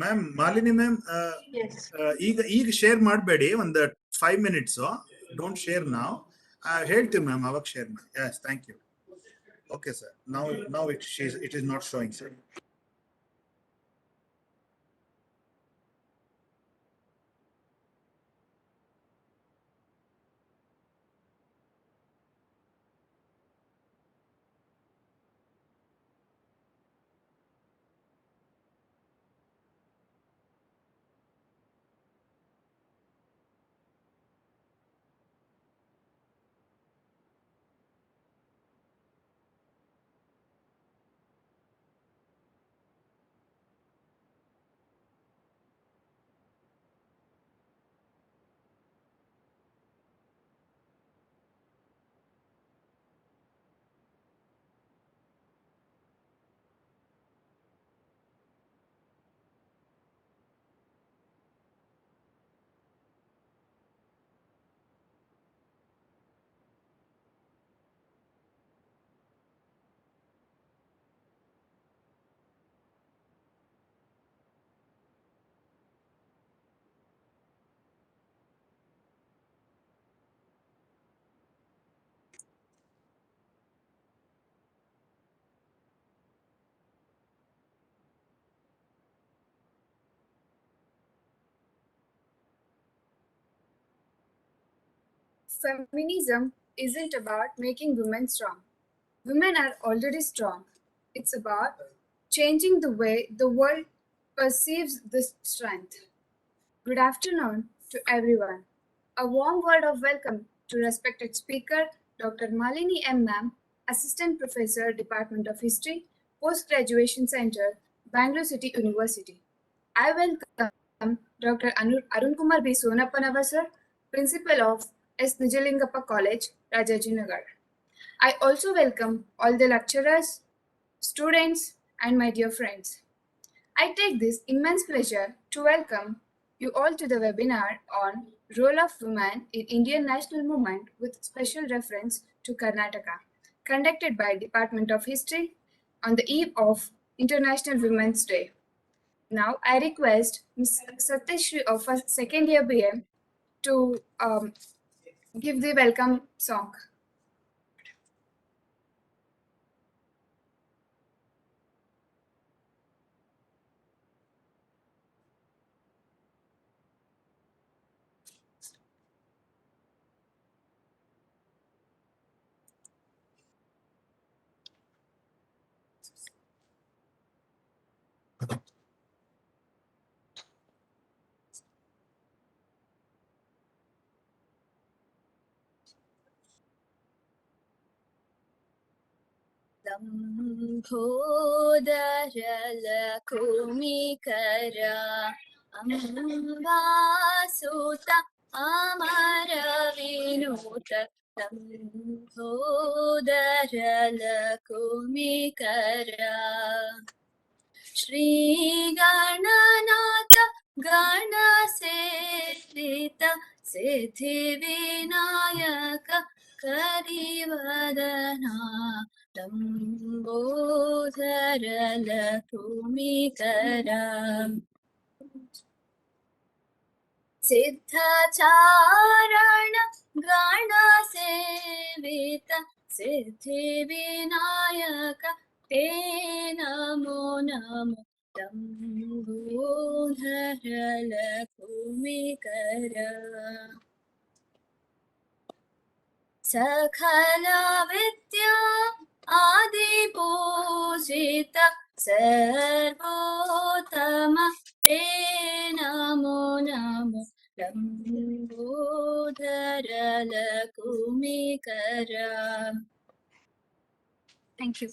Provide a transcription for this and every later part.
Ma'am Malini ma'am ಈಗ share ಮಾಡಬೇಡಿ ಒಂದು 5 minutes. ಡೋಂಟ್ ಶೇರ್ ನಾವ್. ಹೇಳ್ತೀವಿ ಮ್ಯಾಮ್ ಅವಾಗ ಶೇರ್ ಮಾಡಿ. Yes, thank you. Okay sir. ನಾವು it is not showing sir. Feminism isn't about making women strong. Women are already strong. It's about changing the way the world perceives this strength. Good afternoon to everyone. A warm word of welcome to respected speaker Dr. Malini M. Ma'am, Assistant Professor, Department of History, Post-Graduation Center, Bangalore City University. I welcome Dr. Arun Kumar B. Sonappanava sir, Principal of S. Nijalingappa College, Rajajinagar. I also welcome all the lecturers, students, and my dear friends. I take this immense pleasure to welcome you all to the webinar on Role of Women in Indian National Movement with special reference to Karnataka, conducted by Department of History on the eve of International Women's Day. Now I request Ms. Satyashri of our second year BM to give the welcome song. ಲಂಬೋದರಲಕುಮಿಕರ ಅಂಬಾಸುತ ಅಮರ ವಿನೂತ ಲಂಬೋದರಲಕುಮಿಕರ ಶ್ರೀ ಗಣನಾಥ ಗಣಸೇವಿತ ಸಿದ್ಧಿ ವಿನಾಯಕ ಕರಿವದನ ಲಂಬೋದರಲಕುಮಿಕರ ಸಿದ್ಧಚಾರಣ ಗಣ ಸೇವಿತ ಸಿದ್ಧಿ ವಿನಾಯಕ ತೇ ನಮೋ ನಮೋ ಲಂಬೋದರಲಕುಮಿಕರ ಸಕಲ ವಿದ್ಯಾ ಆದಿ ಪೂಜಿತ ಸರ್ವೋತ್ತಮ ತೇ ನಮೋ ನಮೋ ಲಂಬೋದರಲಕುಮಿಕರ. Thank you.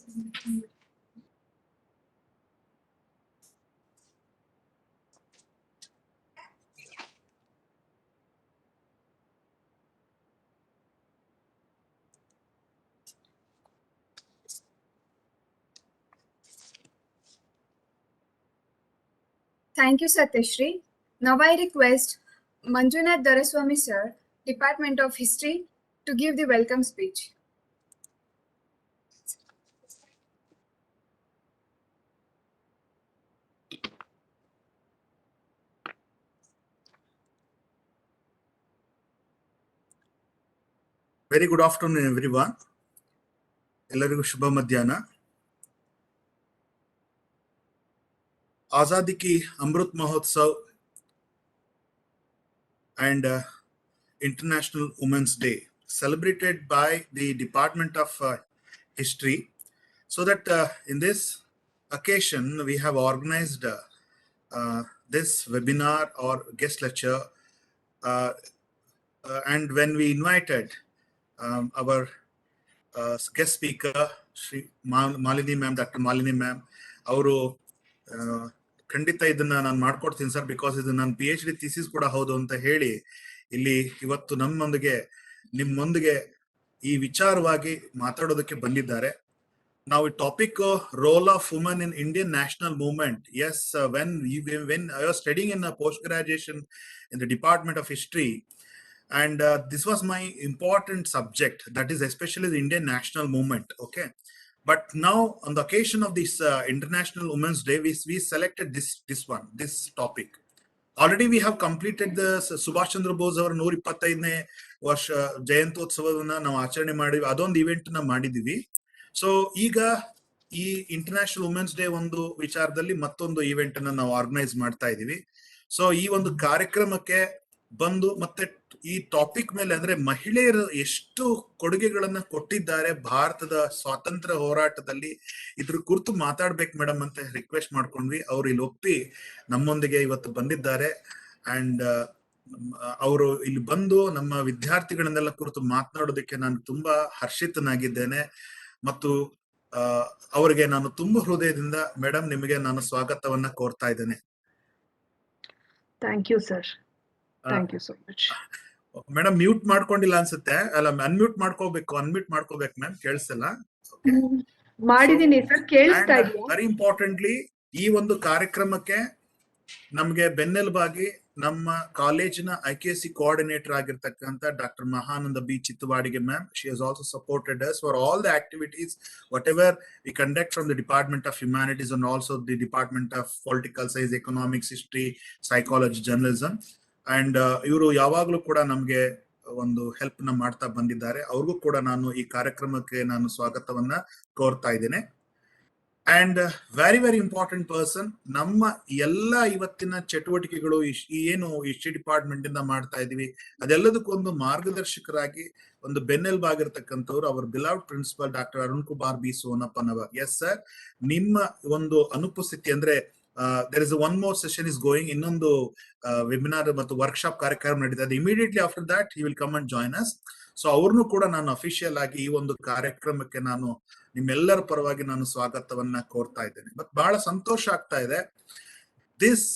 Thank you, Satyashri. Now I request Manjunath Doraswamy sir, Department of History, to give the welcome speech. Very good afternoon, everyone. ಎಲ್ಲರಿಗೂ ಶುಭ ಮಧ್ಯಾಹ್ನ. ಆಜಾದಿ ಕಿ Amrit Mahotsav and International Women's Day celebrated by the Department of History. So that in this occasion we have organized this webinar or guest lecture, and when we invited our guest speaker, Shri Malini ma'am, Dr. Malini ma'am, ಅವರು ಖಂಡಿತ ಇದನ್ನ ನಾನು ಮಾಡ್ಕೊಡ್ತೀನಿ sir, because ಇದು ನನ್ನ PhD thesis ಕೂಡ ಹೌದು ಅಂತ ಹೇಳಿ ಇಲ್ಲಿ ಇವತ್ತು ನಿಮ್ಮೊಂದಿಗೆ ಈ ವಿಚಾರವಾಗಿ ಮಾತಾಡೋದಕ್ಕೆ ಬಂದಿದ್ದಾರೆ. Now, topic role of women in Indian national movement. Yes, when I was studying in a post graduation in the Department of History, and this was my important subject, that is especially the Indian national movement. Okay, but now on the occasion of this International Women's Day, we selected this topic. Already we have completed the Subhash Chandra Bose ಅವರ 125ನೇ ವರ್ಷ ಜಯಂತ್ಯೋತ್ಸವವನ್ನ ನಾವು ಆಚರಣೆ ಮಾಡಿದ್ವಿ, ಅದೊಂದು event ನ ಮಾಡಿದೀವಿ. So ಈಗ ಈ ಇಂಟರ್ನ್ಯಾಷನಲ್ ವುಮೆನ್ಸ್ ಡೇ ಒಂದು ವಿಚಾರದಲ್ಲಿ ಮತ್ತೊಂದು ಇವೆಂಟ್ ಅನ್ನ ನಾವು ಆರ್ಗನೈಸ್ ಮಾಡ್ತಾ ಇದೀವಿ. ಸೊ ಈ ಒಂದು ಕಾರ್ಯಕ್ರಮಕ್ಕೆ ಬಂದು ಮತ್ತೆ ಈ ಟಾಪಿಕ್ ಮೇಲೆ, ಅಂದ್ರೆ ಮಹಿಳೆಯರು ಎಷ್ಟು ಕೊಡುಗೆಗಳನ್ನ ಕೊಟ್ಟಿದ್ದಾರೆ ಭಾರತದ ಸ್ವಾತಂತ್ರ್ಯ ಹೋರಾಟದಲ್ಲಿ, ಇದ್ರ ಕುರಿತು ಮಾತಾಡ್ಬೇಕು ಮೇಡಮ್ ಅಂತ ರಿಕ್ವೆಸ್ಟ್ ಮಾಡ್ಕೊಂಡ್ವಿ. ಅವ್ರು ಇಲ್ಲಿ ಒಪ್ಪಿ ನಮ್ಮೊಂದಿಗೆ ಇವತ್ತು ಬಂದಿದ್ದಾರೆ. ಅಂಡ್ ಅವರು ಇಲ್ಲಿ ಬಂದು ನಮ್ಮ ವಿದ್ಯಾರ್ಥಿಗಳನ್ನೆಲ್ಲ ಕುರಿತು ಮಾತನಾಡೋದಕ್ಕೆ ನಾನು ತುಂಬಾ ಹರ್ಷಿತನಾಗಿದ್ದೇನೆ. ಮತ್ತು ಅವರಿಗೆ ನಾನು ತುಂಬ ಹೃದಯದಿಂದ ಮೇಡಮ್ ನಿಮಗೆ ನಾನು ಸ್ವಾಗತವನ್ನ ಕೋರ್ತಾ ಇದ್ದೇನೆ. Thank you sir, thank you so much. Madam mute ಮಾಡ್ಕೊಂಡಿಲ್ಲ ಅನ್ಸುತ್ತೆ, ಅಲ್ಲ ಅನ್ಮ್ಯೂಟ್ ಮಾಡ್ಕೋಬೇಕು ಮ್ಯಾಮ್, ಕೇಳಿಸಲ್ಲ. ಮಾಡಿದೀನಿ ಸರ್, ಕೇಳಿಸ್ತಾ ಇದೆಯಾ? ವೆರಿ ಇಂಪಾರ್ಟೆಂಟ್ಲಿ ಈ ಒಂದು ಕಾರ್ಯಕ್ರಮಕ್ಕೆ ನಮ್ಗೆ ಬೆನ್ನೆಲುಬಾಗಿ ನಮ್ಮ ಕಾಲೇಜಿನ IKC ಕೋಆರ್ಡಿನೇಟರ್ ಆಗಿರ್ತಕ್ಕಂಥ doctor Mahananda B Chittavadige ma'am. She has also supported us for all the activities whatever we conduct from the Department of Humanities and also the Department of Political Science, Economics, History, Psychology, Journalism. And ಇವರು ಯಾವಾಗ್ಲೂ ಕೂಡ ನಮ್ಗೆ ಒಂದು help ನ ಮಾಡ್ತಾ ಬಂದಿದ್ದಾರೆ. ಅವ್ರಿಗೂ ಕೂಡ ನಾನು ಈ ಕಾರ್ಯಕ್ರಮಕ್ಕೆ ನಾನು ಸ್ವಾಗತವನ್ನ ಕೋರ್ತಾ ಇದ್ದೇನೆ. And very very important person, ನಮ್ಮ ಎಲ್ಲ ಇವತ್ತಿನ ಚಟುವಟಿಕೆಗಳು ಏನು ಹಿಸ್ಟ್ರಿ ಡಿಪಾರ್ಟ್ಮೆಂಟ್ ಇಂದ ಮಾಡ್ತಾ ಇದೀವಿ ಅದೆಲ್ಲದಕ್ಕೊಂದು ಮಾರ್ಗದರ್ಶಕರಾಗಿ ಒಂದು ಬೆನ್ನೆಲುಬಾಗಿರ್ತಕ್ಕಂಥವ್ರು our beloved principal doctor Arun Kumar B Sonappanavar. Yes sir, ನಿಮ್ಮ ಒಂದು ಅನುಪಸ್ಥಿತಿ ಅಂದ್ರೆ there is one more session is going, ಇನ್ನೊಂದು ವೆಬಿನಾರ್ ಮತ್ತು ವರ್ಕ್ಶಾಪ್ ಕಾರ್ಯಕ್ರಮ ನಡೀತಾ ಇದೆ. Immediately after that he will come and join us. So ಅವ್ರನ್ನು ಕೂಡ ನಾನು ಅಫಿಷಿಯಲ್ ಆಗಿ ಈ ಒಂದು ಕಾರ್ಯಕ್ರಮಕ್ಕೆ ನಾನು ನಿಮ್ಮೆಲ್ಲರ ಪರವಾಗಿ ನಾನು ಸ್ವಾಗತವನ್ನ ಕೋರ್ತಾ ಇದ್ದೇನೆ. ಬಟ್ ಬಹಳ ಸಂತೋಷ ಆಗ್ತಾ ಇದೆ. ದಿಸ್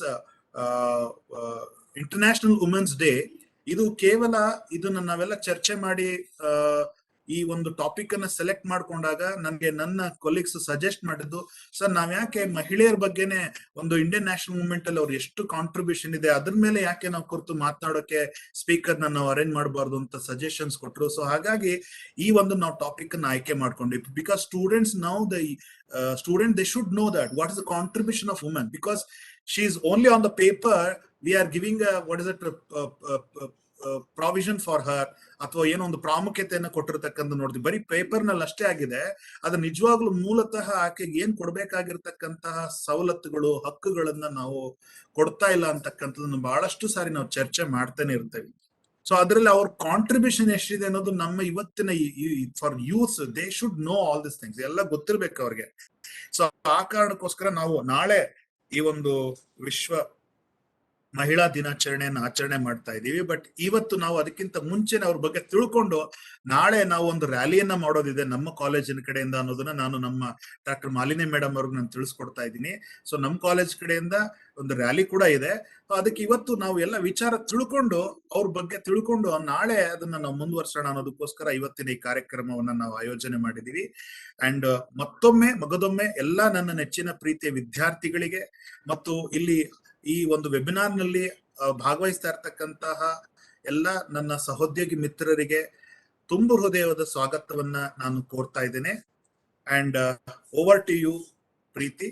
ಇಂಟರ್ನ್ಯಾಷನಲ್ ವುಮೆನ್ಸ್ ಡೇ ಇದು ಕೇವಲ ಇದನ್ನ ನಾವೆಲ್ಲ ಚರ್ಚೆ ಮಾಡಿ ಈ ಒಂದು ಟಾಪಿಕ್ ಅನ್ನ ಸೆಲೆಕ್ಟ್ ಮಾಡ್ಕೊಂಡಾಗ ನನಗೆ ನನ್ನ ಕೊಲೀಗ್ಸ್ ಸಜೆಸ್ಟ್ ಮಾಡಿದ್ದು, ಸರ್ ನಾವ್ ಯಾಕೆ ಮಹಿಳೆಯರ ಬಗ್ಗೆನೆ ಒಂದು ಇಂಡಿಯನ್ ನ್ಯಾಷನಲ್ ಮೂವ್ಮೆಂಟ್ ಅಲ್ಲಿ ಅವ್ರು ಎಷ್ಟು ಕಾಂಟ್ರಿಬ್ಯೂಷನ್ ಇದೆ ಅದ್ರ ಮೇಲೆ ಯಾಕೆ ನಾವು ಕುರಿತು ಮಾತನಾಡೋಕೆ ಸ್ಪೀಕರ್ ನಾವು ಅರೇಂಜ್ ಮಾಡಬಾರ್ದು ಅಂತ ಸಜೆಷನ್ಸ್ ಕೊಟ್ರು. ಸೊ ಹಾಗಾಗಿ ಈ ಒಂದು ನಾವು ಟಾಪಿಕ್ ಅನ್ನ ಆಯ್ಕೆ ಮಾಡ್ಕೊಂಡ್ವಿ. Because students now student they should know that what is the contribution of women, because she is only on the paper we are giving what is it provision for her, ಅಥವಾ ಏನೋ ಒಂದು ಪ್ರಾಮುಖ್ಯತೆಯನ್ನು ಕೊಟ್ಟಿರ್ತಕ್ಕಂಥ ನೋಡ್ತೀವಿ. ಬರೀ ಪೇಪರ್ ನಲ್ಲಿ ಅಷ್ಟೇ ಆಗಿದೆ, ಅದು ನಿಜವಾಗ್ಲೂ ಮೂಲತಃ ಆಕೆಗೆ ಏನ್ ಕೊಡ್ಬೇಕಾಗಿರ್ತಕ್ಕಂತಹ ಸವಲತ್ತುಗಳು ಹಕ್ಕುಗಳನ್ನ ನಾವು ಕೊಡ್ತಾ ಇಲ್ಲ ಅಂತಕ್ಕಂಥದ್ದನ್ನು ಬಹಳಷ್ಟು ಸಾರಿ ನಾವು ಚರ್ಚೆ ಮಾಡ್ತಾನೆ ಇರ್ತೇವೆ. ಸೊ ಅದರಲ್ಲಿ ಅವ್ರ ಕಾಂಟ್ರಿಬ್ಯೂಷನ್ ಎಷ್ಟಿದೆ ಅನ್ನೋದು ನಮ್ಮ ಇವತ್ತಿನ for youths they should know all this things, ಎಲ್ಲ ಗೊತ್ತಿರ್ಬೇಕು ಅವ್ರಿಗೆ. ಸೊ ಆ ಕಾರಣಕ್ಕೋಸ್ಕರ ನಾವು ನಾಳೆ ಈ ಒಂದು ವಿಶ್ವ ಮಹಿಳಾ ದಿನಾಚರಣೆಯನ್ನು ಆಚರಣೆ ಮಾಡ್ತಾ ಇದೀವಿ. ಬಟ್ ಇವತ್ತು ನಾವು ಅದಕ್ಕಿಂತ ಮುಂಚೆನೆ ಅವ್ರ ಬಗ್ಗೆ ತಿಳ್ಕೊಂಡು ನಾಳೆ ನಾವು ಒಂದು ರ್ಯಾಲಿಯನ್ನ ಮಾಡೋದಿದೆ ನಮ್ಮ ಕಾಲೇಜಿನ ಕಡೆಯಿಂದ ಅನ್ನೋದನ್ನ ನಾನು ನಮ್ಮ ಡಾಕ್ಟರ್ ಮಾಲಿನಿ ಮೇಡಮ್ ಅವ್ರಿಗೆ ನಾನು ತಿಳಿಸ್ಕೊಡ್ತಾ ಇದ್ದೀನಿ. ಸೊ ನಮ್ಮ ಕಾಲೇಜ್ ಕಡೆಯಿಂದ ಒಂದು ರ್ಯಾಲಿ ಕೂಡ ಇದೆ. ಅದಕ್ಕೆ ಇವತ್ತು ನಾವು ಎಲ್ಲ ವಿಚಾರ ತಿಳ್ಕೊಂಡು ಅವ್ರ ಬಗ್ಗೆ ತಿಳ್ಕೊಂಡು ನಾಳೆ ಅದನ್ನ ನಾವು ಮುಂದುವರ್ಸೋಣ ಅನ್ನೋದಕ್ಕೋಸ್ಕರ ಇವತ್ತಿನ ಈ ಕಾರ್ಯಕ್ರಮವನ್ನ ನಾವು ಆಯೋಜನೆ ಮಾಡಿದೀವಿ. ಅಂಡ್ ಮಗದೊಮ್ಮೆ ಎಲ್ಲ ನನ್ನ ನೆಚ್ಚಿನ ಪ್ರೀತಿಯ ವಿದ್ಯಾರ್ಥಿಗಳಿಗೆ ಮತ್ತು ಇಲ್ಲಿ ಈ ಒಂದು ವೆಬಿನಾರ್ ನಲ್ಲಿ ಭಾಗವಹಿಸ್ತಾ ಇರ್ತಕ್ಕಂತಹ ಎಲ್ಲ ನನ್ನ ಸಹೋದ್ಯೋಗಿ ಮಿತ್ರರಿಗೆ ತುಂಬ ಹೃದಯವಾದ ಸ್ವಾಗತವನ್ನ ನಾನು ಕೋರ್ತಾ ಇದ್ದೇನೆ. And over to you Preeti.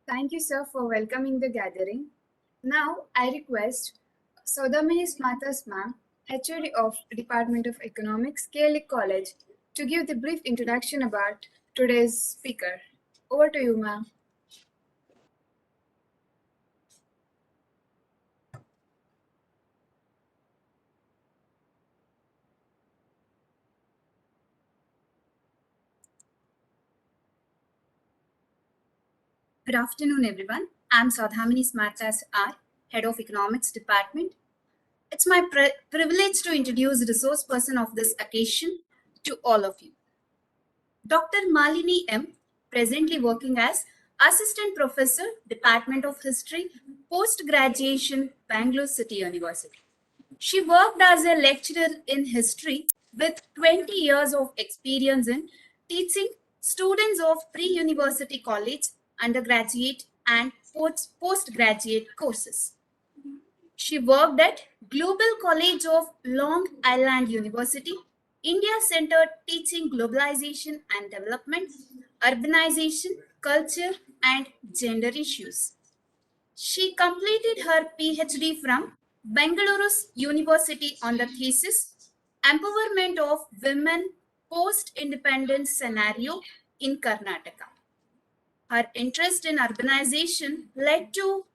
Thank you, sir, for welcoming the gathering. Now, I request Saudamini Smathas ma'am, HOD of Department of Economics, KLE College, to give the brief introduction about today's speaker. Over to you, ma'am. Good afternoon, everyone. I'm Saudhamini Smartas R, Head of Economics Department. It's my privilege to introduce the resource person of this occasion to all of you. Dr. Malini M, presently working as Assistant Professor, Department of History, Post-Graduation, Bangalore City University. She worked as a lecturer in history with 20 years of experience in teaching students of pre-university college, undergraduate, and postgraduate courses. She worked at Global College of Long Island University, India Center teaching globalization and development, urbanization, culture, and gender issues. She completed her PhD from Bengaluru University on the thesis Empowerment of Women Post-Independence Scenario in Karnataka. Her interest in urbanization led to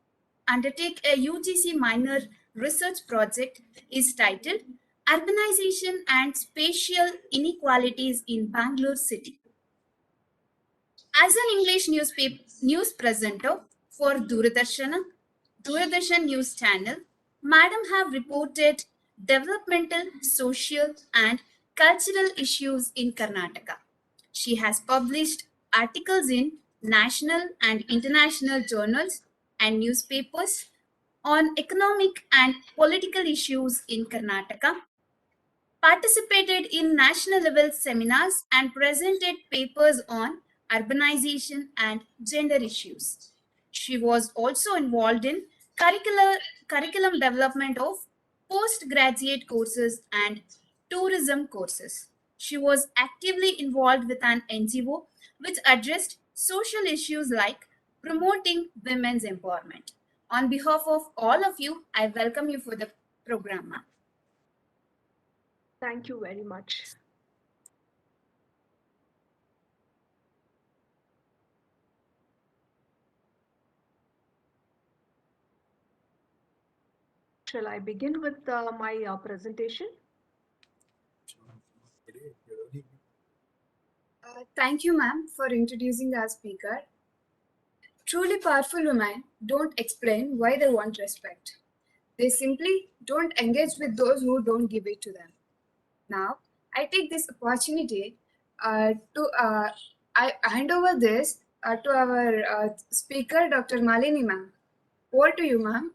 undertake a UGC minor research project is titled Urbanization and Spatial Inequalities in Bangalore City. As an English news presenter for Doordarshan News Channel, Madam have reported developmental, social, and cultural issues in Karnataka. She has published articles in national and international journals and newspapers on economic and political issues in Karnataka, participated in national level seminars, and presented papers on urbanization and gender issues. She was also involved in curriculum development of postgraduate courses and tourism courses. She was actively involved with an NGO which addressed social issues like promoting women's empowerment. On behalf of all of you, I welcome you for the program, ma'am. Thank you very much. Shall I begin with my presentation? Thank you, ma'am, for introducing our speaker. Truly powerful women don't explain why they want respect. They simply don't engage with those who don't give it to them. Now, I take this opportunity I hand over this to our speaker, Dr. Malini, ma'am. Over to you, ma'am.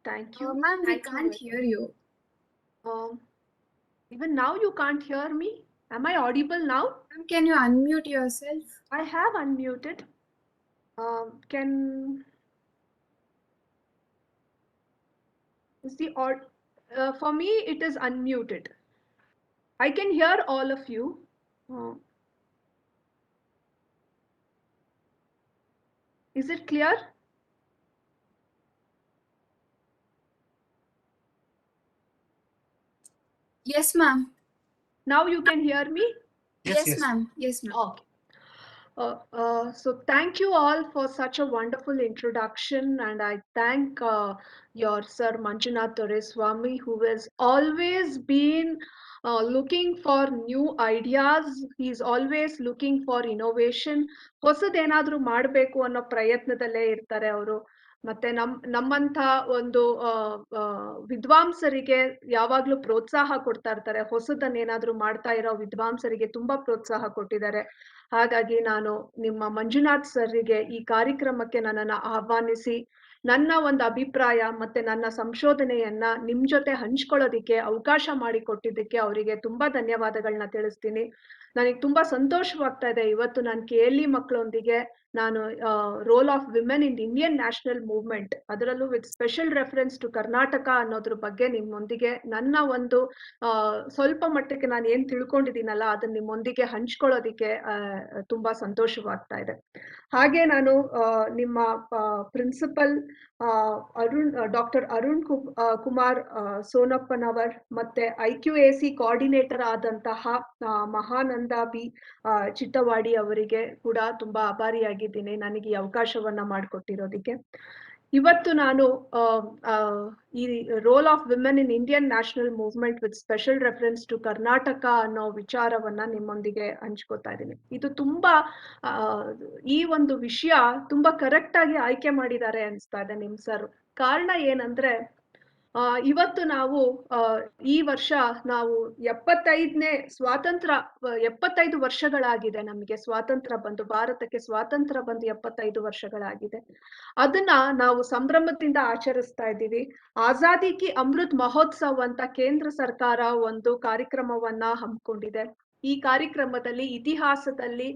Thank you. Ma'am, we Thank you can't very- hear you. Even now you can't hear me? Am I audible now? Ma'am, can you unmute yourself? I have unmuted. Is the for me it is unmuted. I can hear all of you. Is it clear? Yes, ma'am. Now you can hear me? Yes, ma'am. Yes, ma'am. Okay. So thank you all for such a wonderful introduction, and I thank your Sir Manjunath Doreswamy, who has always been looking for new ideas. He's always looking for innovation. ಹೊಸದೇನಾದ್ರೂ ಮಾಡಬೇಕು ಅನ್ನೋ ಪ್ರಯತ್ನದಲ್ಲೇ ಇರ್ತಾರೆ ಅವರು. ಮತ್ತೆ ನಮ್ಮಂಥ ಒಂದು ವಿದ್ವಾಂಸರಿಗೆ ಯಾವಾಗ್ಲೂ ಪ್ರೋತ್ಸಾಹ ಕೊಡ್ತಾ ಇರ್ತಾರೆ. ಹೊಸದನ್ನೇನಾದ್ರೂ ಮಾಡ್ತಾ ಇರೋ ವಿದ್ವಾಂಸರಿಗೆ ತುಂಬಾ ಪ್ರೋತ್ಸಾಹ ಕೊಟ್ಟಿದ್ದಾರೆ. ಹಾಗಾಗಿ ನಾನು ನಿಮ್ಮ ಮಂಜುನಾಥ್ ಸರ್ರಿಗೆ ಈ ಕಾರ್ಯಕ್ರಮಕ್ಕೆ ನನ್ನನ್ನು ಆಹ್ವಾನಿಸಿ ನನ್ನ ಒಂದು ಅಭಿಪ್ರಾಯ ಮತ್ತೆ ನನ್ನ ಸಂಶೋಧನೆಯನ್ನ ನಿಮ್ ಜೊತೆ ಹಂಚ್ಕೊಳ್ಳೋದಿಕ್ಕೆ ಅವಕಾಶ ಮಾಡಿಕೊಟ್ಟಿದ್ದಕ್ಕೆ ಅವರಿಗೆ ತುಂಬಾ ಧನ್ಯವಾದಗಳನ್ನ ತಿಳಿಸ್ತೀನಿ. ನನಗೆ ತುಂಬಾ ಸಂತೋಷವಾಗ್ತಾ ಇದೆ ಇವತ್ತು ನಾನು KLE ಮಕ್ಕಳೊಂದಿಗೆ ನಾನು role of women in Indian national movement, ಅದರಲ್ಲೂ with special reference to Karnataka ಅನ್ನೋದ್ರ ಬಗ್ಗೆ ನಿಮ್ಮೊಂದಿಗೆ ನನ್ನ ಒಂದು ಸ್ವಲ್ಪ ಮಟ್ಟಕ್ಕೆ ನಾನು ಏನ್ ತಿಳ್ಕೊಂಡಿದ್ದೀನಲ್ಲ ಅದನ್ನ ನಿಮ್ಮೊಂದಿಗೆ ಹಂಚ್ಕೊಳ್ಳೋದಿಕ್ಕೆ ತುಂಬಾ ಸಂತೋಷವಾಗ್ತಾ ಇದೆ. ಹಾಗೆ ನಾನು ನಿಮ್ಮ ಪ್ರಿನ್ಸಿಪಲ್ ಡಾಕ್ಟರ್ ಅರುಣ್ ಕುಮಾರ್ ಸೋನಪ್ಪನವರ್ ಮತ್ತೆ IQAC ಕೋಆರ್ಡಿನೇಟರ್ ಆದಂತಹ ಮಹಾನಂದ ಬಿ ಚಿಟ್ಟವಾಡಿ ಅವರಿಗೆ ಕೂಡ ತುಂಬಾ ಆಭಾರಿಯಾಗಿದ್ದೀನಿ ನನಗೆ ಈ ಅವಕಾಶವನ್ನ ಮಾಡಿಕೊಟ್ಟಿರೋದಕ್ಕೆ. ಇವತ್ತು ನಾನು ಈ role of women in Indian national movement with special reference to Karnataka ಅನ್ನೋ ವಿಚಾರವನ್ನ ನಿಮ್ಮೊಂದಿಗೆ ಹಂಚ್ಕೋತಾ ಇದ್ದೀನಿ. ಇದು ತುಂಬಾ ಈ ಒಂದು ವಿಷಯ ತುಂಬಾ ಕರೆಕ್ಟ್ ಆಗಿ ಆಯ್ಕೆ ಮಾಡಿದ್ದಾರೆ ಅನ್ಸ್ತಾ ಇದೆ ನಿಮ್ ಸರ್. ಕಾರಣ ಏನಂದ್ರೆ ಇವತ್ತು ನಾವು ಈ ವರ್ಷ ನಾವು 75 ವರ್ಷಗಳಾಗಿದೆ ನಮಗೆ ಸ್ವಾತಂತ್ರ್ಯ ಬಂದು, ಭಾರತಕ್ಕೆ ಸ್ವಾತಂತ್ರ್ಯ ಬಂದು 75 ವರ್ಷಗಳಾಗಿದೆ. ಅದನ್ನ ನಾವು ಸಂಭ್ರಮದಿಂದ ಆಚರಿಸ್ತಾ ಇದ್ದೀವಿ. ಆಜಾದಿ ಕಿ ಅಮೃತ್ ಮಹೋತ್ಸವ್ ಅಂತ ಕೇಂದ್ರ ಸರ್ಕಾರ ಒಂದು ಕಾರ್ಯಕ್ರಮವನ್ನ ಹಮ್ಮಿಕೊಂಡಿದೆ. ಈ ಕಾರ್ಯಕ್ರಮದಲ್ಲಿ ಇತಿಹಾಸದಲ್ಲಿ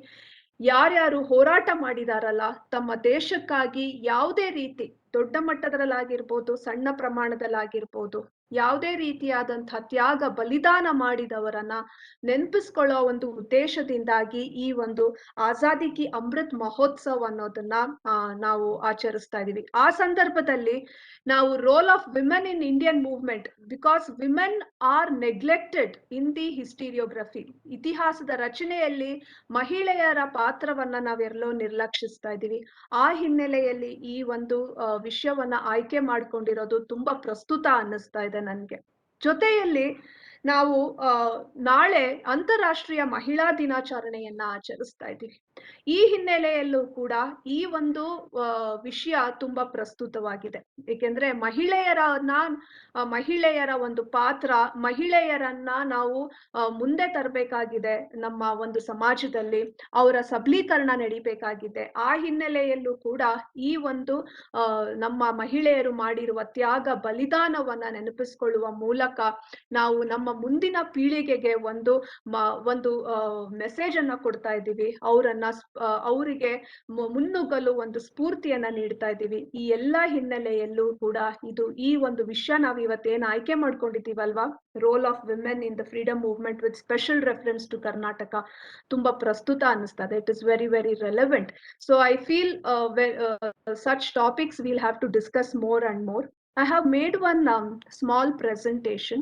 ಯಾರ್ಯಾರು ಹೋರಾಟ ಮಾಡಿದಾರಲ್ಲ ತಮ್ಮ ದೇಶಕ್ಕಾಗಿ, ಯಾವುದೇ ರೀತಿ ದೊಡ್ಡ ಮಟ್ಟದಲ್ಲಾಗಿರ್ಬೋದು ಸಣ್ಣ ಪ್ರಮಾಣದಲ್ಲಾಗಿರ್ಬೋದು ಯಾವುದೇ ರೀತಿಯಾದಂತಹ ತ್ಯಾಗ ಬಲಿದಾನ ಮಾಡಿದವರನ್ನ ನೆನಪಿಸ್ಕೊಳ್ಳೋ ಒಂದು ಉದ್ದೇಶದಿಂದಾಗಿ ಈ ಒಂದು ಆಜಾದಿ ಕಿ ಅಮೃತ್ ಮಹೋತ್ಸವ್ ಅನ್ನೋದನ್ನ ನಾವು ಆಚರಿಸ್ತಾ ಇದೀವಿ. ಆ ಸಂದರ್ಭದಲ್ಲಿ ನಾವು role of women in Indian movement, because women are neglected in the historiography, ಇತಿಹಾಸದ ರಚನೆಯಲ್ಲಿ ಮಹಿಳೆಯರ ಪಾತ್ರವನ್ನ ನಾವೆಲ್ಲೋ ನಿರ್ಲಕ್ಷಿಸ್ತಾ ಇದೀವಿ. ಆ ಹಿನ್ನೆಲೆಯಲ್ಲಿ ಈ ಒಂದು ವಿಷಯವನ್ನ ಆಯ್ಕೆ ಮಾಡ್ಕೊಂಡಿರೋದು ತುಂಬಾ ಪ್ರಸ್ತುತ ಅನ್ನಿಸ್ತಾ ಇದೆ ನನ್ಗೆ. ಜೊತೆಯಲ್ಲಿ ನಾವು ನಾಳೆ ಅಂತಾರಾಷ್ಟ್ರೀಯ ಮಹಿಳಾ ದಿನಾಚರಣೆಯನ್ನ ಆಚರಿಸ್ತಾ ಇದ್ದೀವಿ. ಈ ಹಿನ್ನೆಲೆಯಲ್ಲೂ ಕೂಡ ಈ ಒಂದು ವಿಷಯ ತುಂಬಾ ಪ್ರಸ್ತುತವಾಗಿದೆ. ಏಕೆಂದ್ರೆ ಮಹಿಳೆಯರ ಒಂದು ಪಾತ್ರ, ಮಹಿಳೆಯರನ್ನ ನಾವು ಮುಂದೆ ತರಬೇಕಾಗಿದೆ ನಮ್ಮ ಒಂದು ಸಮಾಜದಲ್ಲಿ, ಅವರ ಸಬಲೀಕರಣ ನಡಿಬೇಕಾಗಿದೆ. ಆ ಹಿನ್ನೆಲೆಯಲ್ಲೂ ಕೂಡ ಈ ಒಂದು ನಮ್ಮ ಮಹಿಳೆಯರು ಮಾಡಿರುವ ತ್ಯಾಗ ಬಲಿದಾನವನ್ನ ನೆನಪಿಸ್ಕೊಳ್ಳುವ ಮೂಲಕ ನಾವು ನಮ್ಮ ಮುಂದಿನ ಪೀಳಿಗೆಗೆ ಒಂದು ಮೆಸೇಜ್ ಅನ್ನ ಕೊಡ್ತಾ ಇದ್ದೀವಿ. ಅವರಿಗೆ ಮುನ್ನುಗ್ಗಲು ಒಂದು ಸ್ಫೂರ್ತಿಯನ್ನ ನೀಡ್ತಾ ಇದ್ದೀವಿ. ಈ ಎಲ್ಲಾ ಹಿನ್ನೆಲೆಯಲ್ಲೂ ಕೂಡ ಈ ಒಂದು ವಿಷಯ ನಾವು ಇವತ್ತೇನು ಆಯ್ಕೆ ಮಾಡ್ಕೊಂಡಿದ್ದೀವಲ್ವಾ, role of women in the freedom movement with special reference to Karnataka, ತುಂಬಾ ಪ್ರಸ್ತುತ ಅನ್ನಿಸ್ತದೆ. It is very very relevant. So I feel such topics we'll have to discuss more and more. I have made one small presentation.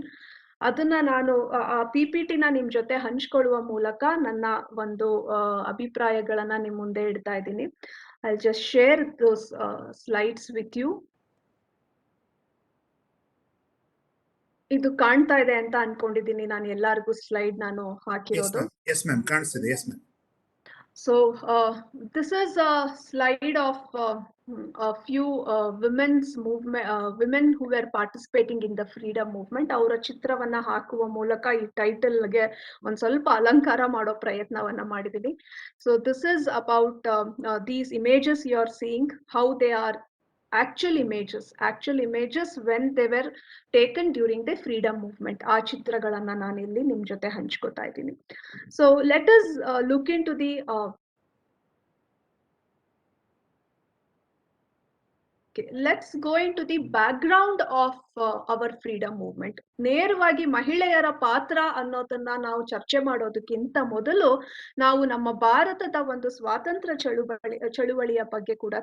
ಅದನ್ನ ನಾನು PPT ನ ನಿಮ್ ಜೊತೆ ಹಂಚ್ಕೊಳ್ಳುವ ಮೂಲಕ ನನ್ನ ಒಂದು ಅಭಿಪ್ರಾಯಗಳನ್ನ ನಿಮ್ ಮುಂದೆ ಇಡ್ತಾ ಇದ್ದೀನಿ. I'll just share those slides with you. ಇದು ಕಾಣ್ತಾ ಇದೆ ಅಂತ ಅನ್ಕೊಂಡಿದ್ದೀನಿ ನಾನು ಎಲ್ಲರಿಗೂ ಸ್ಲೈಡ್ ನಾನು ಹಾಕಿರೋದು. Yes ma'am, ಕಾಣಿಸ್ತಿದೆ. Yes ma'am. So this is a slide of a few women's movement, women who were participating in the freedom movement. ಅವರ ಚಿತ್ರವನ್ನ ಹಾಕುವ ಮೂಲಕ ಈ ಟೈಟಲ್ ಗೆ ಒಂದ್ ಸ್ವಲ್ಪ ಅಲಂಕಾರ ಮಾಡೋ ಪ್ರಯತ್ನವನ್ನ ಮಾಡಿದೀನಿ. So this is about these images you are seeing, how they are actual images when they were taken during the freedom movement. ಆ ಚಿತ್ರಗಳನ್ನ ನಾನು ಇಲ್ಲಿ ನಿಮ್ ಜೊತೆ ಹಂಚ್ಕೋತಾ ಇದ್ದೀನಿ. So let us look into the let's go into the background of our freedom movement. ನೇರವಾಗಿ ಮಹಿಳೆಯರ ಪಾತ್ರ ಅನ್ನೋದನ್ನ ನಾವು ಚರ್ಚೆ ಮಾಡೋದಕ್ಕಿಂತ ಮೊದಲು ನಾವು ನಮ್ಮ ಭಾರತದ ಒಂದು ಸ್ವಾತಂತ್ರ್ಯ ಚಳುವಳಿಯ ಬಗ್ಗೆ ಕೂಡ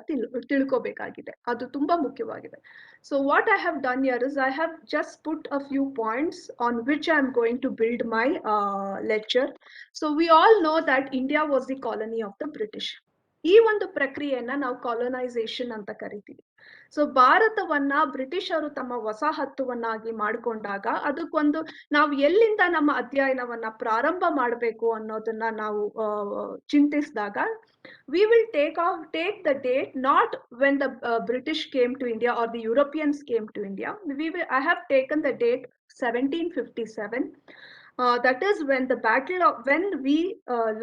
ತಿಳ್ಕೋಬೇಕಾಗಿದೆ. ಅದು ತುಂಬಾ ಮುಖ್ಯವಾಗಿದೆ. So what I have done here is I have just put a few points on which I am going to build my lecture. So we all know that India was the colony of the British. ಈ ಒಂದು ಪ್ರಕ್ರಿಯೆಯನ್ನ ನಾವು ಕಾಲೋನೈಸೇಷನ್ ಅಂತ ಕರಿತೀವಿ. So ಭಾರತವನ್ನ ಬ್ರಿಟಿಷರು ತಮ್ಮ ವಸಾಹತುವನ್ನಾಗಿ ಮಾಡಿಕೊಂಡಾಗ ಅದಕ್ಕೊಂದು ನಾವು ಎಲ್ಲಿಂದ ನಮ್ಮ ಅಧ್ಯಯನವನ್ನ ಪ್ರಾರಂಭ ಮಾಡಬೇಕು ಅನ್ನೋದನ್ನ ನಾವು ಚಿಂತಿಸಿದಾಗ, we will take the date not when the British came to India or the Europeans came to India. I have taken the date 1757. That is when we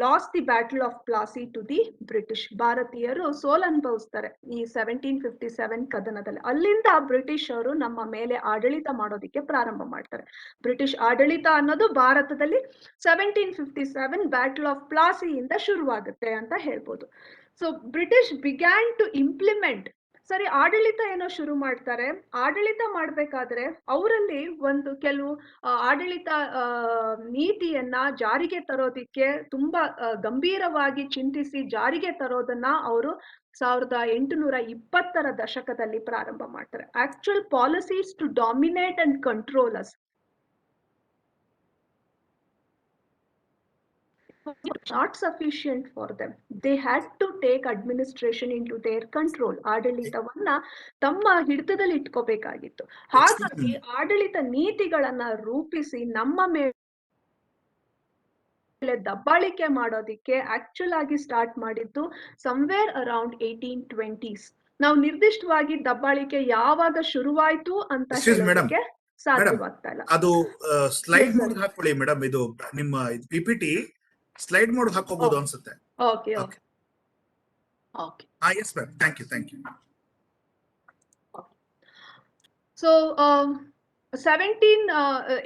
lost the battle of Plassey to the British. ಭಾರತೀಯರು ಸೋಲನುಭವಿಸ್ತಾರೆ ಈ 1757 ಕದನದಲ್ಲಿ. ಅಲ್ಲಿಂದ British ಅವರು ನಮ್ಮ ಮೇಲೆ ಆಡಳಿತ ಮಾಡೋದಿಕ್ಕೆ ಪ್ರಾರಂಭ ಮಾಡ್ತಾರೆ. ಬ್ರಿಟಿಷ್ ಆಡಳಿತ ಅನ್ನೋದು ಭಾರತದಲ್ಲಿ 1757 ಬ್ಯಾಟಲ್ ಆಫ್ ಪ್ಲಾಸಿ ಇಂದ ಶುರುವಾಗುತ್ತೆ ಅಂತ ಹೇಳ್ಬೋದು. So British began to implement, ಸರಿ ಆಡಳಿತ ಏನೋ ಶುರು ಮಾಡ್ತಾರೆ. ಆಡಳಿತ ಮಾಡ್ಬೇಕಾದ್ರೆ ಅವರಲ್ಲಿ ಒಂದು ಕೆಲವು ಆಡಳಿತ ನೀತಿಯನ್ನ ಜಾರಿಗೆ ತರೋದಿಕ್ಕೆ ತುಂಬಾ ಗಂಭೀರವಾಗಿ ಚಿಂತಿಸಿ ಜಾರಿಗೆ ತರೋದನ್ನ ಅವರು 1820 ದಶಕದಲ್ಲಿ ಪ್ರಾರಂಭ ಮಾಡ್ತಾರೆ. Actual policies to dominate and control us not sufficient for them. They had to take administration into their control. ಆಡಳಿತವನ್ನ ತಮ್ಮ ಹಿಡಿತದಲ್ಲಿ ಇಟ್ಕೋಬೇಕಾಗಿತ್ತು. ಹಾಗಾಗಿ ಆಡಳಿತ ನೀತಿಗಳನ್ನ ರೂಪಿಸಿ ನಮ್ಮ ಮೇಲೆ ದಬ್ಬಾಳಿಕೆ ಮಾಡೋದಿಕ್ಕೆ ಆಕ್ಚುಲ್ ಆಗಿ ಸ್ಟಾರ್ಟ್ ಮಾಡಿದ್ದು ಸಮ್ವೇರ್ ಅರೌಂಡ್ 1820s. ನಾವು ನಿರ್ದಿಷ್ಟವಾಗಿ ದಬ್ಬಾಳಿಕೆ ಯಾವಾಗ ಶುರುವಾಯ್ತು ಅಂತ ಹೇಳೋದಕ್ಕೆ ಸಾಧ್ಯವಾಗ್ತಾ ಇಲ್ಲ. ಅದು ಸ್ಲೈಡ್ ಮೋಡ್ ಹಾಕೊಳ್ಳಿ ಮೇಡಮ್. ಇದು ನಿಮ್ಮ ಪಿಪಿಟಿ ಸ್ಲೈಡ್ ಮೋಡ್ ಹಾಕೋಬಹುದು ಅನ್ಸುತ್ತೆ. Okay okay okay. Yes ma'am, thank you thank you. So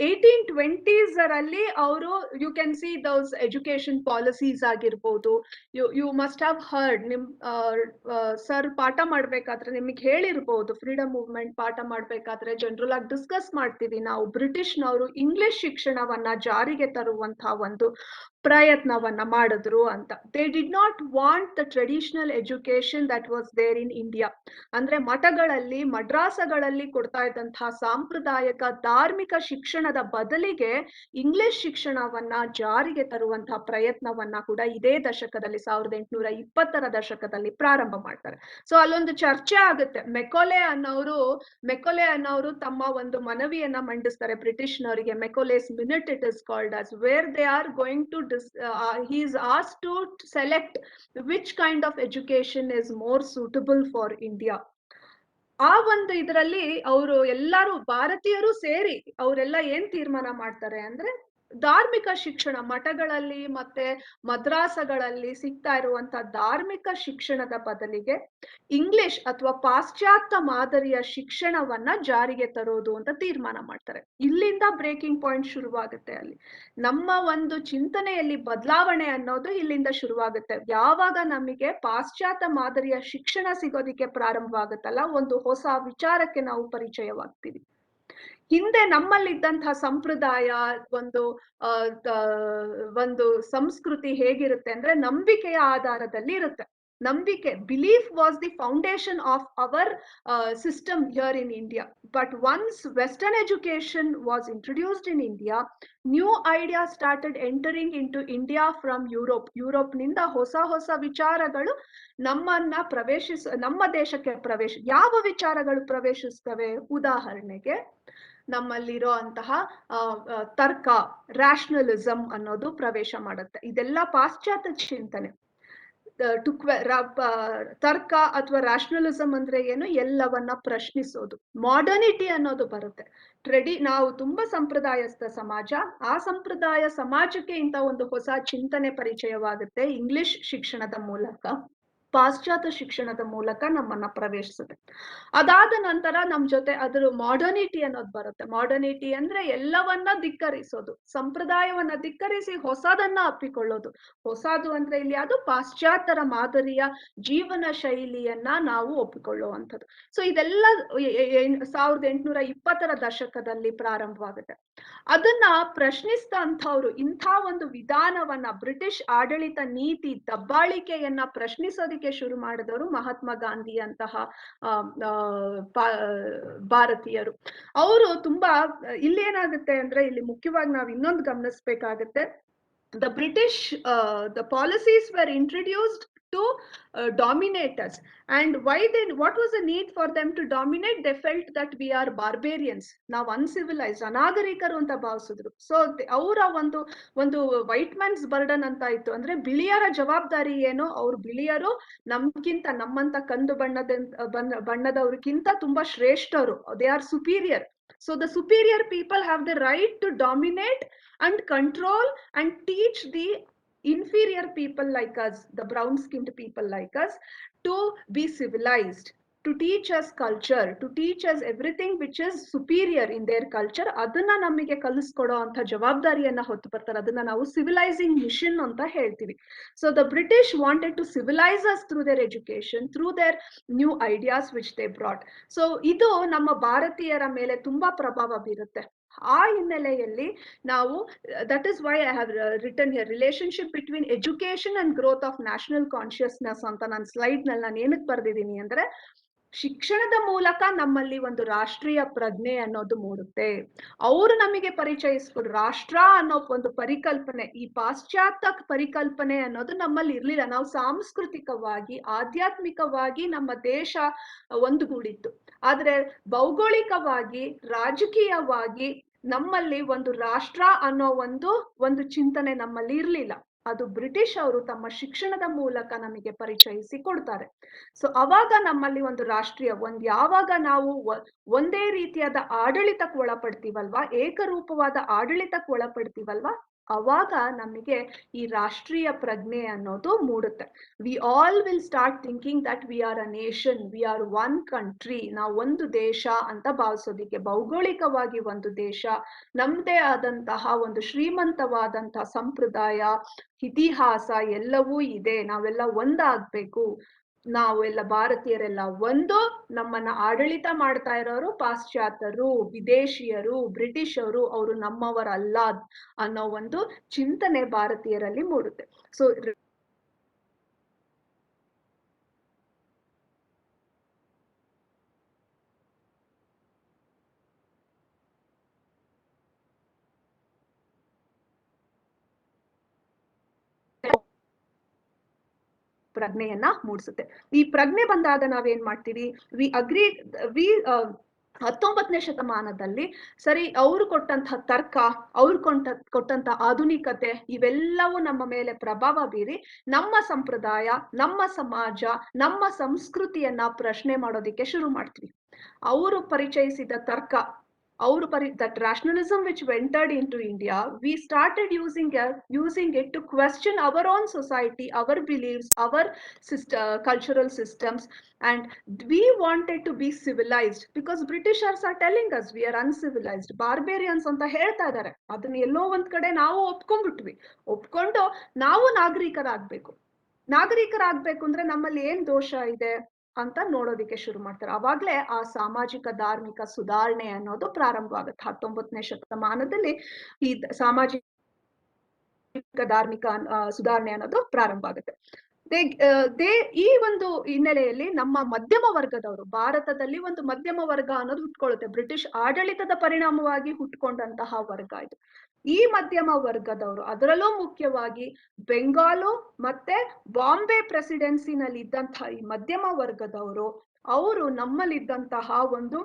1820s ಅಲ್ಲಿ ಅವರು you can see those education policies ಆಗಿರ್ಬೋದು. ಯು ಮಸ್ಟ್ ಹ್ಯಾವ್ ಹರ್ಡ್, ನಿಮ್ ಸರ್ ಪಾಠ ಮಾಡ್ಬೇಕಾದ್ರೆ ನಿಮಗೆ ಹೇಳಿರ್ಬೋದು, ಫ್ರೀಡಮ್ ಮೂವ್ಮೆಂಟ್ ಪಾಠ ಮಾಡ್ಬೇಕಾದ್ರೆ ಜನರಲ್ ಆಗಿ ಡಿಸ್ಕಸ್ ಮಾಡ್ತೀವಿ ನಾವು, ಬ್ರಿಟಿಷ್ನವರು ಇಂಗ್ಲಿಷ್ ಶಿಕ್ಷಣವನ್ನ ಜಾರಿಗೆ ತರುವಂತಹ ಒಂದು ಪ್ರಯತ್ನವನ್ನ ಮಾಡಿದ್ರು ಅಂತ. They did not want the traditional education that was there in India. ಅಂದ್ರೆ ಮಠಗಳಲ್ಲಿ ಮಡ್ರಾಸಗಳಲ್ಲಿ ಕೊಡ್ತಾ ಇದ್ದಂತಹ ಸಾಂಪ್ರದಾಯಿಕ ಧಾರ್ಮಿಕ ಶಿಕ್ಷಣದ ಬದಲಿಗೆ ಇಂಗ್ಲಿಷ್ ಶಿಕ್ಷಣವನ್ನ ಜಾರಿಗೆ ತರುವಂತಹ ಪ್ರಯತ್ನವನ್ನ ಕೂಡ ಇದೇ ದಶಕದಲ್ಲಿ 1820 ದಶಕದಲ್ಲಿ ಪ್ರಾರಂಭ ಮಾಡ್ತಾರೆ. ಸೊ ಅಲ್ಲೊಂದು ಚರ್ಚೆ ಆಗುತ್ತೆ. ಮೆಕೋಲೆ ಅನ್ನೋರು ತಮ್ಮ ಒಂದು ಮನವಿಯನ್ನ ಮಂಡಿಸ್ತಾರೆ ಬ್ರಿಟಿಷ್ನವರಿಗೆ. Macaulay's minute it is called as, where they are going to he is asked to select which kind of education is more suitable for India. ಆ ಒಂದು ಇದರಲ್ಲಿ ಅವರು ಎಲ್ಲರೂ ಭಾರತೀಯರು ಸೇರಿ ಅವರೆಲ್ಲ ಏನ್ ತೀರ್ಮಾನ ಮಾಡ್ತಾರೆ ಅಂದ್ರೆ, ಧಾರ್ಮಿಕ ಶಿಕ್ಷಣ ಮಠಗಳಲ್ಲಿ ಮತ್ತೆ ಮದ್ರಾಸಗಳಲ್ಲಿ ಸಿಗ್ತಾ ಇರುವಂತ ಧಾರ್ಮಿಕ ಶಿಕ್ಷಣದ ಬದಲಿಗೆ ಇಂಗ್ಲಿಷ್ ಅಥವಾ ಪಾಶ್ಚಾತ್ಯ ಮಾದರಿಯ ಶಿಕ್ಷಣವನ್ನ ಜಾರಿಗೆ ತರೋದು ಅಂತ ತೀರ್ಮಾನ ಮಾಡ್ತಾರೆ. ಇಲ್ಲಿಂದ ಬ್ರೇಕಿಂಗ್ ಪಾಯಿಂಟ್ ಶುರುವಾಗುತ್ತೆ. ಅಲ್ಲಿ ನಮ್ಮ ಒಂದು ಚಿಂತನೆಯಲ್ಲಿ ಬದಲಾವಣೆ ಅನ್ನೋದು ಇಲ್ಲಿಂದ ಶುರುವಾಗುತ್ತೆ. ಯಾವಾಗ ನಮಗೆ ಪಾಶ್ಚಾತ್ಯ ಮಾದರಿಯ ಶಿಕ್ಷಣ ಸಿಗೋದಿಕ್ಕೆ ಪ್ರಾರಂಭ ಆಗುತ್ತಲ್ಲ, ಒಂದು ಹೊಸ ವಿಚಾರಕ್ಕೆ ನಾವು ಪರಿಚಯವಾಗ್ತೀವಿ. ಹಿಂದೆ ನಮ್ಮಲ್ಲಿದ್ದಂತಹ ಸಂಪ್ರದಾಯ, ಒಂದು ಸಂಸ್ಕೃತಿ ಹೇಗಿರುತ್ತೆ ಅಂದ್ರೆ ನಂಬಿಕೆಯ ಆಧಾರದಲ್ಲಿ ಇರುತ್ತೆ. ನಂಬಿಕೆ, belief was the foundation of our system here in India. But once western education was introduced in India, new idea started entering into India from Europe ನಿಂದ ಹೊಸ ವಿಚಾರಗಳು ನಮ್ಮ ದೇಶಕ್ಕೆ ಯಾವ ವಿಚಾರಗಳು ಪ್ರವೇಶಿಸ್ತವೆ? ಉದಾಹರಣೆಗೆ ನಮ್ಮಲ್ಲಿರೋ ಅಂತಹ ತರ್ಕ, ರ್ಯಾಷನಲಿಸಂ ಅನ್ನೋದು ಪ್ರವೇಶ ಮಾಡುತ್ತೆ. ಇದೆಲ್ಲ ಪಾಶ್ಚಾತ್ಯ ಚಿಂತನೆ. ತರ್ಕ ಅಥವಾ ರ್ಯಾಷನಲಿಸಂ ಅಂದ್ರೆ ಏನು? ಎಲ್ಲವನ್ನ ಪ್ರಶ್ನಿಸೋದು. ಮಾಡರ್ನಿಟಿ ಅನ್ನೋದು ಬರುತ್ತೆ. ನಾವು ತುಂಬಾ ಸಂಪ್ರದಾಯಸ್ಥ ಸಮಾಜ, ಆ ಸಂಪ್ರದಾಯ ಸಮಾಜಕ್ಕೆ ಇಂಥ ಒಂದು ಹೊಸ ಚಿಂತನೆ ಪರಿಚಯವಾಗುತ್ತೆ ಇಂಗ್ಲಿಷ್ ಶಿಕ್ಷಣದ ಮೂಲಕ, ಪಾಶ್ಚಾತ್ಯ ಶಿಕ್ಷಣದ ಮೂಲಕ ನಮ್ಮನ್ನ ಪ್ರವೇಶಿಸುತ್ತೆ. ಅದಾದ ನಂತರ ನಮ್ ಜೊತೆ ಅದ್ರ ಮಾಡರ್ನಿಟಿ ಅನ್ನೋದು ಬರುತ್ತೆ. ಮಾಡರ್ನಿಟಿ ಅಂದ್ರೆ ಎಲ್ಲವನ್ನ ಧಿಕ್ಕರಿಸೋದು, ಸಂಪ್ರದಾಯವನ್ನ ಧಿಕ್ಕರಿಸಿ ಹೊಸದನ್ನ ಅಪ್ಪಿಕೊಳ್ಳೋದು. ಹೊಸದು ಅಂದ್ರೆ ಇಲ್ಲಿ ಅದು ಪಾಶ್ಚಾತ್ಯರ ಮಾದರಿಯ ಜೀವನ ಶೈಲಿಯನ್ನ ನಾವು ಒಪ್ಪಿಕೊಳ್ಳುವಂಥದ್ದು. ಸೊ ಇದೆಲ್ಲ 1820 ದಶಕದಲ್ಲಿ ಪ್ರಾರಂಭವಾಗುತ್ತೆ. ಅದನ್ನ ಪ್ರಶ್ನಿಸಿದ ಅಂಥವ್ರು, ಇಂಥ ಒಂದು ವಿಧಾನವನ್ನ, ಬ್ರಿಟಿಷ್ ಆಡಳಿತ ನೀತಿ ದಬ್ಬಾಳಿಕೆಯನ್ನ ಪ್ರಶ್ನಿಸೋದಕ್ಕೆ ಶುರು ಮಾಡಿದವರು ಮಹಾತ್ಮ ಗಾಂಧಿ ಅಂತಹ ಭಾರತೀಯರು. ಅವರು ತುಂಬಾ, ಇಲ್ಲಿ ಏನಾಗುತ್ತೆ ಅಂದ್ರೆ, ಇಲ್ಲಿ ಮುಖ್ಯವಾಗಿ ನಾವು ಇನ್ನೊಂದು ಗಮನಿಸ್ಬೇಕಾಗತ್ತೆ. the policies were introduced to dominate us, and what was the need for them to dominate? They felt that we are barbarians, ನಾವು uncivilized, ಅನಾಗರಿಕರು ಅಂತ ಭಾವಿಸಿದ್ರು. ಸೊ ಅವರ ಒಂದು ವೈಟ್ ಮ್ಯಾನ್ಸ್ ಬರ್ಡನ್ ಅಂತ ಇತ್ತು. ಅಂದ್ರೆ ಬಿಳಿಯರ ಜವಾಬ್ದಾರಿ ಏನು? ಅವ್ರು ಬಿಳಿಯರು ನಮ್ಮಂತ ಕಂದು ಬಣ್ಣದವ್ರಿಗಿಂತ ತುಂಬಾ ಶ್ರೇಷ್ಠರು, they are superior. So the superior people have the right to dominate and control and teach the inferior people like us, the brown skinned people like us, to be civilized, to teach us culture, to teach us everything which is superior in their culture. ಅದನ್ನ ನಮಗೆ ಕಲಿಸ್ಕೊಡೋ ಅಂತ ಜವಾಬ್ದಾರಿಯನ್ನ ಹೊತ್ತು ಬರ್ತಾರೆ. ಅದನ್ನ ನಾವು ಸಿವಿಲೈಸಿಂಗ್ mission ಅಂತ ಹೇಳ್ತೀವಿ. So the British wanted to civilise us through their education, through their new ideas which they brought. So ಇದು ನಮ್ಮ ಭಾರತೀಯರ ಮೇಲೆ ತುಂಬಾ ಪ್ರಭಾವ ಬೀರುತ್ತೆ. ಆ ಹಿನ್ನೆಲೆಯಲ್ಲಿ ನಾವು, that is why I have written here, relationship between education and growth of national consciousness ಅಂತ ನಾನು ಸ್ಲೈಡ್ ನಲ್ಲಿ ನಾನು ಏನಕ್ಕೆ ಬರ್ದಿದ್ದೀನಿ ಅಂದ್ರೆ, ಶಿಕ್ಷಣದ ಮೂಲಕ ನಮ್ಮಲ್ಲಿ ಒಂದು ರಾಷ್ಟ್ರೀಯ ಪ್ರಜ್ಞೆ ಅನ್ನೋದು ಮೂಡುತ್ತೆ. ಅವರು ನಮಗೆ ಪರಿಚಯಿಸ್ಕೊಡು ರಾಷ್ಟ್ರ ಅನ್ನೋ ಒಂದು ಪರಿಕಲ್ಪನೆ, ಈ ಪಾಶ್ಚಾತ್ಯ ಪರಿಕಲ್ಪನೆ ಅನ್ನೋದು ನಮ್ಮಲ್ಲಿ ಇರ್ಲಿಲ್ಲ. ನಾವು ಸಾಂಸ್ಕೃತಿಕವಾಗಿ ಆಧ್ಯಾತ್ಮಿಕವಾಗಿ ನಮ್ಮ ದೇಶ ಒಂದುಗೂಡಿತ್ತು. ಆದ್ರೆ ಭೌಗೋಳಿಕವಾಗಿ ರಾಜಕೀಯವಾಗಿ ನಮ್ಮಲ್ಲಿ ಒಂದು ರಾಷ್ಟ್ರ ಅನ್ನೋ ಒಂದು ಚಿಂತನೆ ನಮ್ಮಲ್ಲಿ ಇರ್ಲಿಲ್ಲ. ಅದು ಬ್ರಿಟಿಷ್ ಅವರು ತಮ್ಮ ಶಿಕ್ಷಣದ ಮೂಲಕ ನಮಗೆ ಪರಿಚಯಿಸಿ ಕೊಡ್ತಾರೆ. ಸೊ ಅವಾಗ ನಮ್ಮಲ್ಲಿ ಒಂದು ರಾಷ್ಟ್ರೀಯ ಯಾವಾಗ ನಾವು ಒಂದೇ ರೀತಿಯಾದ ಆಡಳಿತಕ್ಕೆ ಒಳಪಡ್ತೀವಲ್ವಾ, ಏಕರೂಪವಾದ ಆಡಳಿತಕ್ಕೆ ಒಳಪಡ್ತೀವಲ್ವಾ, ಅವಾಗ ನಮಗೆ ಈ ರಾಷ್ಟ್ರೀಯ ಪ್ರಜ್ಞೆ ಅನ್ನೋದು ಮೂಡುತ್ತೆ. We all will start thinking that we are a nation, we are one country, ನಾವು ಒಂದು ದೇಶ ಅಂತ ಭಾವಿಸೋದಿಕ್ಕೆ, ಭೌಗೋಳಿಕವಾಗಿ ಒಂದು ದೇಶ, ನಮ್ದೇ ಆದಂತಹ ಒಂದು ಶ್ರೀಮಂತವಾದಂತಹ ಸಂಪ್ರದಾಯ, ಇತಿಹಾಸ ಎಲ್ಲವೂ ಇದೆ, ನಾವೆಲ್ಲ ಒಂದಾಗ್ಬೇಕು, ನಾವೆಲ್ಲ ಭಾರತೀಯರೆಲ್ಲ ಒಂದು, ನಮ್ಮನ್ನ ಆಡಳಿತ ಮಾಡ್ತಾ ಇರೋರು ಪಾಶ್ಚಾತ್ಯರು, ವಿದೇಶಿಯರು, ಬ್ರಿಟಿಷರು, ಅವರು ನಮ್ಮವರಲ್ಲ ಅನ್ನೋ ಒಂದು ಚಿಂತನೆ ಭಾರತೀಯರಲ್ಲಿ ಮೂಡುತ್ತೆ. ಸೊ ಪ್ರಜ್ಞೆಯನ್ನ ಮೂಡಿಸುತ್ತೆ. ಈ ಪ್ರಜ್ಞೆ ಬಂದಾಗ ನಾವೇನ್ ಮಾಡ್ತೀವಿ, ವಿ 19ನೇ ಶತಮಾನದಲ್ಲಿ ಸರಿ ಅವ್ರು ಕೊಟ್ಟಂತಹ ತರ್ಕ, ಅವ್ರು ಕೊಟ್ಟಂತ ಆಧುನಿಕತೆ, ಇವೆಲ್ಲವೂ ನಮ್ಮ ಮೇಲೆ ಪ್ರಭಾವ ಬೀರಿ ನಮ್ಮ ಸಂಪ್ರದಾಯ, ನಮ್ಮ ಸಮಾಜ, ನಮ್ಮ ಸಂಸ್ಕೃತಿಯನ್ನ ಪ್ರಶ್ನೆ ಮಾಡೋದಿಕ್ಕೆ ಶುರು ಮಾಡ್ತೀವಿ. ಅವರು ಪರಿಚಯಿಸಿದ ತರ್ಕ, that rationalism which entered into India, we started using it to question our own society, our beliefs, our cultural systems, and we wanted to be civilized because Britishers are telling us we are uncivilized, barbarians ಅಂತ ಹೇಳ್ತಾ ಇದ್ದಾರೆ. ಅದನ್ನ ಎಲ್ಲೋ ಒಂದ್ ಕಡೆ ನಾವು ಒಪ್ಕೊಂಡು ನಾವು ನಾಗರಿಕರಾಗ್ಬೇಕು ಅಂದ್ರೆ ನಮ್ಮಲ್ಲಿ ಏನ್ ದೋಷ ಇದೆ ಅಂತ ನೋಡೋದಿಕ್ಕೆ ಶುರು ಮಾಡ್ತಾರೆ. ಅವಾಗ್ಲೇ ಆ ಸಾಮಾಜಿಕ ಧಾರ್ಮಿಕ ಸುಧಾರಣೆ ಅನ್ನೋದು ಪ್ರಾರಂಭ ಆಗುತ್ತೆ. 19ನೇ ಶತಮಾನದಲ್ಲಿ ಈ ಸಾಮಾಜಿಕ ಧಾರ್ಮಿಕ ಸುಧಾರಣೆ ಅನ್ನೋದು ಪ್ರಾರಂಭ ಆಗುತ್ತೆ. ಈ ಒಂದು ಹಿನ್ನೆಲೆಯಲ್ಲಿ ನಮ್ಮ ಮಧ್ಯಮ ವರ್ಗದವರು, ಭಾರತದಲ್ಲಿ ಒಂದು ಮಧ್ಯಮ ವರ್ಗ ಅನ್ನೋದು ಹುಟ್ಕೊಳ್ಳುತ್ತೆ. ಬ್ರಿಟಿಷ್ ಆಡಳಿತದ ಪರಿಣಾಮವಾಗಿ ಹುಟ್ಕೊಂಡಂತಹ ವರ್ಗ ಇದು. ಈ ಮಧ್ಯಮ ವರ್ಗದವರು, ಅದರಲ್ಲೂ ಮುಖ್ಯವಾಗಿ ಬೆಂಗಾಲು ಮತ್ತೆ ಬಾಂಬೆ ಪ್ರೆಸಿಡೆನ್ಸಿನಲ್ಲಿ ಇದ್ದಂತಹ ಈ ಮಧ್ಯಮ ವರ್ಗದವರು, ಅವರು ನಮ್ಮಲ್ಲಿದ್ದಂತಹ ಒಂದು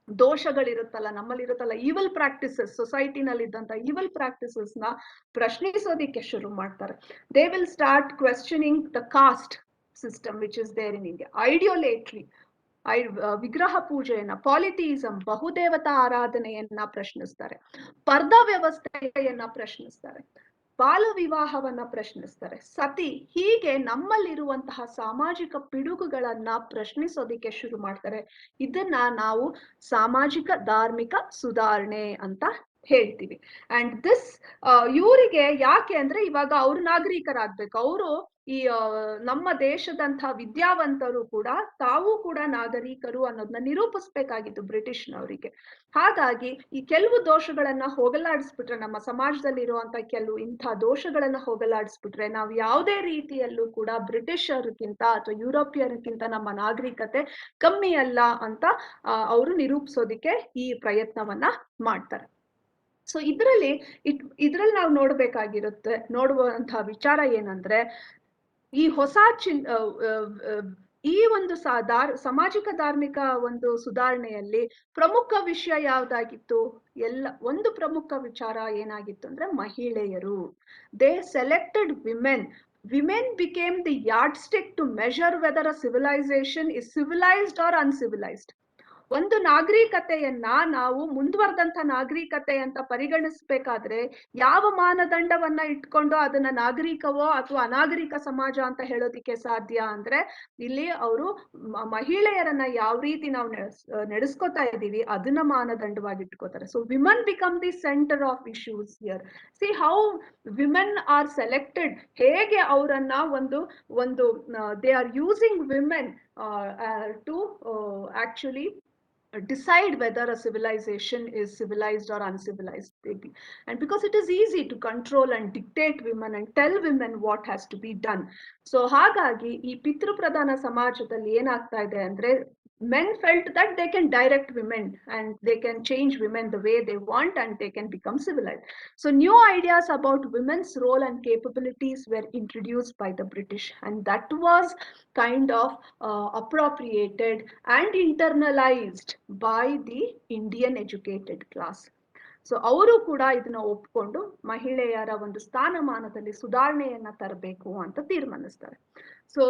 ದೋಷಗಳಿರುತ್ತಲ್ಲ, ನಮ್ಮಲ್ಲಿರುತ್ತಲ್ಲ ಈವಲ್ ಪ್ರಾಕ್ಟಿಸಸ್, ಸೊಸೈಟಿನಲ್ಲಿ ಇದ್ದಂತ ಈವಲ್ ಪ್ರಾಕ್ಟಿಸಸ್ ನ ಪ್ರಶ್ನಿಸೋದಿಕ್ಕೆ ಶುರು ಮಾಡ್ತಾರೆ. They will start questioning the caste system which is there in India, idolatry, ವಿಗ್ರಹ ಪೂಜೆಯನ್ನ, ಪಾಲಿಥಿಯಿಸಂ, ಬಹುದೇವತಾ ಆರಾಧನೆಯನ್ನ ಪ್ರಶ್ನಿಸ್ತಾರೆ, ಪರ್ದಾ ವ್ಯವಸ್ಥೆಯನ್ನ ಪ್ರಶ್ನಿಸ್ತಾರೆ, ಬಾಲ ವಿವಾಹವನ್ನ ಪ್ರಶ್ನಿಸ್ತಾರೆ, ಸತಿ, ಹೀಗೆ ನಮ್ಮಲ್ಲಿರುವಂತಹ ಸಾಮಾಜಿಕ ಪಿಡುಗುಗಳನ್ನ ಪ್ರಶ್ನಿಸೋದಿಕ್ಕೆ ಶುರು ಮಾಡ್ತಾರೆ. ಇದನ್ನ ನಾವು ಸಾಮಾಜಿಕ ಧಾರ್ಮಿಕ ಸುಧಾರಣೆ ಅಂತ ಹೇಳ್ತೀವಿ. ಅಂಡ್ ದಿಸ್ ಇವರಿಗೆ ಯಾಕೆ ಅಂದ್ರೆ, ಇವಾಗ ಅವ್ರು ನಾಗರಿಕರಾಗ್ಬೇಕು, ಅವರು ಈ ನಮ್ಮ ದೇಶದಂತಹ ವಿದ್ಯಾವಂತರು ಕೂಡ ತಾವು ಕೂಡ ನಾಗರಿಕರು ಅನ್ನೋದನ್ನ ನಿರೂಪಿಸ್ಬೇಕಾಗಿತ್ತು ಬ್ರಿಟಿಷ್ನವರಿಗೆ. ಹಾಗಾಗಿ ಈ ಕೆಲವು ದೋಷಗಳನ್ನ ಹೋಗಲಾಡಿಸ್ಬಿಟ್ರೆ, ನಮ್ಮ ಸಮಾಜದಲ್ಲಿ ಇರುವಂತ ಕೆಲವು ಇಂಥ ದೋಷಗಳನ್ನ ಹೋಗಲಾಡಿಸ್ಬಿಟ್ರೆ, ನಾವು ಯಾವುದೇ ರೀತಿಯಲ್ಲೂ ಕೂಡ ಬ್ರಿಟಿಷರ್ಗಿಂತ ಅಥವಾ ಯುರೋಪಿಯನ್ಗಿಂತ ನಮ್ಮ ನಾಗರಿಕತೆ ಕಮ್ಮಿ ಅಲ್ಲ ಅಂತ ಅವರು ನಿರೂಪಿಸೋದಿಕ್ಕೆ ಈ ಪ್ರಯತ್ನವನ್ನ ಮಾಡ್ತಾರೆ. ಸೊ ಇದ್ರಲ್ಲಿ ನಾವು ನೋಡುವಂತಹ ವಿಚಾರ ಏನಂದ್ರೆ, ಈ ಹೊಸ ಈ ಒಂದು ಸಾಮಾಜಿಕ ಧಾರ್ಮಿಕ ಒಂದು ಸುಧಾರಣೆಯಲ್ಲಿ ಪ್ರಮುಖ ವಿಷಯ ಯಾವ್ದಾಗಿತ್ತು? ಒಂದು ಪ್ರಮುಖ ವಿಚಾರ ಏನಾಗಿತ್ತು ಅಂದ್ರೆ ಮಹಿಳೆಯರು. They selected women became the yardstick to measure whether a civilisation is civilised or uncivilised. ಒಂದು ನಾಗರಿಕತೆಯನ್ನ ನಾವು ಮುಂದುವರೆದಂತ ನಾಗರಿಕತೆ ಅಂತ ಪರಿಗಣಿಸ್ಬೇಕಾದ್ರೆ ಯಾವ ಮಾನದಂಡವನ್ನ ಇಟ್ಕೊಂಡು ಅದನ್ನ ನಾಗರಿಕವೋ ಅಥವಾ ಅನಾಗರಿಕ ಸಮಾಜ ಅಂತ ಹೇಳೋದಿಕ್ಕೆ ಸಾಧ್ಯ ಅಂದ್ರೆ ಇಲ್ಲಿ ಅವರು ಮಹಿಳೆಯರನ್ನ ಯಾವ ರೀತಿ ನಾವು ನಡೆಸ್ಕೊತಾ ಇದ್ದೀವಿ ಅದನ್ನ ಮಾನದಂಡವಾಗಿ ಇಟ್ಕೋತಾರೆ. So women become the centre of issues here. See how women are selected, ಹೇಗೆ ಅವರನ್ನ ಒಂದು they are using women to actually decide whether a civilization is civilized or uncivilized, maybe. And because it is easy to control and dictate women and tell women what has to be done. So ಹಾಗಾಗಿ ಈ ಪಿತೃ ಪ್ರಧಾನ ಸಮಾಜದಲ್ಲಿ ಏನಾಗ್ತಾ ಇದೆ ಅಂದ್ರೆ men felt that they can direct women and they can change women the way they want and they can become civilized. So new ideas about women's role and capabilities were introduced by the British, and that was kind of appropriated and internalized by the Indian educated class. So ಅವರು ಕೂಡ ಇದನ್ನ ಒಪ್ಕೊಂಡು ಮಹಿಳೆಯರ ಒಂದು ಸ್ಥಾನಮಾನದಲ್ಲಿ ಸುಧಾರಣೆಯನ್ನ ತರಬೇಕು ಅಂತ ತೀರ್ಮಾನಿಸ್ತಾರೆ. So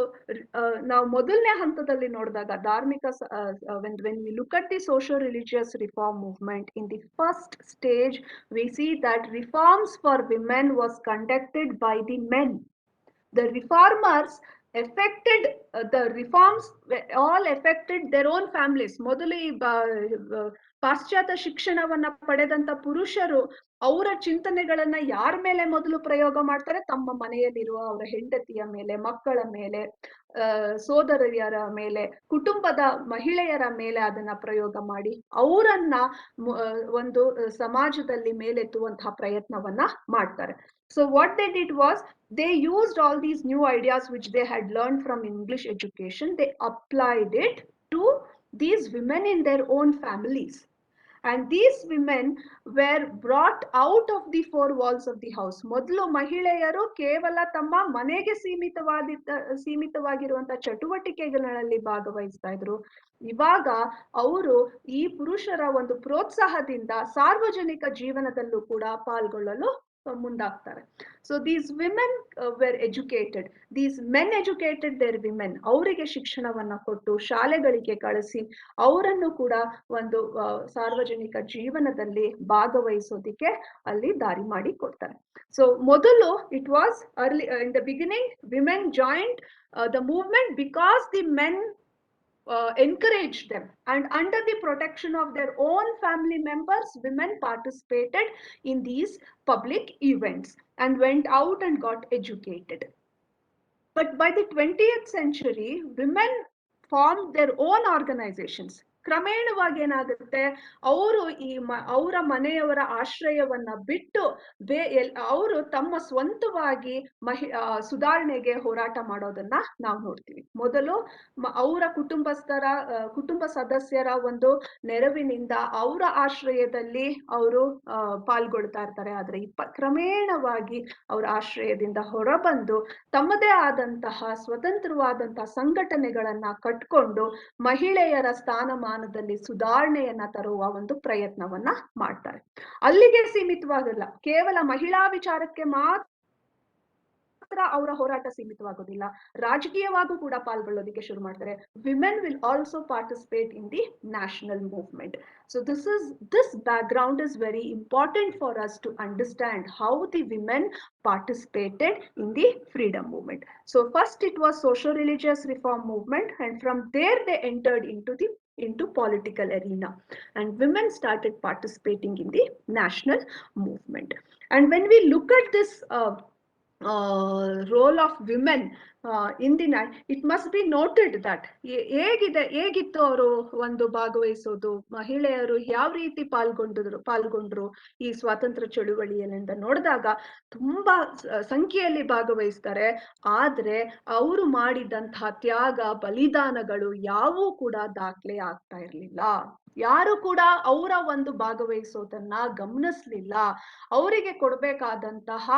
ನಾವು ಮೊದಲನೇ ಹಂತದಲ್ಲಿ ನೋಡಿದಾಗ ಧಾರ್ಮಿಕ when we look at the social religious reform movement, in the first stage we see that reforms for women was conducted by the men. The reformers affected the reforms all affected their own families. ಮೊದಲು ಈ ಪಾಶ್ಚಾತ್ಯ ಶಿಕ್ಷಣವನ್ನ ಪಡೆದಂತ ಪುರುಷರು ಅವರ ಚಿಂತನೆಗಳನ್ನ ಯಾರ ಮೇಲೆ ಮೊದಲು ಪ್ರಯೋಗ ಮಾಡ್ತಾರೆ? ತಮ್ಮ ಮನೆಯಲ್ಲಿರುವ ಅವರ ಹೆಂಡತಿಯ ಮೇಲೆ, ಮಕ್ಕಳ ಮೇಲೆ, ಸೋದರಿಯರ ಮೇಲೆ, ಕುಟುಂಬದ ಮಹಿಳೆಯರ ಮೇಲೆ ಅದನ್ನ ಪ್ರಯೋಗ ಮಾಡಿ ಅವರನ್ನ ಒಂದು ಸಮಾಜದಲ್ಲಿ ಮೇಲೆತ್ತುವಂತಹ ಪ್ರಯತ್ನವನ್ನ ಮಾಡ್ತಾರೆ. So what they did was they used all these new ideas which they had learned from English education. They applied it to these women in their own families. And these women were brought out of the four walls of the house. ಮೊದಲು ಮಹಿಳೆಯರು ಕೇವಲ ತಮ್ಮ ಮನೆಗೆ ಸೀಮಿತವಾಗಿರುವಂತಹ ಚಟುವಟಿಕೆಗಳಲ್ಲಿ ಭಾಗವಹಿಸ್ತಾ ಇದ್ರು. ಇವಾಗ ಅವರು ಈ ಪುರುಷರ ಒಂದು ಪ್ರೋತ್ಸಾಹದಿಂದ ಸಾರ್ವಜನಿಕ ಜೀವನದಲ್ಲೂ ಕೂಡ ಪಾಲ್ಗೊಳ್ಳಲು ಮುಂದಾಗ್ತಾರೆ. So these women were educated, these men educated their women. ಅವರಿಗೆ ಶಿಕ್ಷಣವನ್ನ ಕೊಟ್ಟು ಶಾಲೆಗಳಿಗೆ ಕಳಿಸಿ ಅವರನ್ನು ಕೂಡ ಒಂದು ಸಾರ್ವಜನಿಕ ಜೀವನದಲ್ಲಿ ಭಾಗವಹಿಸೋದಿಕ್ಕೆ ಅಲ್ಲಿ ದಾರಿ ಮಾಡಿ ಕೊಡ್ತಾರೆ. ಸೊ ಮೊದಲು it was early in the beginning women joined the movement because the men encouraged them, and under the protection of their own family members, women participated in these public events and went out and got educated. But by the 20th century, women formed their own organizations. ಕ್ರಮೇಣವಾಗಿ ಏನಾಗುತ್ತೆ, ಅವರು ಅವರ ಮನೆಯವರ ಆಶ್ರಯವನ್ನ ಬಿಟ್ಟು ಅವರು ತಮ್ಮ ಸ್ವಂತವಾಗಿ ಸುಧಾರಣೆಗೆ ಹೋರಾಟ ಮಾಡೋದನ್ನ ನಾವು ನೋಡ್ತೀವಿ. ಮೊದಲು ಅವರ ಕುಟುಂಬ ಸದಸ್ಯರ ಒಂದು ನೆರವಿನಿಂದ ಅವರ ಆಶ್ರಯದಲ್ಲಿ ಅವರು ಪಾಲ್ಗೊಳ್ತಾ ಇರ್ತಾರೆ. ಆದ್ರೆ ಕ್ರಮೇಣವಾಗಿ ಅವರ ಆಶ್ರಯದಿಂದ ಹೊರಬಂದು ತಮ್ಮದೇ ಆದಂತಹ ಸ್ವತಂತ್ರವಾದಂತಹ ಸಂಘಟನೆಗಳನ್ನ ಕಟ್ಕೊಂಡು ಮಹಿಳೆಯರ ಸ್ಥಾನಮಾನದಲ್ಲಿ ಸುಧಾರಣೆಯನ್ನ ತರುವ ಒಂದು ಪ್ರಯತ್ನವನ್ನ ಮಾಡ್ತಾರೆ. ಅಲ್ಲಿಗೆ ಸೀಮಿತವಾಗಲ್ಲ, ಕೇವಲ ಮಹಿಳಾ ವಿಚಾರಕ್ಕೆ ಮಾತ್ರ ಅವರ ಹೋರಾಟ ಸೀಮಿತವಾಗೋದಿಲ್ಲ, ರಾಜಕೀಯವಾಗೂ ಕೂಡ ಪಾಲ್ಗೊಳ್ಳೋದಿಕ್ಕೆ ಶುರು ಮಾಡ್ತಾರೆ. Women will also participate in the national movement. So this background is very important for us to understand how the women participated in the freedom movement. So first it was social religious reform movement, and from there they entered into political arena, and women started participating in the national movement. And when we look at this role of women in the night, it must be noted that ಹೇಗಿತ್ತು ಅವರು ಒಂದು ಭಾಗವಹಿಸೋದು, ಮಹಿಳೆಯರು ಯಾವ ರೀತಿ ಪಾಲ್ಗೊಂಡ್ರು ಈ ಸ್ವಾತಂತ್ರ್ಯ ಚಳುವಳಿಯಲ್ಲಿಂದ ನೋಡಿದಾಗ ತುಂಬಾ ಸಂಖ್ಯೆಯಲ್ಲಿ ಭಾಗವಹಿಸ್ತಾರೆ. ಆದ್ರೆ ಅವರು ಮಾಡಿದಂತಹ ತ್ಯಾಗ ಬಲಿದಾನಗಳು ಯಾವೂ ಕೂಡ ದಾಖಲೆ ಆಗ್ತಾ ಇರ್ಲಿಲ್ಲ. ಯಾರು ಕೂಡ ಅವರ ಒಂದು ಭಾಗವಹಿಸೋದನ್ನ ಗಮನಿಸ್ಲಿಲ್ಲ. ಅವರಿಗೆ ಕೊಡ್ಬೇಕಾದಂತಹ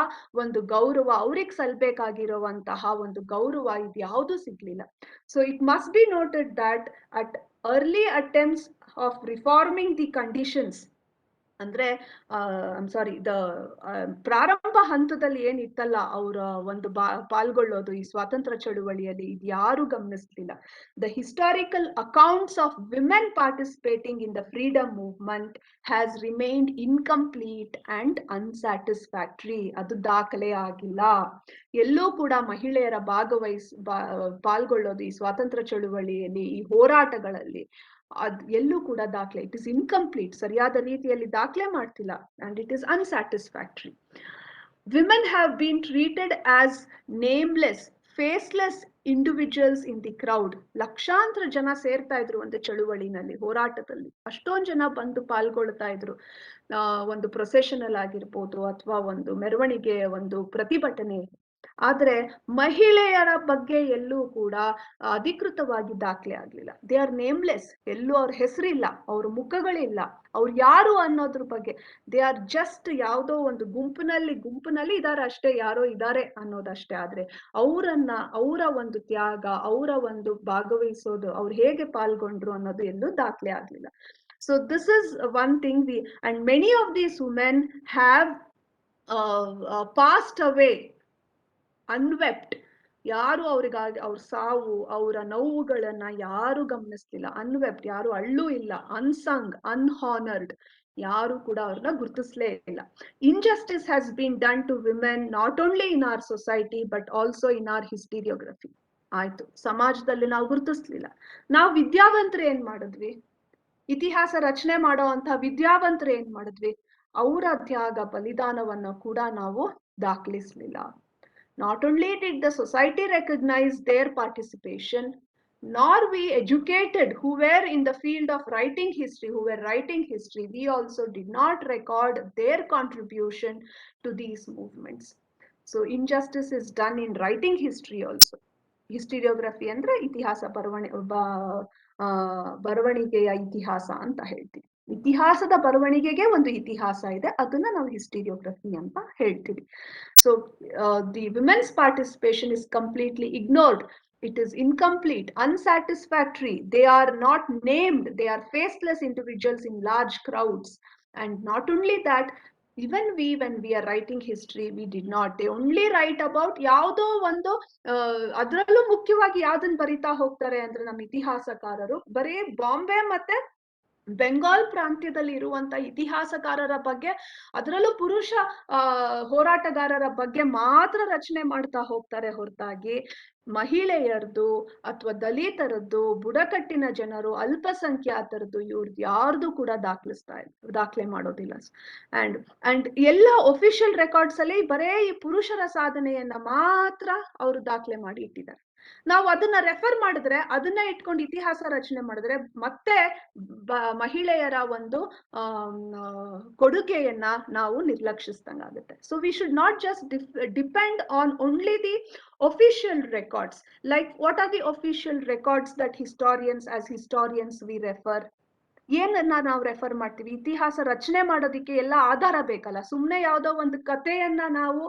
ಒಂದು ಗೌರವ, ಅವ್ರಿಗೆ ಸಲ್ಬೇಕಾಗಿರುವಂತಹ ಒಂದು ಗೌರವ ಇದ್ಯಾವುದು ಸಿಗ್ಲಿಲ್ಲ. So it must be noted that at early attempts of reforming the conditions ಅಂದ್ರೆ ಐಮ್ ಸಾರಿ ಪ್ರಾರಂಭ ಹಂತದಲ್ಲಿ ಏನಿತ್ತಲ್ಲ ಅವರ ಒಂದು ಪಾಲ್ಗೊಳ್ಳೋದು ಈ ಸ್ವಾತಂತ್ರ್ಯ ಚಳುವಳಿಯಲ್ಲಿ, ಇದು ಯಾರು ಗಮನಿಸ್ಲಿಲ್ಲ. The historical accounts of women participating in the freedom movement has remained incomplete and unsatisfactory. ಅದು ದಾಖಲೆ ಆಗಿಲ್ಲ. ಎಲ್ಲೂ ಕೂಡ ಮಹಿಳೆಯರ ಪಾಲ್ಗೊಳ್ಳೋದು ಈ ಸ್ವಾತಂತ್ರ್ಯ ಚಳುವಳಿಯಲ್ಲಿ, ಈ ಹೋರಾಟಗಳಲ್ಲಿ ಎಲ್ಲೂ ಕೂಡ ದಾಖಲೆ, ಇಟ್ ಇಸ್ ಇನ್ಕಂಪ್ಲೀಟ್, ಸರಿಯಾದ ರೀತಿಯಲ್ಲಿ ದಾಖಲೆ ಮಾಡ್ತಿಲ್ಲ, and it is unsatisfactory. Women have been treated as nameless, faceless individuals in the crowd. ಲಕ್ಷಾಂತರ ಜನ ಸೇರ್ತಾ ಇದ್ರು ಒಂದು ಚಳುವಳಿನಲ್ಲಿ, ಹೋರಾಟದಲ್ಲಿ. ಅಷ್ಟೊಂದು ಜನ ಬಂದು ಪಾಲ್ಗೊಳ್ತಾ ಇದ್ರು. ಒಂದು ಪ್ರೊಸೆಷನಲ್ ಆಗಿರ್ಬೋದು ಅಥವಾ ಒಂದು ಮೆರವಣಿಗೆ, ಒಂದು ಪ್ರತಿಭಟನೆ. ಆದ್ರೆ ಮಹಿಳೆಯರ ಬಗ್ಗೆ ಎಲ್ಲೂ ಕೂಡ ಅಧಿಕೃತವಾಗಿ ದಾಖಲೆ ಆಗ್ಲಿಲ್ಲ. They are nameless. ಎಲ್ಲೂ ಅವ್ರ ಹೆಸರಿಲ್ಲ, ಅವ್ರ ಮುಖಗಳಿಲ್ಲ, ಅವ್ರು ಯಾರು ಅನ್ನೋದ್ರ ಬಗ್ಗೆ. ದೇ ಆರ್ ಜಸ್ಟ್ ಯಾವುದೋ ಒಂದು ಗುಂಪಿನಲ್ಲಿ ಇದಾರೆ ಅಷ್ಟೇ, ಯಾರೋ ಇದಾರೆ ಅನ್ನೋದಷ್ಟೇ. ಆದ್ರೆ ಅವರ ಒಂದು ತ್ಯಾಗ, ಅವರ ಒಂದು ಭಾಗವಹಿಸೋದು, ಅವ್ರು ಹೇಗೆ ಪಾಲ್ಗೊಂಡ್ರು ಅನ್ನೋದು ಎಲ್ಲೂ ದಾಖಲೆ ಆಗ್ಲಿಲ್ಲ. So this is one thing and many of these women have passed away ಅನ್ವೆಪ್ಟ್. ಯಾರು ಅವ್ರಿಗಾಗಿ ಅವ್ರ ಸಾವು, ಅವರ ನೋವುಗಳನ್ನ ಯಾರು ಗಮನಿಸ್ತಿಲ್ಲ. ಅನ್ವೆಪ್ಟ್, ಯಾರು ಅಳ್ಳೂ ಇಲ್ಲ. ಅನ್ಸಂಗ್, ಅನ್ಹಾನರ್ಡ್, ಯಾರು ಕೂಡ ಅವ್ರನ್ನ ಗುರುತಿಸ್ಲೇ ಇಲ್ಲ. Injustice has been done to women not only in our society but also in our historiography. ಆಯ್ತು, ಸಮಾಜದಲ್ಲಿ ನಾವು ಗುರುತಿಸ್ಲಿಲ್ಲ. ನಾವು ವಿದ್ಯಾವಂತರು ಏನ್ ಮಾಡಿದ್ವಿ? ಇತಿಹಾಸ ರಚನೆ ಮಾಡೋ ಅಂತ ವಿದ್ಯಾವಂತರು ಏನ್ ಮಾಡಿದ್ವಿ? ಅವರ ತ್ಯಾಗ ಬಲಿದಾನವನ್ನ ಕೂಡ ನಾವು ದಾಖಲಿಸ್ಲಿಲ್ಲ. Not only did the society recognize their participation, nor we educated who were in the field of writing history, we also did not record their contribution to these movements. So injustice is done in writing history also. ಹಿಸ್ಟೀರಿಯೋಗ್ರಫಿ ಅಂದ್ರೆ ಇತಿಹಾಸ ಬರವಣಿಗೆಯ ಇತಿಹಾಸ ಅಂತ ಹೇಳ್ತೀವಿ. ಇತಿಹಾಸದ ಬರವಣಿಗೆಗೆ ಒಂದು ಇತಿಹಾಸ ಇದೆ, ಅದನ್ನ ನಾವು ಹಿಸ್ಟೀರಿಯೋಗ್ರಫಿ ಅಂತ ಹೇಳ್ತೀವಿ. So the women's participation is completely ignored. It is incomplete, unsatisfactory. They are not named. They are faceless individuals in large crowds. And not only that, even when we are writing history, we did not. They only write about ಯಾವುದೋ ಒಂದು ಅದರಲ್ಲೂ ಮುಖ್ಯವಾಗಿ ಯಾವ್ದನ್ನ ಬರಿತಾ ಹೋಗ್ತಾರೆ ಅಂದ್ರೆ ನಮ್ಮ ಇತಿಹಾಸಕಾರರು ಬರೀ ಬಾಂಬೆ ಮತ್ತೆ ಬೆಂಗಾಲ್ ಪ್ರಾಂತ್ಯದಲ್ಲಿ ಇರುವಂತ ಇತಿಹಾಸಕಾರರ ಬಗ್ಗೆ, ಅದರಲ್ಲೂ ಪುರುಷ ಹೋರಾಟಗಾರರ ಬಗ್ಗೆ ಮಾತ್ರ ರಚನೆ ಮಾಡ್ತಾ ಹೋಗ್ತಾರೆ ಹೊರತಾಗಿ ಮಹಿಳೆಯರದು ಅಥವಾ ದಲಿತರದ್ದು, ಬುಡಕಟ್ಟಿನ ಜನರು, ಅಲ್ಪಸಂಖ್ಯಾತರದ್ದು ಇವ್ರದ್ದು ಯಾರ್ದು ಕೂಡ ದಾಖಲೆ ಮಾಡೋದಿಲ್ಲ. ಅಂಡ್ ಎಲ್ಲ ಒಫಿಷಿಯಲ್ ರೆಕಾರ್ಡ್ಸ್ ಅಲ್ಲಿ ಬರೇ ಈ ಪುರುಷರ ಸಾಧನೆಯನ್ನ ಮಾತ್ರ ಅವರು ದಾಖಲೆ ಮಾಡಿ ಇಟ್ಟಿದ್ದಾರೆ. ನಾವು ಅದನ್ನ ರೆಫರ್ ಮಾಡಿದ್ರೆ, ಅದನ್ನ ಇಟ್ಕೊಂಡು ಇತಿಹಾಸ ರಚನೆ ಮಾಡಿದ್ರೆ ಮತ್ತೆ ಮಹಿಳೆಯರ ಒಂದು ಕೊಡುಗೆಯನ್ನ ನಾವು ನಿರ್ಲಕ್ಷಿಸಿದಂಗಾಗುತ್ತೆ. So we should not just depend on only the official records. Like what are the official records that as historians we refer? ಏನನ್ನ ನಾವು ರೆಫರ್ ಮಾಡ್ತೀವಿ? ಇತಿಹಾಸ ರಚನೆ ಮಾಡೋದಿಕ್ಕೆ ಎಲ್ಲ ಆಧಾರ ಬೇಕಲ್ಲ. ಸುಮ್ನೆ ಯಾವ್ದೋ ಒಂದು ಕಥೆಯನ್ನ ನಾವು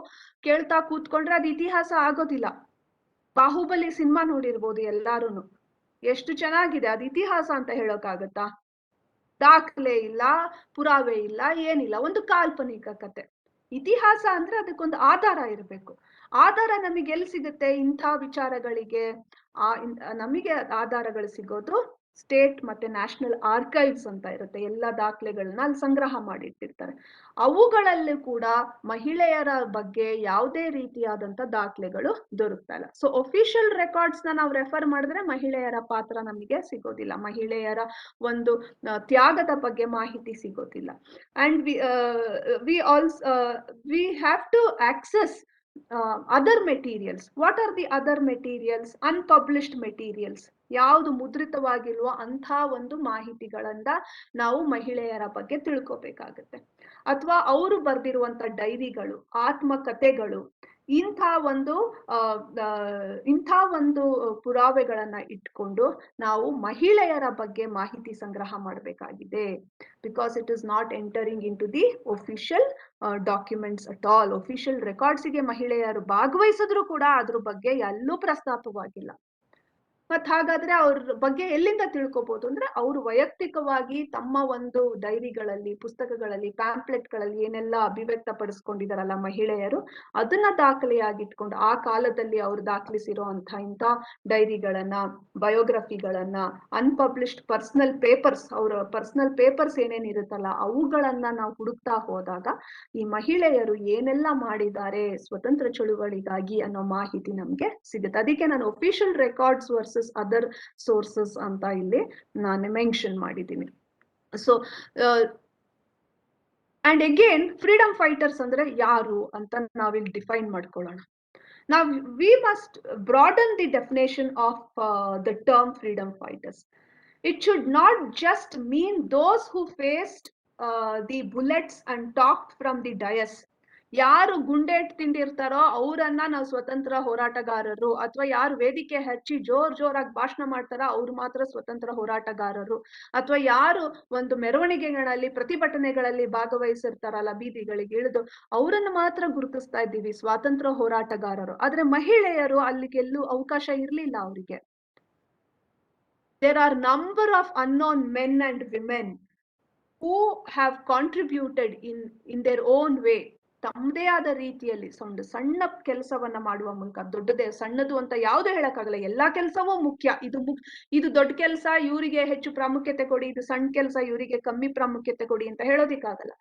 ಕೇಳ್ತಾ ಕೂತ್ಕೊಂಡ್ರೆ ಅದು ಇತಿಹಾಸ ಆಗೋದಿಲ್ಲ. ಬಾಹುಬಲಿ ಸಿನಿಮಾ ನೋಡಿರ್ಬೋದು ಎಲ್ಲಾರುನು, ಎಷ್ಟು ಚೆನ್ನಾಗಿದೆ. ಅದು ಇತಿಹಾಸ ಅಂತ ಹೇಳೋಕ್ಕಾಗತ್ತಾ? ದಾಖಲೆ ಇಲ್ಲ, ಪುರಾವೆ ಇಲ್ಲ, ಏನಿಲ್ಲ, ಒಂದು ಕಾಲ್ಪನಿಕ ಕತೆ. ಇತಿಹಾಸ ಅಂದ್ರೆ ಅದಕ್ಕೊಂದು ಆಧಾರ ಇರಬೇಕು. ಆಧಾರ ನಮಗೆ ಎಲ್ಲಿ ಸಿಗುತ್ತೆ? ಇಂಥ ವಿಚಾರಗಳಿಗೆ ನಮಗೆ ಆಧಾರಗಳು ಸಿಗೋದು ಸ್ಟೇಟ್ ಮತ್ತೆ ನ್ಯಾಷನಲ್ ಆರ್ಕೈವ್ಸ್ ಅಂತ ಇರುತ್ತೆ. ಎಲ್ಲ ದಾಖಲೆಗಳನ್ನ ಅಲ್ಲಿ ಸಂಗ್ರಹ ಮಾಡಿಟ್ಟಿರ್ತಾರೆ. ಅವುಗಳಲ್ಲಿ ಕೂಡ ಮಹಿಳೆಯರ ಬಗ್ಗೆ ಯಾವುದೇ ರೀತಿಯಾದಂತ ದಾಖಲೆಗಳು ದೊರಕ್ತಾ ಇಲ್ಲ. ಸೊ ಒಫಿಷಿಯಲ್ ರೆಕಾರ್ಡ್ಸ್ ನಾವು ರೆಫರ್ ಮಾಡಿದ್ರೆ ಮಹಿಳೆಯರ ಪಾತ್ರ ನಮಗೆ ಸಿಗೋದಿಲ್ಲ, ಮಹಿಳೆಯರ ಒಂದು ತ್ಯಾಗದ ಬಗ್ಗೆ ಮಾಹಿತಿ ಸಿಗೋದಿಲ್ಲ. And we have to access other materials. What are the other materials? Unpublished materials. ಯಾವುದು ಮುದ್ರಿತವಾಗಿಲ್ವೋ ಅಂಥ ಒಂದು ಮಾಹಿತಿಗಳನ್ನ ನಾವು ಮಹಿಳೆಯರ ಬಗ್ಗೆ ತಿಳ್ಕೊಬೇಕಾಗತ್ತೆ. ಅಥವಾ ಅವರು ಬರೆದಿರುವಂತ ಡೈರಿಗಳು, ಆತ್ಮಕಥೆಗಳು, ಇಂಥ ಒಂದು ಪುರಾವೆಗಳನ್ನ ಇಟ್ಕೊಂಡು ನಾವು ಮಹಿಳೆಯರ ಬಗ್ಗೆ ಮಾಹಿತಿ ಸಂಗ್ರಹ ಮಾಡಬೇಕಾಗಿದೆ. Because it is not entering into the official documents at all. Official ರೆಕಾರ್ಡ್ಸ್ಗೆ ಮಹಿಳೆಯರು ಭಾಗವಹಿಸಿದ್ರು ಕೂಡ ಅದ್ರ ಬಗ್ಗೆ ಎಲ್ಲೂ ಪ್ರಸ್ತಾಪವಾಗಿಲ್ಲ. ಮತ್ ಹಾಗಾದ್ರೆ ಅವ್ರ ಬಗ್ಗೆ ಎಲ್ಲಿಂದ ತಿಳ್ಕೊಬಹುದು ಅಂದ್ರೆ ಅವರು ವೈಯಕ್ತಿಕವಾಗಿ ತಮ್ಮ ಒಂದು ಡೈರಿಗಳಲ್ಲಿ, ಪುಸ್ತಕಗಳಲ್ಲಿ, ಪ್ಯಾಂಪ್ಲೆಟ್ಗಳಲ್ಲಿ ಏನೆಲ್ಲ ಅಭಿವ್ಯಕ್ತ ಪಡಿಸ್ಕೊಂಡಿದಾರಲ್ಲ ಮಹಿಳೆಯರು, ಅದನ್ನ ದಾಖಲೆಯಾಗಿಟ್ಕೊಂಡು ಆ ಕಾಲದಲ್ಲಿ ಅವ್ರು ದಾಖಲಿಸಿರೋ ಇಂಥ ಡೈರಿಗಳನ್ನ, ಬಯೋಗ್ರಫಿಗಳನ್ನ, ಅನ್ಪಬ್ಲಿಷ್ಡ್ ಪರ್ಸನಲ್ ಪೇಪರ್ಸ್, ಅವರ ಪರ್ಸನಲ್ ಪೇಪರ್ಸ್ ಏನೇನಿರುತ್ತಲ್ಲ ಅವುಗಳನ್ನ ನಾವು ಹುಡುಕ್ತಾ ಹೋದಾಗ ಈ ಮಹಿಳೆಯರು ಏನೆಲ್ಲ ಮಾಡಿದ್ದಾರೆ ಸ್ವತಂತ್ರ ಚಳುವಳಿಗಾಗಿ ಅನ್ನೋ ಮಾಹಿತಿ ನಮ್ಗೆ ಸಿಗುತ್ತೆ. ಅದಕ್ಕೆ ನಾನು official records versus other sources ಅಂತ ಇಲ್ಲಿ ನಾನು ಮೆನ್ಷನ್ ಮಾಡಿದ್ದೀನಿ. So and again freedom fighters ಅಂದ್ರೆ ಯಾರು ಅಂತ ನಾವಿಲ್ಲಿ ಡಿಫೈನ್ ಮಾಡ್ಕೊಳ್ಳೋಣ. Now we must broaden the definition of the term freedom fighters. It should not just mean those who faced the bullets and talked from the dais. ಯಾರು ಗುಂಡೇಟ್ ತಿಂದಿರ್ತಾರೋ ಅವರನ್ನ ನಾವು ಸ್ವತಂತ್ರ ಹೋರಾಟಗಾರರು, ಅಥವಾ ಯಾರು ವೇದಿಕೆ ಹಚ್ಚಿ ಜೋರಾಗಿ ಭಾಷಣ ಮಾಡ್ತಾರೋ ಅವ್ರು ಮಾತ್ರ ಸ್ವತಂತ್ರ ಹೋರಾಟಗಾರರು, ಅಥವಾ ಯಾರು ಒಂದು ಮೆರವಣಿಗೆಗಳಲ್ಲಿ, ಪ್ರತಿಭಟನೆಗಳಲ್ಲಿ ಭಾಗವಹಿಸಿರ್ತಾರಲ್ಲ, ಬೀದಿಗಳಿಗೆ ಇಳಿದು, ಅವರನ್ನು ಮಾತ್ರ ಗುರುತಿಸ್ತಾ ಇದ್ದೀವಿ ಸ್ವಾತಂತ್ರ್ಯ ಹೋರಾಟಗಾರರು. ಆದ್ರೆ ಮಹಿಳೆಯರು ಅಲ್ಲಿಗೆಲ್ಲೂ ಅವಕಾಶ ಇರ್ಲಿಲ್ಲ ಅವರಿಗೆ. There are number of unknown men and women who have contributed in their own way. ತಮ್ಮದೇ ಆದ ರೀತಿಯಲ್ಲಿ ಸಣ್ಣ ಕೆಲಸವನ್ನ ಮಾಡುವ ಮೂಲಕ, ದೊಡ್ಡದೇ ಸಣ್ಣದು ಅಂತ ಯಾವ್ದು ಹೇಳಕ್ಕಾಗಲ್ಲ, ಎಲ್ಲಾ ಕೆಲಸವೂ ಮುಖ್ಯ. ಇದು ದೊಡ್ಡ ಕೆಲಸ, ಇವರಿಗೆ ಹೆಚ್ಚು ಪ್ರಾಮುಖ್ಯತೆ ಕೊಡಿ, ಇದು ಸಣ್ಣ ಕೆಲಸ, ಇವರಿಗೆ ಕಮ್ಮಿ ಪ್ರಾಮುಖ್ಯತೆ ಕೊಡಿ ಅಂತ ಹೇಳೋದಿಕ್ಕಾಗಲ್ಲ.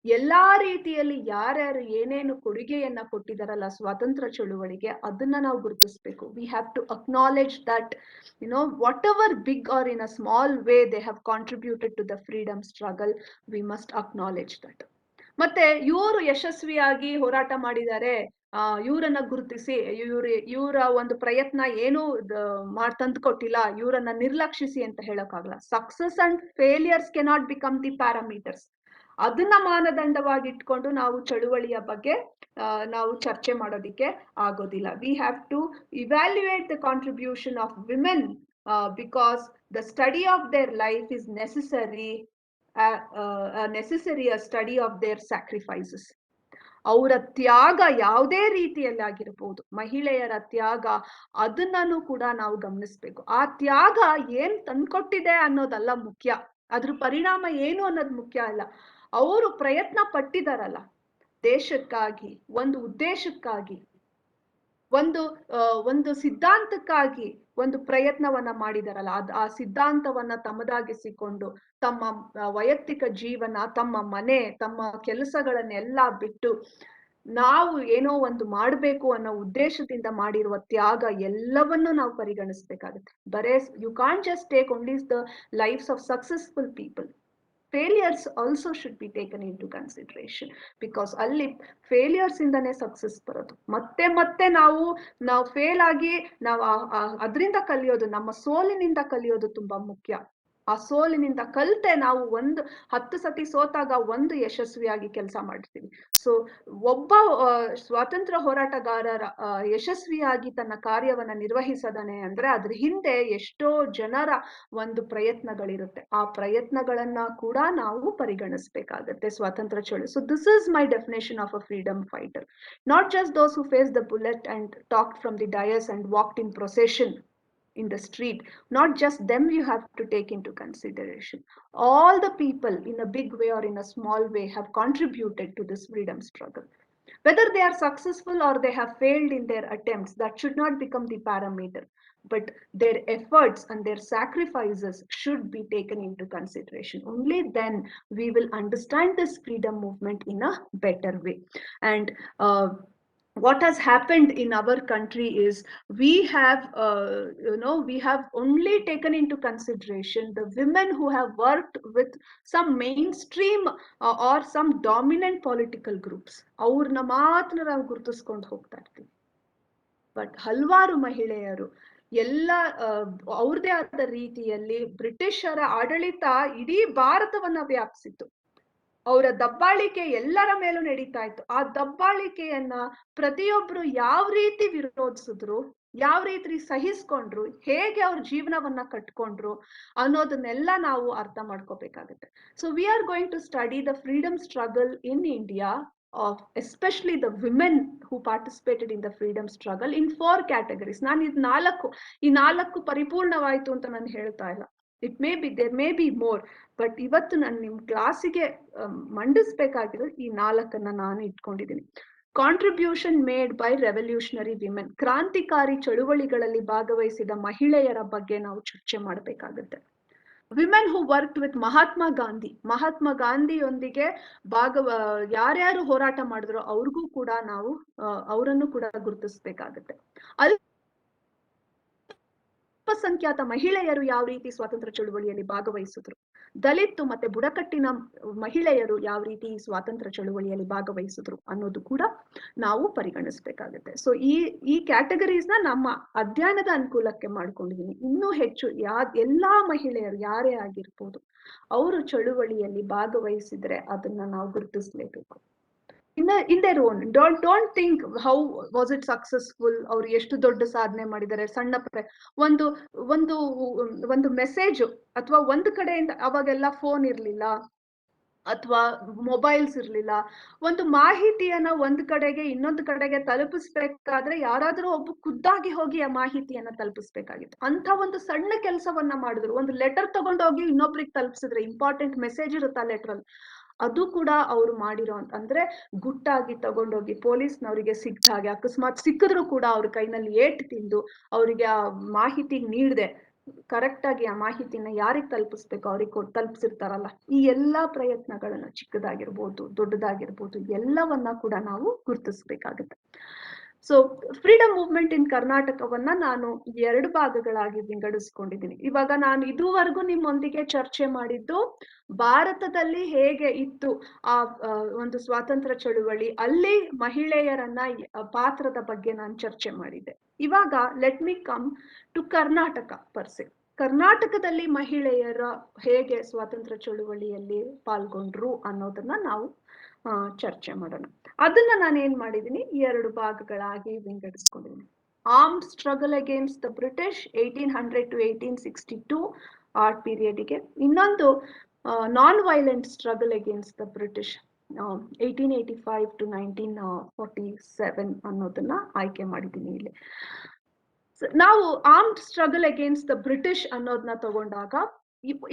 ಎಲ್ಲಾ ರೀತಿಯಲ್ಲಿ ಯಾರ್ಯಾರು ಏನೇನು ಕೊಡುಗೆಯನ್ನ ಕೊಟ್ಟಿದಾರಲ್ಲ ಸ್ವಾತಂತ್ರ್ಯ ಚಳುವಳಿಗೆ, ಅದನ್ನ ನಾವು ಗುರುತಿಸ್ಬೇಕು. We have to acknowledge that whatever big or in a small way they have contributed to the freedom struggle, we must acknowledge that. ಮತ್ತೆ ಇವರು ಯಶಸ್ವಿಯಾಗಿ ಹೋರಾಟ ಮಾಡಿದ್ದಾರೆ, ಇವರನ್ನ ಗುರುತಿಸಿ ಇವರ ಒಂದು ಪ್ರಯತ್ನ ಏನು ತಂದು ಕೊಟ್ಟಿಲ್ಲ, ಇವರನ್ನ ನಿರ್ಲಕ್ಷಿಸಿ ಅಂತ ಹೇಳಕ್ಕಾಗಲ್ಲ. Success and failures cannot become the parameters. ಅದನ್ನ ಮಾನದಂಡವಾಗಿ ಇಟ್ಕೊಂಡು ನಾವು ಚಳುವಳಿಯ ಬಗ್ಗೆ ನಾವು ಚರ್ಚೆ ಮಾಡೋದಿಕ್ಕೆ ಆಗೋದಿಲ್ಲ. We have to evaluate the contribution of women because the study of their life is necessary a study of their sacrifices. ಅವರ ತ್ಯಾಗ ಯಾವುದೇ ರೀತಿಯಲ್ಲಿ ಆಗಿರಬಹುದು, ಮಹಿಳೆಯರ ತ್ಯಾಗ, ಅದನ್ನೂ ಕೂಡ ನಾವು ಗಮನಿಸ್ಬೇಕು. ಆ ತ್ಯಾಗ ಏನ್ ತಂದ್ಕೊಟ್ಟಿದೆ ಅನ್ನೋದಲ್ಲ ಮುಖ್ಯ, ಅದ್ರ ಪರಿಣಾಮ ಏನು ಅನ್ನೋದು ಮುಖ್ಯ ಅಲ್ಲ. ಅವರು ಪ್ರಯತ್ನ ಪಟ್ಟಿದಾರಲ್ಲ ದೇಶಕ್ಕಾಗಿ, ಒಂದು ಉದ್ದೇಶಕ್ಕಾಗಿ, ಒಂದು ಸಿದ್ಧಾಂತಕ್ಕಾಗಿ ಒಂದು ಪ್ರಯತ್ನವನ್ನ ಮಾಡಿದಾರಲ್ಲ, ಆ ಸಿದ್ಧಾಂತವನ್ನ ತಮ್ಮದಾಗಿಸಿಕೊಂಡು ತಮ್ಮ ವೈಯಕ್ತಿಕ ಜೀವನ, ತಮ್ಮ ಮನೆ, ತಮ್ಮ ಕೆಲಸಗಳನ್ನೆಲ್ಲ ಬಿಟ್ಟು ನಾವು ಏನೋ ಒಂದು ಮಾಡಬೇಕು ಅನ್ನೋ ಉದ್ದೇಶದಿಂದ ಮಾಡಿರುವ ತ್ಯಾಗ ಎಲ್ಲವನ್ನೂ ನಾವು ಪರಿಗಣಿಸ್ಬೇಕಾಗುತ್ತೆ. ಬರೇ you can't just take only the lifes of successful people. failures also should be taken into consideration, because ಅಲ್ಲಿ ಫೇಲಿಯರ್ಸ್ ಇಂದಾನೆ ಸಕ್ಸಸ್ ಬರೋದು. ಮತ್ತೆ ನಾವು ಫೇಲ್ ಆಗಿ ನಾವು ಅದರಿಂದ ಕಲಿಯೋದು, ನಮ್ಮ ಸೋಲಿನಿಂದ ಕಲಿಯೋದು ತುಂಬಾ ಮುಖ್ಯ. ಆ ಸೋಲಿನಿಂದ ಕಲಿತೆ ನಾವು 10 ಸತಿ ಸೋತಾಗ ಒಂದು ಯಶಸ್ವಿಯಾಗಿ ಕೆಲಸ ಮಾಡ್ತೀವಿ. ಸೊ ಒಬ್ಬ ಸ್ವಾತಂತ್ರ್ಯ ಹೋರಾಟಗಾರರ ಯಶಸ್ವಿಯಾಗಿ ತನ್ನ ಕಾರ್ಯವನ್ನ ನಿರ್ವಹಿಸದಾನೆ ಅಂದ್ರೆ ಅದ್ರ ಹಿಂದೆ ಎಷ್ಟೋ ಜನರ ಒಂದು ಪ್ರಯತ್ನಗಳಿರುತ್ತೆ. ಆ ಪ್ರಯತ್ನಗಳನ್ನ ಕೂಡ ನಾವು ಪರಿಗಣಿಸ್ಬೇಕಾಗತ್ತೆ ಸ್ವಾತಂತ್ರ್ಯ ಚಳುವಳಿ. So this is my definition of a freedom fighter. Not just those who face the bullet and talked from the dais and walked in procession in the street. Not just them you have to take into consideration. All the people in a big way or in a small way have contributed to this freedom struggle. Whether they are successful or they have failed in their attempts, that should not become the parameter. But their efforts and their sacrifices should be taken into consideration. Only then we will understand this freedom movement in a better way. And what has happened in our country is we have only taken into consideration the women who have worked with some mainstream or some dominant political groups. ಅವ್ರನ್ನ ಮಾತ್ರ ನಾವು ಗುರುತಿಸ್ಕೊಂಡು ಹೋಗ್ತಾ ಇರ್ತೀವಿ. But ಹಲವಾರು ಮಹಿಳೆಯರು ಎಲ್ಲ ಅವ್ರದೇ ಆದ ರೀತಿಯಲ್ಲಿ ಬ್ರಿಟಿಷರ ಆಡಳಿತ ಇಡೀ ಭಾರತವನ್ನ ವ್ಯಾಪಿಸಿತು. ಅವರ ದಬ್ಬಾಳಿಕೆ ಎಲ್ಲರ ಮೇಲೂ ನಡೀತಾ ಇತ್ತು. ಆ ದಬ್ಬಾಳಿಕೆಯನ್ನ ಪ್ರತಿಯೊಬ್ರು ಯಾವ ರೀತಿ ವಿರೋಧಿಸಿದ್ರು, ಯಾವ ರೀತಿ ಸಹಿಸ್ಕೊಂಡ್ರು, ಹೇಗೆ ಅವ್ರ ಜೀವನವನ್ನ ಕಟ್ಕೊಂಡ್ರು ಅನ್ನೋದನ್ನೆಲ್ಲ ನಾವು ಅರ್ಥ ಮಾಡ್ಕೋಬೇಕಾಗತ್ತೆ. So we are going to study the freedom struggle in India of especially the women who participated in the freedom struggle in 4 categories. ನಾನು ಈ ನಾಲ್ಕು ಪರಿಪೂರ್ಣವಾಯಿತು ಅಂತ ನಾನು ಹೇಳ್ತಾ ಇಲ್ಲ. It may be there may be more, but ಇವತ್ತು ನಾನು ನಿಮ್ ಕ್ಲಾಸಿಗೆ ಮಂಡಿಸ್ಬೇಕಾಗಿರೋ ಈ 4 ನಾನು ಇಟ್ಕೊಂಡಿದ್ದೀನಿ. Contribution made by revolutionary women, ಕ್ರಾಂತಿಕಾರಿ ಚಳುವಳಿಗಳಲ್ಲಿ ಭಾಗವಹಿಸಿದ ಮಹಿಳೆಯರ ಬಗ್ಗೆ ನಾವು ಚರ್ಚೆ ಮಾಡಬೇಕಾಗುತ್ತೆ. Women who work with Mahatma ಗಾಂಧಿಯೊಂದಿಗೆ ಯಾರ್ಯಾರು ಹೋರಾಟ ಮಾಡಿದ್ರು ಅವ್ರಿಗೂ ಕೂಡ ನಾವು ಅವರನ್ನು ಕೂಡ ಗುರುತಿಸ್ಬೇಕಾಗತ್ತೆ. ಅಲ್ಪಸಂಖ್ಯಾತ ಮಹಿಳೆಯರು ಯಾವ ರೀತಿ ಸ್ವಾತಂತ್ರ್ಯ ಚಳುವಳಿಯಲ್ಲಿ ಭಾಗವಹಿಸಿದ್ರು, ದಲಿತ್ ಮತ್ತೆ ಬುಡಕಟ್ಟಿನ ಮಹಿಳೆಯರು ಯಾವ ರೀತಿ ಸ್ವಾತಂತ್ರ್ಯ ಚಳುವಳಿಯಲ್ಲಿ ಭಾಗವಹಿಸಿದ್ರು ಅನ್ನೋದು ಕೂಡ ನಾವು ಪರಿಗಣಿಸ್ಬೇಕಾಗುತ್ತೆ. ಸೊ ಈ ಕ್ಯಾಟಗರೀಸ್ ನಮ್ಮ ಅಧ್ಯಯನದ ಅನುಕೂಲಕ್ಕೆ ಮಾಡ್ಕೊಂಡಿದೀನಿ. ಇನ್ನೂ ಹೆಚ್ಚು ಎಲ್ಲಾ ಮಹಿಳೆಯರು ಯಾರೇ ಆಗಿರ್ಬೋದು, ಅವರು ಚಳುವಳಿಯಲ್ಲಿ ಭಾಗವಹಿಸಿದ್ರೆ ಅದನ್ನ ನಾವು ಗುರುತಿಸ್ಲೇಬೇಕು. in their own. Don't think how was it successful, ಅವ್ರು ಎಷ್ಟು ದೊಡ್ಡ ಸಾಧನೆ ಮಾಡಿದ್ದಾರೆ. ಸಣ್ಣ ಒಂದು ಮೆಸೇಜ್ ಅಥವಾ ಒಂದು ಕಡೆಯಿಂದ, ಅವಾಗೆಲ್ಲ ಫೋನ್ ಇರ್ಲಿಲ್ಲ ಅಥವಾ ಮೊಬೈಲ್ಸ್ ಇರ್ಲಿಲ್ಲ, ಒಂದು ಮಾಹಿತಿಯನ್ನ ಒಂದ್ ಕಡೆಗೆ ಇನ್ನೊಂದು ಕಡೆಗೆ ತಲುಪಿಸ್ಬೇಕಾದ್ರೆ ಯಾರಾದ್ರೂ ಒಬ್ಬ ಖುದ್ದಾಗಿ ಹೋಗಿ ಆ ಮಾಹಿತಿಯನ್ನ ತಲುಪಿಸ್ಬೇಕಾಗಿತ್ತು. ಅಂತ ಒಂದು ಸಣ್ಣ ಕೆಲಸವನ್ನ ಮಾಡಿದ್ರು. ಒಂದು ಲೆಟರ್ ತಗೊಂಡೋಗಿ ಇನ್ನೊಬ್ರಿಗೆ ತಲುಪಿಸಿದ್ರೆ, ಇಂಪಾರ್ಟೆಂಟ್ ಮೆಸೇಜ್ ಇರುತ್ತೆ ಆ ಲೆಟರ್ ಅಲ್ಲಿ, ಅದು ಕೂಡ ಅವ್ರು ಮಾಡಿರೋ ಅಂದ್ರೆ ಗುಟ್ಟಾಗಿ ತಗೊಂಡೋಗಿ ಪೊಲೀಸ್ನವರಿಗೆ ಸಿಕ್ತ ಹಾಗೆ, ಅಕಸ್ಮಾತ್ ಸಿಕ್ಕಿದ್ರು ಕೂಡ ಅವ್ರ ಕೈನಲ್ಲಿ ಏಟ್ ತಿಂದು ಅವರಿಗೆ ಆ ಮಾಹಿತಿ ನೀಡದೆ ಕರೆಕ್ಟ್ ಆಗಿ ಆ ಮಾಹಿತಿನ ಯಾರಿಗೆ ತಲುಪಿಸ್ಬೇಕು ಅವ್ರಿಗೆ ತಲುಪಿಸಿರ್ತಾರಲ್ಲ, ಈ ಎಲ್ಲಾ ಪ್ರಯತ್ನಗಳನ್ನ ಚಿಕ್ಕದಾಗಿರ್ಬೋದು ದೊಡ್ಡದಾಗಿರ್ಬೋದು ಎಲ್ಲವನ್ನ ಕೂಡ ನಾವು ಗುರುತಿಸ್ಬೇಕಾಗುತ್ತೆ. ಸೊ ಫ್ರೀಡಮ್ ಮೂವ್ಮೆಂಟ್ ಇನ್ ಕರ್ನಾಟಕವನ್ನ ನಾನು 2 ಭಾಗಗಳಾಗಿ ವಿಂಗಡಿಸ್ಕೊಂಡಿದ್ದೀನಿ. ಇವಾಗ ನಾನು ಇದುವರೆಗೂ ನಿಮ್ಮೊಂದಿಗೆ ಚರ್ಚೆ ಮಾಡಿದ್ದು ಭಾರತದಲ್ಲಿ ಹೇಗೆ ಇತ್ತು ಆ ಒಂದು ಸ್ವಾತಂತ್ರ್ಯ ಚಳುವಳಿ, ಅಲ್ಲಿ ಮಹಿಳೆಯರನ್ನ ಪಾತ್ರದ ಬಗ್ಗೆ ನಾನು ಚರ್ಚೆ ಮಾಡಿದ್ದೆ. ಇವಾಗ let me come to Karnataka per se. ಕರ್ನಾಟಕದಲ್ಲಿ ಮಹಿಳೆಯರ ಹೇಗೆ ಸ್ವಾತಂತ್ರ್ಯ ಚಳುವಳಿಯಲ್ಲಿ ಪಾಲ್ಗೊಂಡ್ರು ಅನ್ನೋದನ್ನ ನಾವು ಚರ್ಚೆ ಮಾಡೋಣ. ಅದನ್ನ ನಾನು ಏನ್ ಮಾಡಿದೀನಿ, 2 ಭಾಗಗಳಾಗಿ ವಿಂಗಡಿಸ್ಕೊಂಡಿದ್ದೀನಿ. Armed struggle against the British 1800 to 1862 ಆ ಪೀರಿಯಡ್ಗೆ, ಇನ್ನೊಂದು non violent struggle against the British 1885 to 1947 ಅನ್ನೋದನ್ನ ಆಯ್ಕೆ ಮಾಡಿದ್ದೀನಿ ಇಲ್ಲಿ. ನಾವು armed struggle against the British ಅನ್ನೋದನ್ನ ತಗೊಂಡಾಗ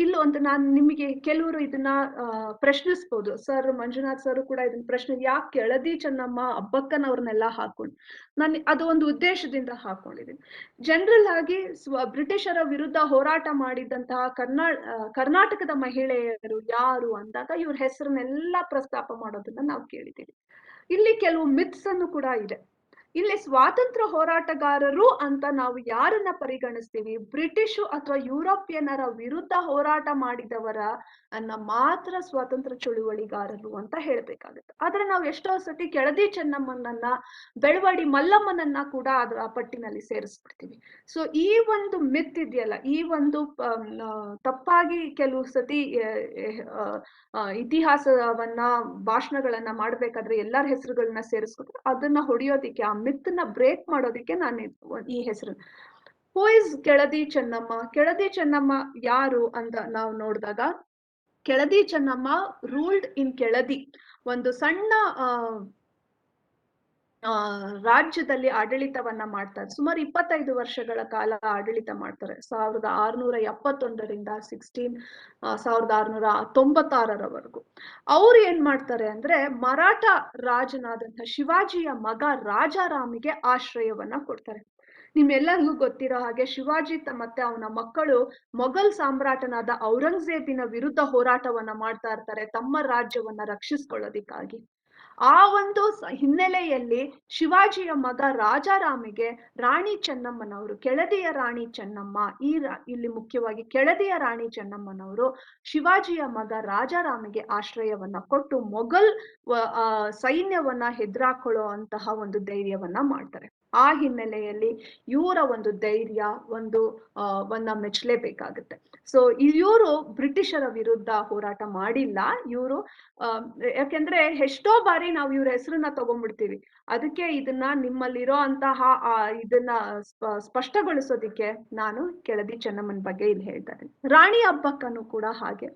ಇಲ್ಲೊಂದು ನಾನು ನಿಮಗೆ ಕೆಲವರು ಇದನ್ನ ಪ್ರಶ್ನಿಸ್ಬೋದು. ಸರ್ ಮಂಜುನಾಥ್ ಸರ್ ಕೂಡ ಇದನ್ನ ಪ್ರಶ್ನೆ, ಯಾಕೆ ಕೆಳದಿ ಚೆನ್ನಮ್ಮ ಅಬ್ಬಕ್ಕನವ್ರನ್ನೆಲ್ಲ ಹಾಕೊಂಡು, ನಾನು ಅದು ಒಂದು ಉದ್ದೇಶದಿಂದ ಹಾಕೊಂಡಿದ್ದೀನಿ. ಜನರಲ್ ಆಗಿ ಬ್ರಿಟಿಷರ ವಿರುದ್ಧ ಹೋರಾಟ ಮಾಡಿದಂತಹ ಕರ್ನಾಟಕದ ಮಹಿಳೆಯರು ಯಾರು ಅಂದಾಗ ಇವ್ರ ಹೆಸರನ್ನೆಲ್ಲ ಪ್ರಸ್ತಾಪ ಮಾಡೋದನ್ನ ನಾವು ಕೇಳಿದ್ದೀವಿ. ಇಲ್ಲಿ ಕೆಲವು ಮಿತ್ಸ್ ಅನ್ನು ಕೂಡ ಇದೆ. ಇಲ್ಲಿ ಸ್ವಾತಂತ್ರ್ಯ ಹೋರಾಟಗಾರರು ಅಂತ ನಾವು ಯಾರನ್ನ ಪರಿಗಣಿಸ್ತೀವಿ, ಬ್ರಿಟಿಷು ಅಥವಾ ಯುರೋಪಿಯನ್ನರ ವಿರುದ್ಧ ಹೋರಾಟ ಮಾಡಿದವರ ಮಾತ್ರ ಸ್ವಾತಂತ್ರ್ಯ ಚಳುವಳಿಗಾರರು ಅಂತ ಹೇಳ್ಬೇಕಾಗುತ್ತೆ. ಆದ್ರೆ ನಾವು ಎಷ್ಟೋ ಸತಿ ಕೆಳದಿ ಚೆನ್ನಮ್ಮನನ್ನ, ಬೆಳವಾಡಿ ಮಲ್ಲಮ್ಮನನ್ನ ಕೂಡ ಅದರ ಪಟ್ಟಿನಲ್ಲಿ ಸೇರಿಸ್ಬಿಡ್ತೀವಿ. ಸೊ ಈ ಒಂದು ಮಿತ್ ಇದೆಯಲ್ಲ, ಈ ಒಂದು ತಪ್ಪಾಗಿ ಕೆಲವು ಸತಿ ಇತಿಹಾಸವನ್ನ ಭಾಷಣಗಳನ್ನ ಮಾಡ್ಬೇಕಾದ್ರೆ ಎಲ್ಲರ ಹೆಸರುಗಳನ್ನ ಸೇರಿಸ್ಕೊತಾರೆ. ಅದನ್ನ ಹೊಡೆಯೋದಿಕ್ಕೆ, ಆ ಮಿತ್ತನ್ನ ಬ್ರೇಕ್ ಮಾಡೋದಿಕ್ಕೆ ನಾನು ಈ ಹೆಸರು. Who is Keladi Chennamma? ಕೆಳದಿ ಚೆನ್ನಮ್ಮ ಯಾರು ಅಂತ ನಾವು ನೋಡಿದಾಗ, ಕೆಳದಿ ಚೆನ್ನಮ್ಮ ರೂಲ್ಡ್ ಇನ್ ಕೆಳದಿ, ಒಂದು ಸಣ್ಣ ರಾಜ್ಯದಲ್ಲಿ ಆಡಳಿತವನ್ನ ಮಾಡ್ತಾರೆ. ಸುಮಾರು 25 ವರ್ಷಗಳ ಕಾಲ ಆಡಳಿತ ಮಾಡ್ತಾರೆ. 1671ರಿಂದ 1696ರವರೆಗೂ. ಅವ್ರು ಏನ್ ಮಾಡ್ತಾರೆ ಅಂದ್ರೆ, ಮರಾಠ ರಾಜನಾದಂತಹ ಶಿವಾಜಿಯ ಮಗ ರಾಜಾರಾಮಿಗೆ ಆಶ್ರಯವನ್ನ ಕೊಡ್ತಾರೆ. ನಿಮ್ಮೆಲ್ಲರಿಗೂ ಗೊತ್ತಿರೋ ಹಾಗೆ ಶಿವಾಜಿ ಮತ್ತೆ ಅವನ ಮಕ್ಕಳು ಮೊಘಲ್ ಸಾಮ್ರಾಟನಾದ ಔರಂಗಜೇಬಿನ ವಿರುದ್ಧ ಹೋರಾಟವನ್ನ ಮಾಡ್ತಾ ಇರ್ತಾರೆ ತಮ್ಮ ರಾಜ್ಯವನ್ನ ರಕ್ಷಿಸ್ಕೊಳ್ಳೋದಿಕ್ಕಾಗಿ. ಆ ಒಂದು ಹಿನ್ನೆಲೆಯಲ್ಲಿ ಶಿವಾಜಿಯ ಮಗ ರಾಜಾರಾಮಿಗೆ ರಾಣಿ ಚೆನ್ನಮ್ಮನವರು, ಕೆಳದಿಯ ರಾಣಿ ಚೆನ್ನಮ್ಮ, ಇಲ್ಲಿ ಮುಖ್ಯವಾಗಿ ಕೆಳದಿಯ ರಾಣಿ ಚೆನ್ನಮ್ಮನವರು ಶಿವಾಜಿಯ ಮಗ ರಾಜಾರಾಮಿಗೆ ಆಶ್ರಯವನ್ನ ಕೊಟ್ಟು ಮೊಘಲ್ ಸೈನ್ಯವನ್ನ ಹೆದ್ರಾಕೊಳ್ಳೋ ಅಂತಹ ಒಂದು ಧೈರ್ಯವನ್ನ ಮಾಡ್ತಾರೆ. ಆ ಹಿನ್ನೆಲೆಯಲ್ಲಿ ಇವರ ಒಂದು ಧೈರ್ಯ ವನ್ನ ಮೆಚ್ಚಲೇಬೇಕಾಗುತ್ತೆ. ಸೊ ಇವರು ಬ್ರಿಟಿಷರ ವಿರುದ್ಧ ಹೋರಾಟ ಮಾಡಿಲ್ಲ. ಇವರು ಯಾಕೆಂದ್ರೆ ಎಷ್ಟೋ ಬಾರಿ ನಾವು ಇವ್ರ ಹೆಸರನ್ನ ತಗೊಂಡ್ಬಿಡ್ತೀವಿ. ಅದಕ್ಕೆ ಇದನ್ನ ನಿಮ್ಮಲ್ಲಿರೋ ಅಂತಹ ಇದನ್ನ ಸ್ಪಷ್ಟಗೊಳಿಸೋದಿಕ್ಕೆ ನಾನು ಕೆಳದಿ ಚೆನ್ನಮ್ಮನ ಬಗ್ಗೆ ಇಲ್ಲಿ ಹೇಳ್ತಾ ಇದ್ದೀನಿ. ರಾಣಿ ಅಬ್ಬಕ್ಕನು ಕೂಡ ಹಾಗೆ.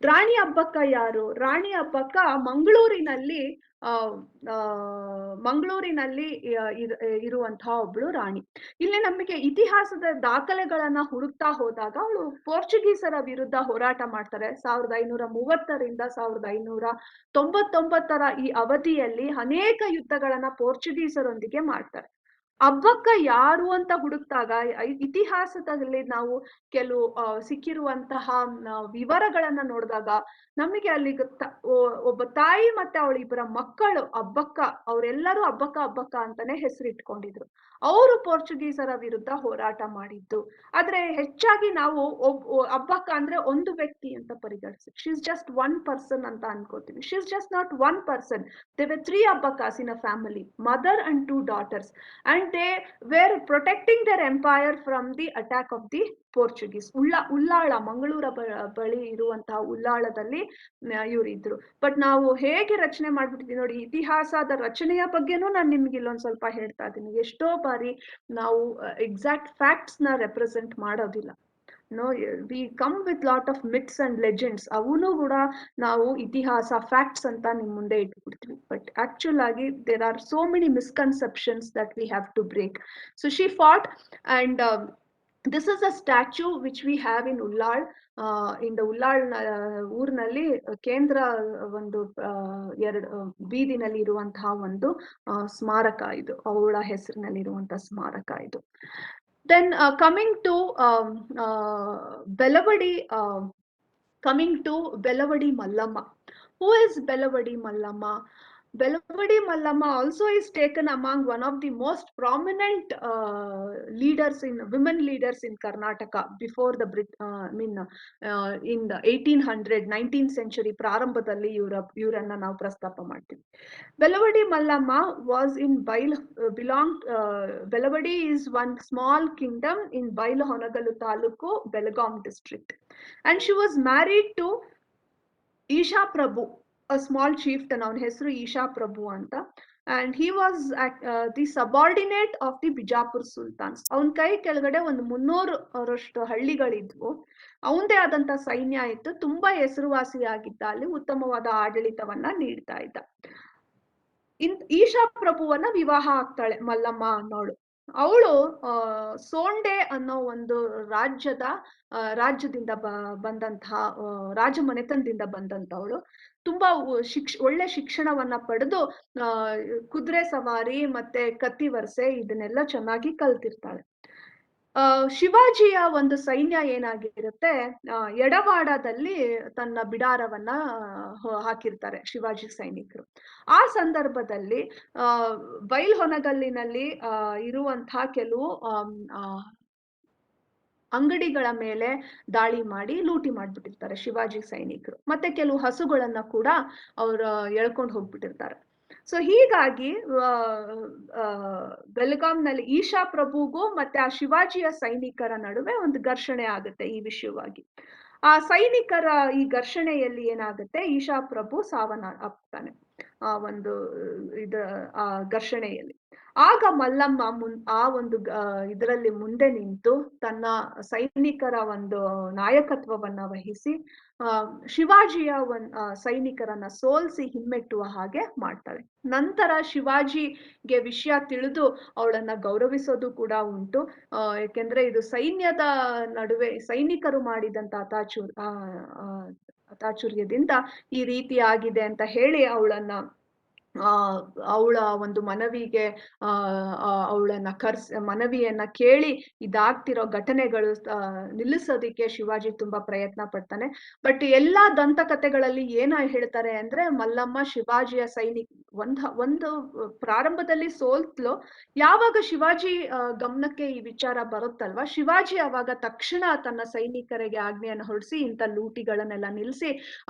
ರಾಣಿ ಅಬ್ಬಕ್ಕ ಯಾರು? ರಾಣಿ ಅಬ್ಬಕ್ಕ ಮಂಗಳೂರಿನಲ್ಲಿ ಮಂಗಳೂರಿನಲ್ಲಿ ಇರುವಂತಹ ಒಬ್ಳು ರಾಣಿ. ಇಲ್ಲಿ ನಮಗೆ ಇತಿಹಾಸದ ದಾಖಲೆಗಳನ್ನ ಹುಡುಕ್ತಾ ಹೋದಾಗ ಅವಳು ಪೋರ್ಚುಗೀಸರ ವಿರುದ್ಧ ಹೋರಾಟ ಮಾಡ್ತಾರೆ. 1530ರಿಂದ 1599 ಈ ಅವಧಿಯಲ್ಲಿ ಅನೇಕ ಯುದ್ಧಗಳನ್ನ ಪೋರ್ಚುಗೀಸರೊಂದಿಗೆ ಮಾಡ್ತಾರೆ. ಅಬ್ಬಕ್ಕ ಯಾರು ಅಂತ ಹುಡುಕ್ತಾಗ ಇತಿಹಾಸದಲ್ಲಿ ನಾವು ಕೆಲವು ಸಿಕ್ಕಿರುವಂತಹ ವಿವರಗಳನ್ನ ನೋಡಿದಾಗ ನಮಗೆ ಅಲ್ಲಿ ಒಬ್ಬ ತಾಯಿ ಮತ್ತೆ ಅವಳ ಇಬ್ಬರ ಮಕ್ಕಳು ಅಬ್ಬಕ್ಕ, ಅವರೆಲ್ಲರೂ ಅಬ್ಬಕ್ಕ ಅಬ್ಬಕ್ಕ ಅಂತಾನೆ ಹೆಸರಿಟ್ಕೊಂಡಿದ್ರು. ಅವರು ಪೋರ್ಚುಗೀಸರ ವಿರುದ್ಧ ಹೋರಾಟ ಮಾಡಿದ್ದು. ಆದ್ರೆ ಹೆಚ್ಚಾಗಿ ನಾವು ಅಬ್ಬಕ್ಕ ಅಂದ್ರೆ ಒಂದು ವ್ಯಕ್ತಿ ಅಂತ ಪರಿಗಣಿಸ್ತೀವಿ. She is just one person ಅಂತ ಅನ್ಕೋತೀವಿ. She is just not one person. They were 3 Abbakkas in a family, mother and 2 daughters, and they were protecting their empire from the attack of the Portuguese. Ullal, ಮಂಗಳೂರ ಬಳಿ ಇರುವಂತಹ ಉಳ್ಳಾಳದಲ್ಲಿ ಇವರಿದ್ರು. But ನಾವು ಹೇಗೆ ರಚನೆ ಮಾಡ್ಬಿಟ್ಟಿದ್ವಿ ನೋಡಿ, ಇತಿಹಾಸದ ರಚನೆಯ ಬಗ್ಗೆನೂ ನಾನು ನಿಮ್ಗೆ ಇಲ್ಲೊಂದ್ ಸ್ವಲ್ಪ ಹೇಳ್ತಾ ಇದ್ದೀನಿ. ಎಷ್ಟೋ ಬಾರಿ ನಾವು ಎಕ್ಸಾಕ್ಟ್ ಫ್ಯಾಕ್ಟ್ಸ್ ನ ರೆಪ್ರೆಸೆಂಟ್ ಮಾಡೋದಿಲ್ಲ. No, we come with lot of myths and legends. ಅವನು ಕೂಡ ನಾವು ಇತಿಹಾಸ ಫ್ಯಾಕ್ಟ್ಸ್ ಅಂತ ನಿಮ್ ಮುಂದೆ ಇಟ್ಬಿಡ್ತೀವಿ. ಬಟ್ ಆಕ್ಚುಲ್ ಆಗಿ there are so many misconceptions that we have to break. So she fought, and this is a statue which we have in Ullal. In the Ullal ಊರಿನಲ್ಲಿ ಕೇಂದ್ರ ಒಂದು ಬೀದಿನಲ್ಲಿ ಇರುವಂತಹ ಒಂದು ಸ್ಮಾರಕ ಇದು, ಅವಳ ಹೆಸರಿನಲ್ಲಿ ಇರುವಂತಹ ಸ್ಮಾರಕ ಇದು. Then coming to Bellavadi Mallamma. Who is Bellavadi Mallamma? Bellavadi Mallamma also is taken among one of the most prominent women leaders in Karnataka before the in the 19th century ಪ್ರಾರಂಭದಲ್ಲಿ ಇವರನ್ನ ನಾವು ಪ್ರಸ್ತಾಪ ಮಾಡ್ತೀವಿ. Bellavadi Mallamma was in Bellavadi is one small kingdom in Bailahonagalu Taluku, Belgaum district, and she was married to Isha Prabhu, a small chieftain. ಅವನ ಹೆಸರು ಈಶಾ ಪ್ರಭು ಅಂತ. and he was the subordinate of the Bijapur Sultans. ಅವನ ಕೈ ಕೆಳಗಡೆ ಒಂದು 300ರಷ್ಟು ಹಳ್ಳಿಗಳಿದ್ವು. ಅವನದೇ ಆದಂತ ಸೈನ್ಯ ಇತ್ತು. ತುಂಬಾ ಹೆಸರುವಾಸಿಯಾಗಿದ್ದ, ಅಲ್ಲಿ ಉತ್ತಮವಾದ ಆಡಳಿತವನ್ನ ನೀಡ್ತಾ ಇದ್ದ. ಈಶಾ ಪ್ರಭುವನ್ನ ವಿವಾಹ ಆಗ್ತಾಳೆ ಮಲ್ಲಮ್ಮ ಅನ್ನೋಳು. ಅವಳು ಸೋಂಡೆ ಅನ್ನೋ ಒಂದು ರಾಜ್ಯದಿಂದ ಬಂದಂತಹ ರಾಜಮನೆತನದಿಂದ ಬಂದಂತವಳು. ತುಂಬಾ ಒಳ್ಳೆ ಶಿಕ್ಷಣವನ್ನ ಪಡೆದು ಕುದುರೆ ಸವಾರಿ ಮತ್ತೆ ಕತ್ತಿ ವರ್ಸೆ ಇದನ್ನೆಲ್ಲ ಚೆನ್ನಾಗಿ ಕಲ್ತಿರ್ತಾಳೆ. ಶಿವಾಜಿಯ ಒಂದು ಸೈನ್ಯ ಏನಾಗಿರುತ್ತೆ, ಎಡವಾಡದಲ್ಲಿ ತನ್ನ ಬಿಡಾರವನ್ನ ಹಾಕಿರ್ತಾರೆ ಶಿವಾಜಿ ಸೈನಿಕರು. ಆ ಸಂದರ್ಭದಲ್ಲಿ ಬೈಲ್ಹೊನಗಲ್ಲಿನಲ್ಲಿ ಇರುವಂತಹ ಕೆಲವು ಅಂಗಡಿಗಳ ಮೇಲೆ ದಾಳಿ ಮಾಡಿ ಲೂಟಿ ಮಾಡ್ಬಿಟ್ಟಿರ್ತಾರೆ ಶಿವಾಜಿ ಸೈನಿಕರು. ಮತ್ತೆ ಕೆಲವು ಹಸುಗಳನ್ನ ಕೂಡ ಅವರು ಎಳ್ಕೊಂಡು ಹೋಗ್ಬಿಟ್ಟಿರ್ತಾರೆ. ಸೊ ಹೀಗಾಗಿ ಬೆಳಗಾಂನಲ್ಲಿ ಈಶಾ ಪ್ರಭುಗೂ ಮತ್ತೆ ಆ ಶಿವಾಜಿಯ ಸೈನಿಕರ ನಡುವೆ ಒಂದು ಘರ್ಷಣೆ ಆಗುತ್ತೆ ಈ ವಿಷಯವಾಗಿ. ಆ ಸೈನಿಕರ ಈ ಘರ್ಷಣೆಯಲ್ಲಿ ಏನಾಗುತ್ತೆ, ಈಶಾ ಪ್ರಭು ಸಾವನ್ನಪ್ತಾನೆ ಆ ಒಂದು ಘರ್ಷಣೆಯಲ್ಲಿ. ಆಗ ಮಲ್ಲಮ್ಮ ಆ ಒಂದು ಇದರಲ್ಲಿ ಮುಂದೆ ನಿಂತು ತನ್ನ ಸೈನಿಕರ ಒಂದು ನಾಯಕತ್ವವನ್ನ ವಹಿಸಿ ಶಿವಾಜಿಯ ಸೈನಿಕರನ್ನ ಸೋಲಿಸಿ ಹಿಮ್ಮೆಟ್ಟುವ ಹಾಗೆ ಮಾಡ್ತಾಳೆ. ನಂತರ ಶಿವಾಜಿಗೆ ವಿಷಯ ತಿಳಿದು ಅವಳನ್ನ ಗೌರವಿಸೋದು ಕೂಡ ಉಂಟು. ಯಾಕೆಂದ್ರೆ ಇದು ಸೈನ್ಯದ ನಡುವೆ ಸೈನಿಕರು ಮಾಡಿದಂತ ಅತಾಚುರ್ಯದಿಂದ ಈ ರೀತಿ ಆಗಿದೆ ಅಂತ ಹೇಳಿ ಅವಳ ಒಂದು ಮನವಿಗೆ ಅವಳನ್ನ ಮನವಿಯನ್ನ ಕೇಳಿ ಇದಾಗ್ತಿರೋ ಘಟನೆಗಳು ನಿಲ್ಲಿಸೋದಿಕ್ಕೆ ಶಿವಾಜಿ ತುಂಬಾ ಪ್ರಯತ್ನ ಪಡ್ತಾನೆ. ಬಟ್ ಎಲ್ಲಾ ದಂತಕಥೆಗಳಲ್ಲಿ ಏನ ಹೇಳ್ತಾರೆ ಅಂದ್ರೆ, ಮಲ್ಲಮ್ಮ ಶಿವಾಜಿಯ ಒಂದು ಪ್ರಾರಂಭದಲ್ಲಿ ಸೋಲ್ತ್ಲು. ಯಾವಾಗ ಶಿವಾಜಿ ಗಮನಕ್ಕೆ ಈ ವಿಚಾರ ಬರುತ್ತಲ್ವಾ, ಶಿವಾಜಿ ಅವಾಗ ತಕ್ಷಣ ತನ್ನ ಸೈನಿಕರಿಗೆ ಆಜ್ಞೆಯನ್ನು ಹೊರಡಿಸಿ ಇಂಥ ಲೂಟಿಗಳನ್ನೆಲ್ಲ ನಿಲ್ಲಿಸಿ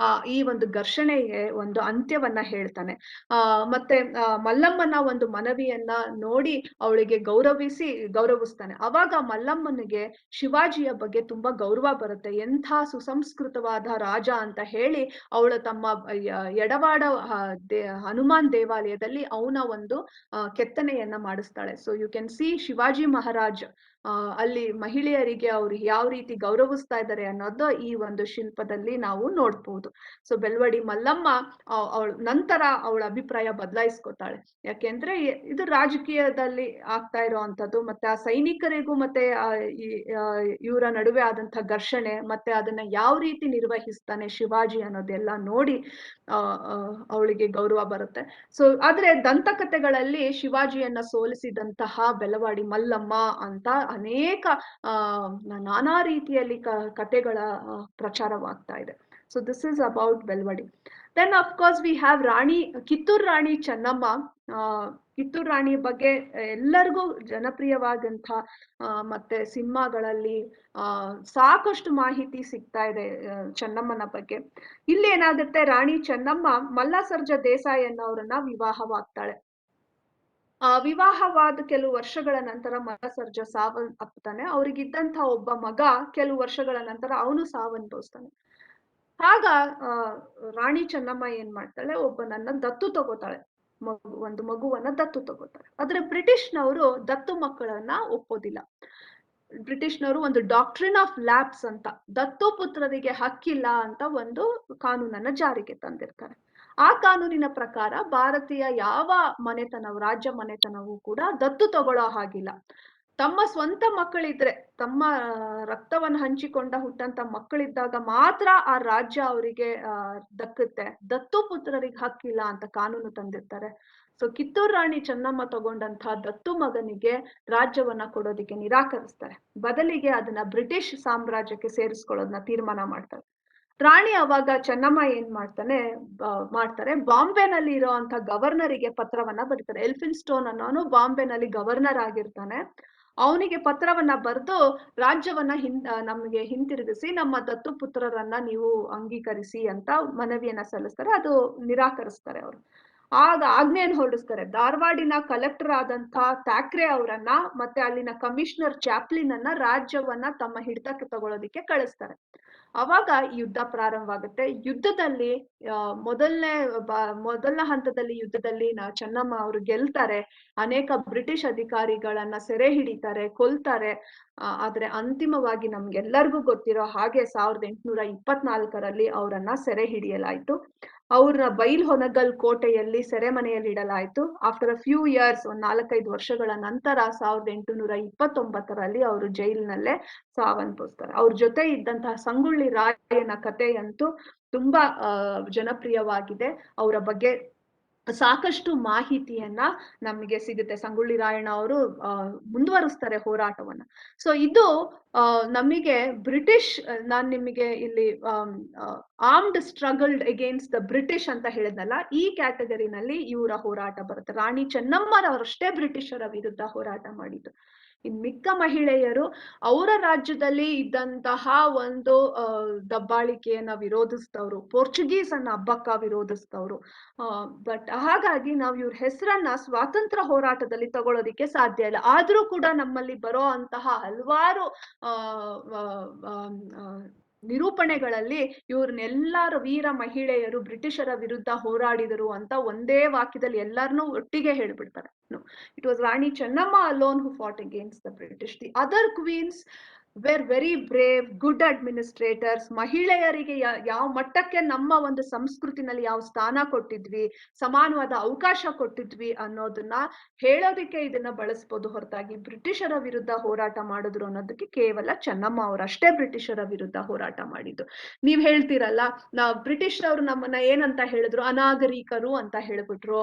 ಈ ಒಂದು ಘರ್ಷಣೆಗೆ ಒಂದು ಅಂತ್ಯವನ್ನ ಹೇಳ್ತಾನೆ. ಮತ್ತೆ ಮಲ್ಲಮ್ಮನ ಒಂದು ಮನವಿಯನ್ನ ನೋಡಿ ಅವಳಿಗೆ ಗೌರವಿಸ್ತಾನೆ. ಅವಾಗ ಮಲ್ಲಮ್ಮನಿಗೆ ಶಿವಾಜಿಯ ಬಗ್ಗೆ ತುಂಬಾ ಗೌರವ ಬರುತ್ತೆ. ಎಂಥ ಸುಸಂಸ್ಕೃತವಾದ ರಾಜ ಅಂತ ಹೇಳಿ ಅವಳು ತಮ್ಮ ಎಡವಾಡ ಹನುಮಾನ್ ದೇವಾಲಯದಲ್ಲಿ ಅವನ ಒಂದು ಕೆತ್ತನೆಯನ್ನ ಮಾಡಿಸ್ತಾಳೆ. So you can see Shivaji Maharaj ಅಲ್ಲಿ ಮಹಿಳೆಯರಿಗೆ ಅವ್ರು ಯಾವ ರೀತಿ ಗೌರವಿಸ್ತಾ ಇದ್ದಾರೆ ಅನ್ನೋದು ಈ ಒಂದು ಶಿಲ್ಪದಲ್ಲಿ ನಾವು ನೋಡ್ಬೋದು. ಸೊ ಬೆಳ್ವಡಿ ಮಲ್ಲಮ್ಮ ಅವಳ ನಂತರ ಅವಳ ಅಭಿಪ್ರಾಯ ಬದಲಾಯಿಸ್ಕೊತಾಳೆ. ಯಾಕೆಂದ್ರೆ ಇದು ರಾಜಕೀಯದಲ್ಲಿ ಆಗ್ತಾ ಇರೋವಂಥದ್ದು, ಮತ್ತೆ ಆ ಸೈನಿಕರಿಗೂ ಮತ್ತೆ ಇವರ ನಡುವೆ ಆದಂತ ಘರ್ಷಣೆ, ಮತ್ತೆ ಅದನ್ನ ಯಾವ ರೀತಿ ನಿರ್ವಹಿಸ್ತಾನೆ ಶಿವಾಜಿ ಅನ್ನೋದೆಲ್ಲ ನೋಡಿ ಅವಳಿಗೆ ಗೌರವ ಬರುತ್ತೆ. ಸೊ ಆದ್ರೆ ದಂತಕಥೆಗಳಲ್ಲಿ ಶಿವಾಜಿಯನ್ನ ಸೋಲಿಸಿದಂತಹ ಬೆಳವಾಡಿ ಮಲ್ಲಮ್ಮ ಅಂತ ಅನೇಕ ನಾನಾ ರೀತಿಯಲ್ಲಿ ಕಥೆಗಳ ಪ್ರಚಾರವಾಗ್ತಾ ಇದೆ. So this is about Belavadi. Then of course we have Kittur Rani Chennamma. Kittur Rani ಬಗ್ಗೆ ಎಲ್ಲರಿಗೂ ಜನಪ್ರಿಯವಾದಂಥ ಮತ್ತೆ ಸಿನಿಮಾಗಳಲ್ಲಿ ಸಾಕಷ್ಟು ಮಾಹಿತಿ ಸಿಗ್ತಾ ಇದೆ ಚೆನ್ನಮ್ಮನ ಬಗ್ಗೆ. ಇಲ್ಲಿ ಏನಾಗುತ್ತೆ, ರಾಣಿ ಚೆನ್ನಮ್ಮ ಮಲ್ಲಸರ್ಜ ದೇಸಾಯಿ ಅನ್ನೋರನ್ನ ವಿವಾಹವಾಗ್ತಾಳೆ. ವಿವಾಹವಾದ ಕೆಲವು ವರ್ಷಗಳ ನಂತರ ಮಲ್ಲಸರ್ಜ ಸಾವನ್ನಪ್ತಾನೆ. ಅವ್ರಿಗಿದ್ದಂಥ ಒಬ್ಬ ಮಗ ಕೆಲವು ವರ್ಷಗಳ ನಂತರ ಅವನು ಸಾವನ್ನಪ್ಪಿಸ್ತಾನೆ. ಆಗ ರಾಣಿ ಚೆನ್ನಮ್ಮ ಏನ್ ಮಾಡ್ತಾಳೆ, ಒಬ್ಬನನ್ನ ದತ್ತು ತಗೋತಾಳೆ, ಒಂದು ಮಗುವನ್ನ ದತ್ತು ತಗೋತಾಳೆ. ಆದ್ರೆ ಬ್ರಿಟಿಷ್ನವರು ದತ್ತು ಮಕ್ಕಳನ್ನ ಒಪ್ಪೋದಿಲ್ಲ. ಬ್ರಿಟಿಷ್ನವರು ಒಂದು ಡಾಕ್ಟ್ರಿನ್ ಆಫ್ ಲ್ಯಾಪ್ಸ್ ಅಂತ, ದತ್ತು ಪುತ್ರರಿಗೆ ಹಕ್ಕಿಲ್ಲ ಅಂತ ಒಂದು ಕಾನೂನನ್ನ ಜಾರಿಗೆ ತಂದಿರ್ತಾರೆ. ಆ ಕಾನೂನಿನ ಪ್ರಕಾರ ಭಾರತೀಯ ಯಾವ ಮನೆತನವು, ರಾಜ್ಯ ಮನೆತನವೂ ಕೂಡ ದತ್ತು ತಗೊಳ್ಳೋ ಹಾಗಿಲ್ಲ. ತಮ್ಮ ಸ್ವಂತ ಮಕ್ಕಳಿದ್ರೆ, ತಮ್ಮ ರಕ್ತವನ್ನು ಹಂಚಿಕೊಂಡ ಹುಟ್ಟಂತ ಮಕ್ಕಳಿದ್ದಾಗ ಮಾತ್ರ ಆ ರಾಜ್ಯ ಅವರಿಗೆ ದಕ್ಕುತ್ತೆ. ದತ್ತು ಪುತ್ರರಿಗೆ ಹಕ್ಕಿಲ್ಲ ಅಂತ ಕಾನೂನು ತಂದಿರ್ತಾರೆ. ಸೊ ಕಿತ್ತೂರು ರಾಣಿ ಚೆನ್ನಮ್ಮ ತಗೊಂಡಂತಹ ದತ್ತು ಮಗನಿಗೆ ರಾಜ್ಯವನ್ನ ಕೊಡೋದಿಕ್ಕೆ ನಿರಾಕರಿಸ್ತಾರೆ. ಬದಲಿಗೆ ಅದನ್ನ ಬ್ರಿಟಿಷ್ ಸಾಮ್ರಾಜ್ಯಕ್ಕೆ ಸೇರಿಸ್ಕೊಳ್ಳೋದನ್ನ ತೀರ್ಮಾನ ಮಾಡ್ತಾರೆ. ರಾಣಿ ಅವಾಗ ಚೆನ್ನಮ್ಮ ಏನ್ ಮಾಡ್ತಾರೆ, ಬಾಂಬೆನಲ್ಲಿ ಇರೋಂಥ ಗವರ್ನರಿಗೆ ಪತ್ರವನ್ನ ಬರೀತಾರೆ. ಎಲ್ಫಿನ್ಸ್ಟೋನ್ ಅನ್ನೋನು ಬಾಂಬೆನಲ್ಲಿ ಗವರ್ನರ್ ಆಗಿರ್ತಾನೆ. ಅವನಿಗೆ ಪತ್ರವನ್ನ ಬರೆದು ರಾಜ್ಯವನ್ನ ನಮ್ಗೆ ಹಿಂತಿರುಗಿಸಿ ನಮ್ಮ ದತ್ತು ಪುತ್ರರನ್ನ ನೀವು ಅಂಗೀಕರಿಸಿ ಅಂತ ಮನವಿಯನ್ನ ಸಲ್ಲಿಸ್ತಾರೆ. ಅದು ನಿರಾಕರಿಸ್ತಾರೆ ಅವರು. ಆಗ ಆಜ್ಞೆಯನ್ನು ಹೊರಡಿಸ್ತಾರೆ. ಧಾರವಾಡಿನ ಕಲೆಕ್ಟರ್ ಆದಂತ ಥ್ಯಾಕ್ರೆ ಅವರನ್ನ ಮತ್ತೆ ಅಲ್ಲಿನ ಕಮಿಷನರ್ ಚಾಪ್ಲಿನ್ ಅನ್ನ ರಾಜ್ಯವನ್ನ ತಮ್ಮ ಹಿಡಿತಕ್ಕೆ ತಗೊಳ್ಳೋದಿಕ್ಕೆ ಕಳಿಸ್ತಾರೆ. ಅವಾಗ ಯುದ್ಧ ಪ್ರಾರಂಭವಾಗುತ್ತೆ. ಯುದ್ಧದಲ್ಲಿ ಮೊದಲ ಹಂತದಲ್ಲಿ ಯುದ್ಧದಲ್ಲಿ ಚೆನ್ನಮ್ಮ ಅವರು ಗೆಲ್ತಾರೆ. ಅನೇಕ ಬ್ರಿಟಿಷ್ ಅಧಿಕಾರಿಗಳನ್ನ ಸೆರೆ ಹಿಡಿತಾರೆ, ಕೊಲ್ತಾರೆ. ಆದ್ರೆ ಅಂತಿಮವಾಗಿ ನಮ್ಗೆಲ್ಲರಿಗೂ ಗೊತ್ತಿರೋ ಹಾಗೆ 1824ರಲ್ಲಿ ಅವರನ್ನ ಸೆರೆ ಹಿಡಿಯಲಾಯ್ತು. ಅವ್ರನ್ನ ಬೈಲ್ಹೊನಗಲ್ ಕೋಟೆಯಲ್ಲಿ ಸೆರೆಮನೆಯಲ್ಲಿ ಇಡಲಾಯ್ತು. ಆಫ್ಟರ್ ಅ ಫ್ಯೂ ಇಯರ್ಸ್, 4-5 ವರ್ಷಗಳ ನಂತರ 1829ರಲ್ಲಿ ಅವರು ಜೈಲಿನಲ್ಲೇ ಸಾವನ್ನಪ್ಪಿಸ್ತಾರೆ. ಅವ್ರ ಜೊತೆ ಇದ್ದಂತಹ ಸಂಗೊಳ್ಳಿ ರಾಯನ ಕಥೆಯಂತೂ ತುಂಬಾ ಜನಪ್ರಿಯವಾಗಿದೆ. ಅವರ ಬಗ್ಗೆ ಸಾಕಷ್ಟು ಮಾಹಿತಿಯನ್ನ ನಮಗೆ ಸಿಗುತ್ತೆ. ಸಂಗೊಳ್ಳಿ ರಾಯಣ್ಣ ಅವರು ಮುಂದುವರಿಸ್ತಾರೆ ಹೋರಾಟವನ್ನ. ಸೊ ಇದು ನಮಗೆ ಬ್ರಿಟಿಷ್, ನಾನ್ ನಿಮಗೆ ಇಲ್ಲಿ armed struggled against the British ಅಂತ ಹೇಳಿದ್ನಲ್ಲ, ಈ ಕ್ಯಾಟಗರಿನಲ್ಲಿ ಇವರ ಹೋರಾಟ ಬರುತ್ತೆ. ರಾಣಿ ಚೆನ್ನಮ್ಮರವರಷ್ಟೇ ಬ್ರಿಟಿಷರ ವಿರುದ್ಧ ಹೋರಾಟ ಮಾಡಿದ್ದು. ಇನ್ ಮಿಕ್ಕ ಮಹಿಳೆಯರು ಅವರ ರಾಜ್ಯದಲ್ಲಿ ಇದ್ದಂತಹ ಒಂದು ದಬ್ಬಾಳಿಕೆಯನ್ನ ವಿರೋಧಿಸಿದವರು, ಪೋರ್ಚುಗೀಸ್ ಅನ್ನ ಹಬ್ಬಕ್ಕ ವಿರೋಧಿಸಿದವರು. ಬಟ್ ಹಾಗಾಗಿ ನಾವು ಇವ್ರ ಹೆಸರನ್ನ ಸ್ವಾತಂತ್ರ್ಯ ಹೋರಾಟದಲ್ಲಿ ತಗೊಳ್ಳೋದಿಕ್ಕೆ ಸಾಧ್ಯ ಇಲ್ಲ. ಆದ್ರೂ ಕೂಡ ನಮ್ಮಲ್ಲಿ ಬರೋ ಅಂತಹ ಹಲವಾರು ನಿರೂಪಣೆಗಳಲ್ಲಿ ಇವ್ರನ್ನೆಲ್ಲಾರು ವೀರ ಮಹಿಳೆಯರು ಬ್ರಿಟಿಷರ ವಿರುದ್ಧ ಹೋರಾಡಿದರು ಅಂತ ಒಂದೇ ವಾಕ್ಯದಲ್ಲಿ ಎಲ್ಲರನ್ನೂ ಒಟ್ಟಿಗೆ ಹೇಳ್ಬಿಡ್ತಾರೆ. It was Rani Chennamma alone who fought against the British. The other queens were very brave, good administrators. ಮಹಿಳೆಯರಿಗೆ ಯಾವ ಮಟ್ಟಕ್ಕೆ ನಮ್ಮ ಒಂದು ಸಂಸ್ಕೃತಿನಲ್ಲಿ ಯಾವ ಸ್ಥಾನ ಕೊಟ್ಟಿದ್ವಿ, ಸಮಾನವಾದ ಅವಕಾಶ ಕೊಟ್ಟಿದ್ವಿ ಅನ್ನೋದನ್ನ ಹೇಳೋದಿಕ್ಕೆ ಇದನ್ನ ಬಳಸ್ಬೋದು ಹೊರತಾಗಿ ಬ್ರಿಟಿಷರ ವಿರುದ್ಧ ಹೋರಾಟ ಮಾಡಿದ್ರು ಅನ್ನೋದಕ್ಕೆ ಕೇವಲ ಚೆನ್ನಮ್ಮ ಅವರಷ್ಟೇ ಬ್ರಿಟಿಷರ ವಿರುದ್ಧ ಹೋರಾಟ ಮಾಡಿದ್ದು. ನೀವ್ ಹೇಳ್ತೀರಲ್ಲ, ಬ್ರಿಟಿಷರವರು ನಮ್ಮನ್ನ ಏನಂತ ಹೇಳಿದ್ರು, ಅನಾಗರಿಕರು ಅಂತ ಹೇಳ್ಬಿಟ್ರು,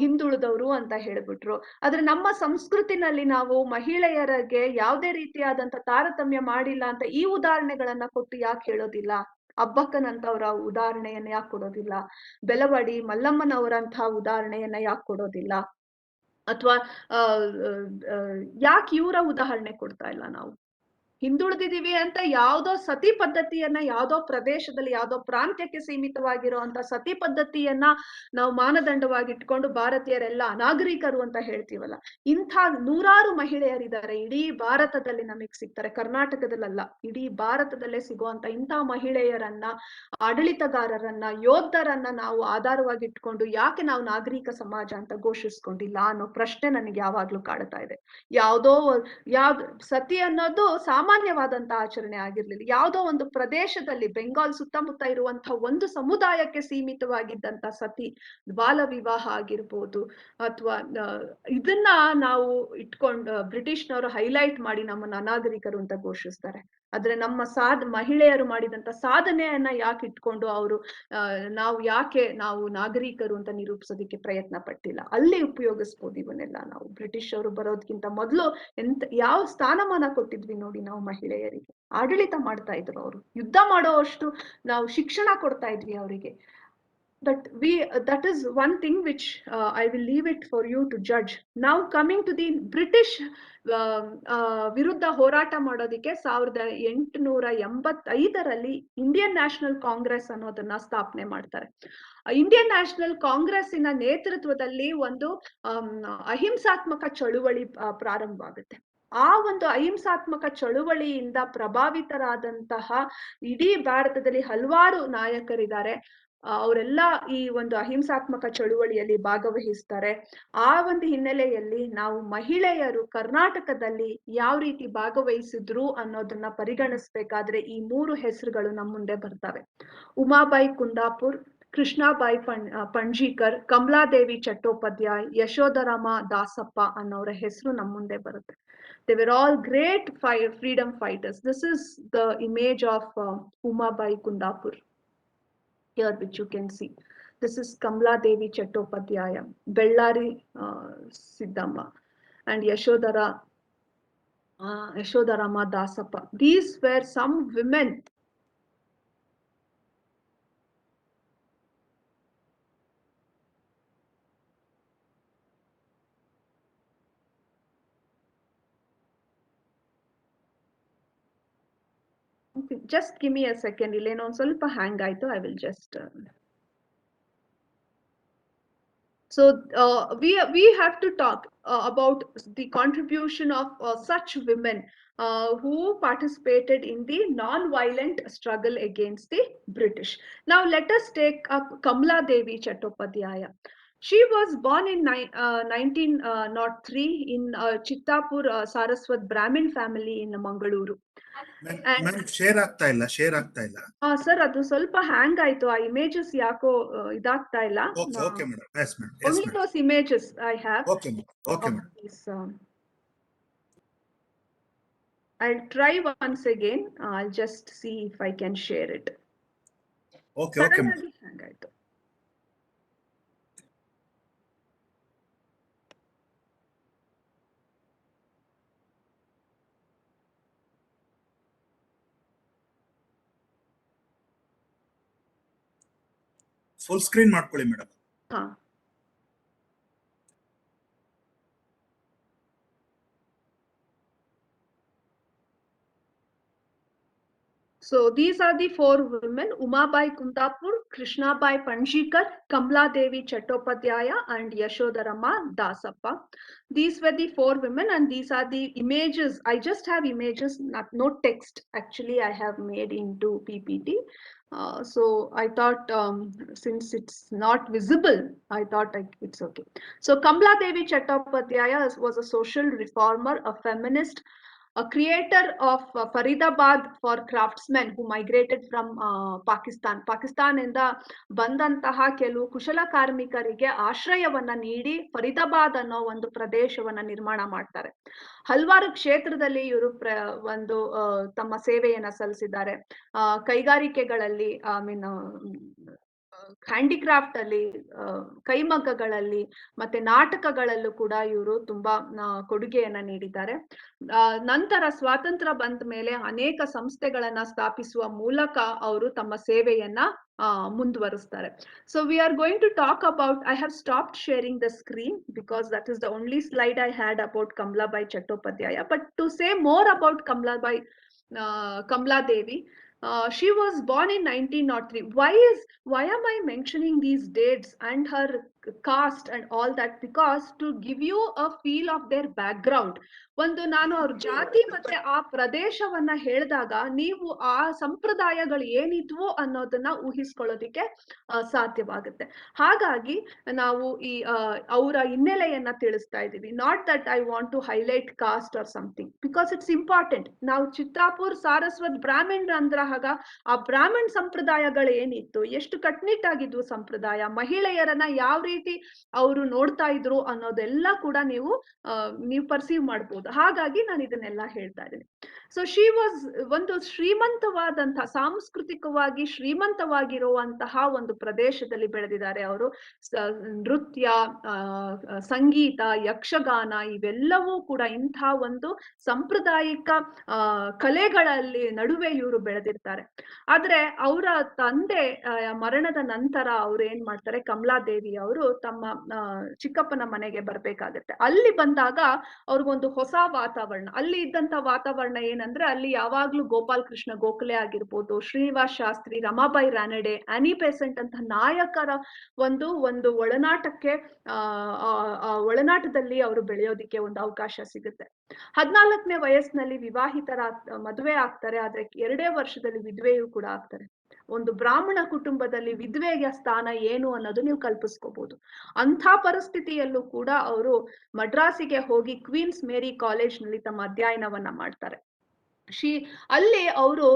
ಹಿಂದುಳಿದವರು ಅಂತ ಹೇಳ್ಬಿಟ್ರು. ಆದ್ರೆ ನಮ್ಮ ಸಂಸ್ಕೃತಿನಲ್ಲಿ ನಾವು ಮಹಿಳೆಯರಿಗೆ ಯಾವುದೇ ರೀತಿಯಾದಂತ ತಾರತಮ್ಯ ಮಾಡಿಲ್ಲ ಅಂತ ಈ ಉದಾಹರಣೆಗಳನ್ನ ಕೊಟ್ಟು ಯಾಕೆ ಹೇಳೋದಿಲ್ಲ? ಅಬ್ಬಕ್ಕನಂತವರ ಉದಾಹರಣೆಯನ್ನ ಯಾಕೆ ಕೊಡೋದಿಲ್ಲ? ಬೆಳವಡಿ ಮಲ್ಲಮ್ಮನವರಂತಹ ಉದಾಹರಣೆಯನ್ನ ಯಾಕೆ ಕೊಡೋದಿಲ್ಲ? ಅಥವಾ ಯಾಕೆ ಇವರ ಉದಾಹರಣೆ ಕೊಡ್ತಾ ಇಲ್ಲ ನಾವು? ಹಿಂದುಳಿದಿದೀವಿ ಅಂತ ಯಾವ್ದೋ ಸತಿ ಪದ್ಧತಿಯನ್ನ ಯಾವ್ದೋ ಪ್ರದೇಶದಲ್ಲಿ ಯಾವ್ದೋ ಪ್ರಾಂತ್ಯಕ್ಕೆ ಸೀಮಿತವಾಗಿರುವಂತ ಸತಿ ಪದ್ಧತಿಯನ್ನ ನಾವು ಮಾನದಂಡವಾಗಿ ಇಟ್ಕೊಂಡು ಭಾರತೀಯರೆಲ್ಲ ಅನಾಗರಿಕರು ಅಂತ ಹೇಳ್ತೀವಲ್ಲ, ಇಂಥ ನೂರಾರು ಮಹಿಳೆಯರಿದ್ದಾರೆ ಇಡೀ ಭಾರತದಲ್ಲಿ ನಮಗ್ ಸಿಗ್ತಾರೆ, ಕರ್ನಾಟಕದಲ್ಲ ಇಡೀ ಭಾರತದಲ್ಲೇ ಸಿಗುವಂತ ಇಂಥ ಮಹಿಳೆಯರನ್ನ, ಆಡಳಿತಗಾರರನ್ನ, ಯೋಧರನ್ನ ನಾವು ಆಧಾರವಾಗಿ ಇಟ್ಕೊಂಡು ಯಾಕೆ ನಾವು ನಾಗರಿಕ ಸಮಾಜ ಅಂತ ಘೋಷಿಸ್ಕೊಂಡಿಲ್ಲ ಅನ್ನೋ ಪ್ರಶ್ನೆ ನನಗೆ ಯಾವಾಗ್ಲೂ ಕಾಡ್ತಾ ಇದೆ. ಯಾವ್ದು ಸತಿ ಅನ್ನೋದು ಸಾಮಾನ್ಯವಾದಂತಹ ಆಚರಣೆ ಆಗಿರ್ಲಿಲ್ಲ, ಯಾವ್ದೋ ಒಂದು ಪ್ರದೇಶದಲ್ಲಿ ಬೆಂಗಾಲ್ ಸುತ್ತಮುತ್ತ ಇರುವಂತಹ ಒಂದು ಸಮುದಾಯಕ್ಕೆ ಸೀಮಿತವಾಗಿದ್ದಂತ ಸತಿ ಬಾಲ ವಿವಾಹ ಆಗಿರ್ಬೋದು, ಅಥವಾ ಇದನ್ನ ನಾವು ಇಟ್ಕೊಂಡು ಬ್ರಿಟಿಷ್ನವರು ಹೈಲೈಟ್ ಮಾಡಿ ನಮ್ಮನ್ನ ಅನಾಗರಿಕರು ಅಂತ ಘೋಷಿಸ್ತಾರೆ. ಆದ್ರೆ ನಮ್ಮ ಮಹಿಳೆಯರು ಮಾಡಿದಂತ ಸಾಧನೆಯನ್ನ ಯಾಕೆ ಇಟ್ಕೊಂಡು ಅವರು ನಾವು ನಾಗರಿಕರು ಅಂತ ನಿರೂಪಿಸೋದಿಕ್ಕೆ ಪ್ರಯತ್ನ ಪಟ್ಟಿಲ್ಲ? ಅಲ್ಲಿ ಉಪಯೋಗಿಸ್ಬೋದು ಇವನ್ನೆಲ್ಲ. ನಾವು ಬ್ರಿಟಿಷ್ ಅವರು ಬರೋದಕ್ಕಿಂತ ಮೊದಲು ಯಾವ ಸ್ಥಾನಮಾನ ಕೊಟ್ಟಿದ್ವಿ ನೋಡಿ ನಾವು ಮಹಿಳೆಯರಿಗೆ. ಆಡಳಿತ ಮಾಡ್ತಾ ಇದ್ರು ಅವರು, ಯುದ್ಧ ಮಾಡೋವಷ್ಟು ನಾವು ಶಿಕ್ಷಣ ಕೊಡ್ತಾ ಇದ್ವಿ ಅವರಿಗೆ. that is one thing which I will leave it for you to judge. Now coming to the British ವಿರುದ್ಧ ಹೋರಾಟ ಮಾಡೋದಿಕ್ಕೆ 1885ರಲ್ಲಿ ಇಂಡಿಯನ್ ನ್ಯಾಷನಲ್ ಕಾಂಗ್ರೆಸ್ ಅನ್ನೋದನ್ನ ಸ್ಥಾಪನೆ ಮಾಡ್ತಾರೆ. ಇಂಡಿಯನ್ ನ್ಯಾಷನಲ್ ಕಾಂಗ್ರೆಸ್ಸಿನ ನೇತೃತ್ವದಲ್ಲಿ ಒಂದು ಅಹಿಂಸಾತ್ಮಕ ಚಳುವಳಿ ಪ್ರಾರಂಭ ಆಗುತ್ತೆ. ಆ ಒಂದು ಅಹಿಂಸಾತ್ಮಕ ಚಳುವಳಿಯಿಂದ ಪ್ರಭಾವಿತರಾದಂತಹ ಇಡೀ ಭಾರತದಲ್ಲಿ ಹಲವಾರು ನಾಯಕರಿದ್ದಾರೆ. ಅವರೆಲ್ಲ ಈ ಒಂದು ಅಹಿಂಸಾತ್ಮಕ ಚಳುವಳಿಯಲ್ಲಿ ಭಾಗವಹಿಸ್ತಾರೆ. ಆ ಒಂದು ಹಿನ್ನೆಲೆಯಲ್ಲಿ ನಾವು ಮಹಿಳೆಯರು ಕರ್ನಾಟಕದಲ್ಲಿ ಯಾವ ರೀತಿ ಭಾಗವಹಿಸಿದ್ರು ಅನ್ನೋದನ್ನ ಪರಿಗಣಿಸ್ಬೇಕಾದ್ರೆ ಈ 3 ಹೆಸರುಗಳು ನಮ್ಮ ಮುಂದೆ ಬರ್ತವೆ. ಉಮಾಬಾಯಿ ಕುಂದಾಪುರ್, ಕೃಷ್ಣಾಬಾಯಿ ಪಂಜೀಕರ್, ಕಮಲಾದೇವಿ ಚಟ್ಟೋಪಾಧ್ಯಾಯ್, ಯಶೋಧರಾಮ ದಾಸಪ್ಪ ಅನ್ನೋರ ಹೆಸರು ನಮ್ಮ ಮುಂದೆ ಬರುತ್ತೆ. They were all great freedom fighters. This is the image of Umabai Kundapur here, which you can see. This is Kamala Devi Chattopadhyaya, Bellari Siddhamma, and Yashodarama Dasappa. These were some women. Okay, just give me a second. Ileno on ಸ್ವಲ್ಪ hang ಆಯ್ತು. I will just so we have to talk about the contribution of such women who participated in the non-violent struggle against the British. Now let us take up Kamala Devi Chattopadhyaya. She was born in 1903 in Chittapur Saraswat Brahmin family in Mangaluru. Share ಆಗ್ತಾ ಇಲ್ಲ. Sir ಅದು ಸ್ವಲ್ಪ ಹ್ಯಾಂಗ್ ಆಯ್ತು, ಆ images ಯಾಕೋ ಇದಾಗ್ತಾ ಇಲ್ಲ. Okay madam, yes madam, only those images I have. Okay madam. I'll try once again. I'll just see if I can share it. Okay madam. Hang ಆಯ್ತು. ಫುಲ್ ಸ್ಕ್ರೀನ್ ಮಾಡ್ಕೊಳ್ಳಿ madam. So these are the 4 women: Umabai Kundapur, Krishnabai Panjikar, Kamala Devi Chattopadhyaya, and Yashodarama Dasappa. These were the 4 women, and these are the images. I just have images, no text. Actually, I have made into PPT. So I thought since it's not visible, I thought it's okay. So Kamala Devi Chattopadhyaya was a social reformer, a feminist, a creator of Faridabad for craftsmen who migrated from Pakistan ಇಂದ ಬಂದಂತಹ ಕೆಲವು ಕುಶಲ ಕಾರ್ಮಿಕರಿಗೆ ಆಶ್ರಯವನ್ನ ನೀಡಿ ಫರೀದಾಬಾದ್ ಅನ್ನೋ ಒಂದು ಪ್ರದೇಶವನ್ನ ನಿರ್ಮಾಣ ಮಾಡ್ತಾರೆ. ಹಲವಾರು ಕ್ಷೇತ್ರದಲ್ಲಿ ಇವರು ಒಂದು ತಮ್ಮ ಸೇವೆಯನ್ನ ಸಲ್ಲಿಸಿದ್ದಾರೆ. ಕೈಗಾರಿಕೆಗಳಲ್ಲಿ, ಹ್ಯಾಂಡಿಕ್ರಾಫ್ಟ್ ಅಲ್ಲಿ, ಕೈಮಗ್ಗಗಳಲ್ಲಿ, ಮತ್ತೆ ನಾಟಕಗಳಲ್ಲೂ ಕೂಡ ಇವರು ತುಂಬಾ ಕೊಡುಗೆಯನ್ನ ನೀಡಿದ್ದಾರೆ. ನಂತರ ಸ್ವಾತಂತ್ರ್ಯ ಬಂದ ಮೇಲೆ ಅನೇಕ ಸಂಸ್ಥೆಗಳನ್ನ ಸ್ಥಾಪಿಸುವ ಮೂಲಕ ಅವರು ತಮ್ಮ ಸೇವೆಯನ್ನ ಮುಂದುವರಿಸ್ತಾರೆ. So we are going to talk about, I have stopped sharing the screen because that is the only slide I had about Kamalabai Chattopadhyaya. But to say more about Kamalabai Kamla Devi. She was born in 1903. Why am I mentioning these dates and her caste and all that? Because to give you a feel of their background. ಒಂದು ನಾನು ಅವ್ರ ಜಾತಿ ಮತ್ತೆ ಆ ಪ್ರದೇಶವನ್ನ ಹೇಳಿದಾಗ ನೀವು ಆ ಸಂಪ್ರದಾಯಗಳು ಏನಿದ್ವು ಅನ್ನೋದನ್ನ ಊಹಿಸ್ಕೊಳ್ಳೋದಿಕ್ಕೆ ಸಾಧ್ಯವಾಗುತ್ತೆ. ಹಾಗಾಗಿ ನಾವು ಈ ಅವರ ಹಿನ್ನೆಲೆಯನ್ನ ತಿಳಿಸ್ತಾ ಇದ್ದೀವಿ. Not that I want to highlight caste or something, because it's important. ನಾವು ಚಿತ್ತಾಪುರ್ ಸಾರಸ್ವತ್ ಬ್ರಾಹ್ಮಣ್ ಅಂದ್ರಾಗ ಆ ಬ್ರಾಹ್ಮಣ್ ಸಂಪ್ರದಾಯಗಳು ಏನಿತ್ತು, ಎಷ್ಟು ಕಟ್ನಿಟ್ಟಾಗಿದ್ವು ಸಂಪ್ರದಾಯ, ಮಹಿಳೆಯರನ್ನ ಯಾವ ರೀತಿ ಅವರು ನೋಡ್ತಾ ಇದ್ರು ಅನ್ನೋದೆಲ್ಲ ಕೂಡ ನೀವು ಪರ್ಸೀವ್ ಮಾಡ್ಬೋದು. ಹಾಗಾಗಿ ನಾನು ಇದನ್ನೆಲ್ಲ ಹೇಳ್ತಾ ಇದ್ದೀನಿ. ಸೊ ಶಿ ವಾಸ್ ಒಂದು ಶ್ರೀಮಂತವಾದಂತಹ, ಸಾಂಸ್ಕೃತಿಕವಾಗಿ ಶ್ರೀಮಂತವಾಗಿರುವಂತಹ ಒಂದು ಪ್ರದೇಶದಲ್ಲಿ ಬೆಳೆದಿದ್ದಾರೆ ಅವರು. ನೃತ್ಯ, ಸಂಗೀತ, ಯಕ್ಷಗಾನ ಇವೆಲ್ಲವೂ ಕೂಡ ಇಂಥ ಒಂದು ಸಾಂಪ್ರದಾಯಿಕ ಕಲೆಗಳಲ್ಲಿ ನಡುವೆ ಇವರು ಬೆಳೆದಿರ್ತಾರೆ. ಆದ್ರೆ ಅವರ ತಂದೆ ಮರಣದ ನಂತರ ಅವ್ರು ಏನ್ ಮಾಡ್ತಾರೆ, ಕಮಲಾದೇವಿ ಅವರು ತಮ್ಮ ಚಿಕ್ಕಪ್ಪನ ಮನೆಗೆ ಬರ್ಬೇಕಾಗತ್ತೆ. ಅಲ್ಲಿ ಬಂದಾಗ ಅವ್ರಿಗೊಂದು ಹೊಸ ವಾತಾವರಣ, ಅಲ್ಲಿ ಇದ್ದಂತ ವಾತಾವರಣ ಏನಂದ್ರೆ, ಅಲ್ಲಿ ಯಾವಾಗ್ಲೂ ಗೋಪಾಲ್ ಕೃಷ್ಣ ಗೋಖಲೆ ಆಗಿರ್ಬೋದು, ಶ್ರೀನಿವಾಸ್ ಶಾಸ್ತ್ರಿ, ರಮಾಬಾಯಿ ರಾನಡೆ, ಆನಿ ಬೆಸೆಂಟ್ ಅಂತ ನಾಯಕರ ಒಂದು ಒಳನಾಟಕ್ಕೆ ಒಳನಾಟದಲ್ಲಿ ಅವರು ಬೆಳೆಯೋದಿಕ್ಕೆ ಒಂದು ಅವಕಾಶ ಸಿಗುತ್ತೆ. 14ನೇ ವಯಸ್ಸಿನಲ್ಲಿ ವಿವಾಹಿತರ ಮದುವೆ ಆಗ್ತಾರೆ. ಆದ್ರೆ 2 ವರ್ಷದಲ್ಲಿ ವಿಧವೆಯೂ ಕೂಡ ಆಗ್ತಾರೆ. ಒಂದು ಬ್ರಾಹ್ಮಣ ಕುಟುಂಬದಲ್ಲಿ ವಿಧವೆಯ ಸ್ಥಾನ ಏನು ಅನ್ನೋದು ನೀವು ಕಲ್ಪಿಸ್ಕೋಬಹುದು. ಅಂಥ ಪರಿಸ್ಥಿತಿಯಲ್ಲೂ ಕೂಡ ಅವರು ಮಡ್ರಾಸಿಗೆ ಹೋಗಿ ಕ್ವೀನ್ಸ್ ಮೇರಿ ಕಾಲೇಜ್ನಲ್ಲಿ ತಮ್ಮ ಅಧ್ಯಯನವನ್ನ ಮಾಡ್ತಾರೆ. ಅಲ್ಲಿ ಅವರು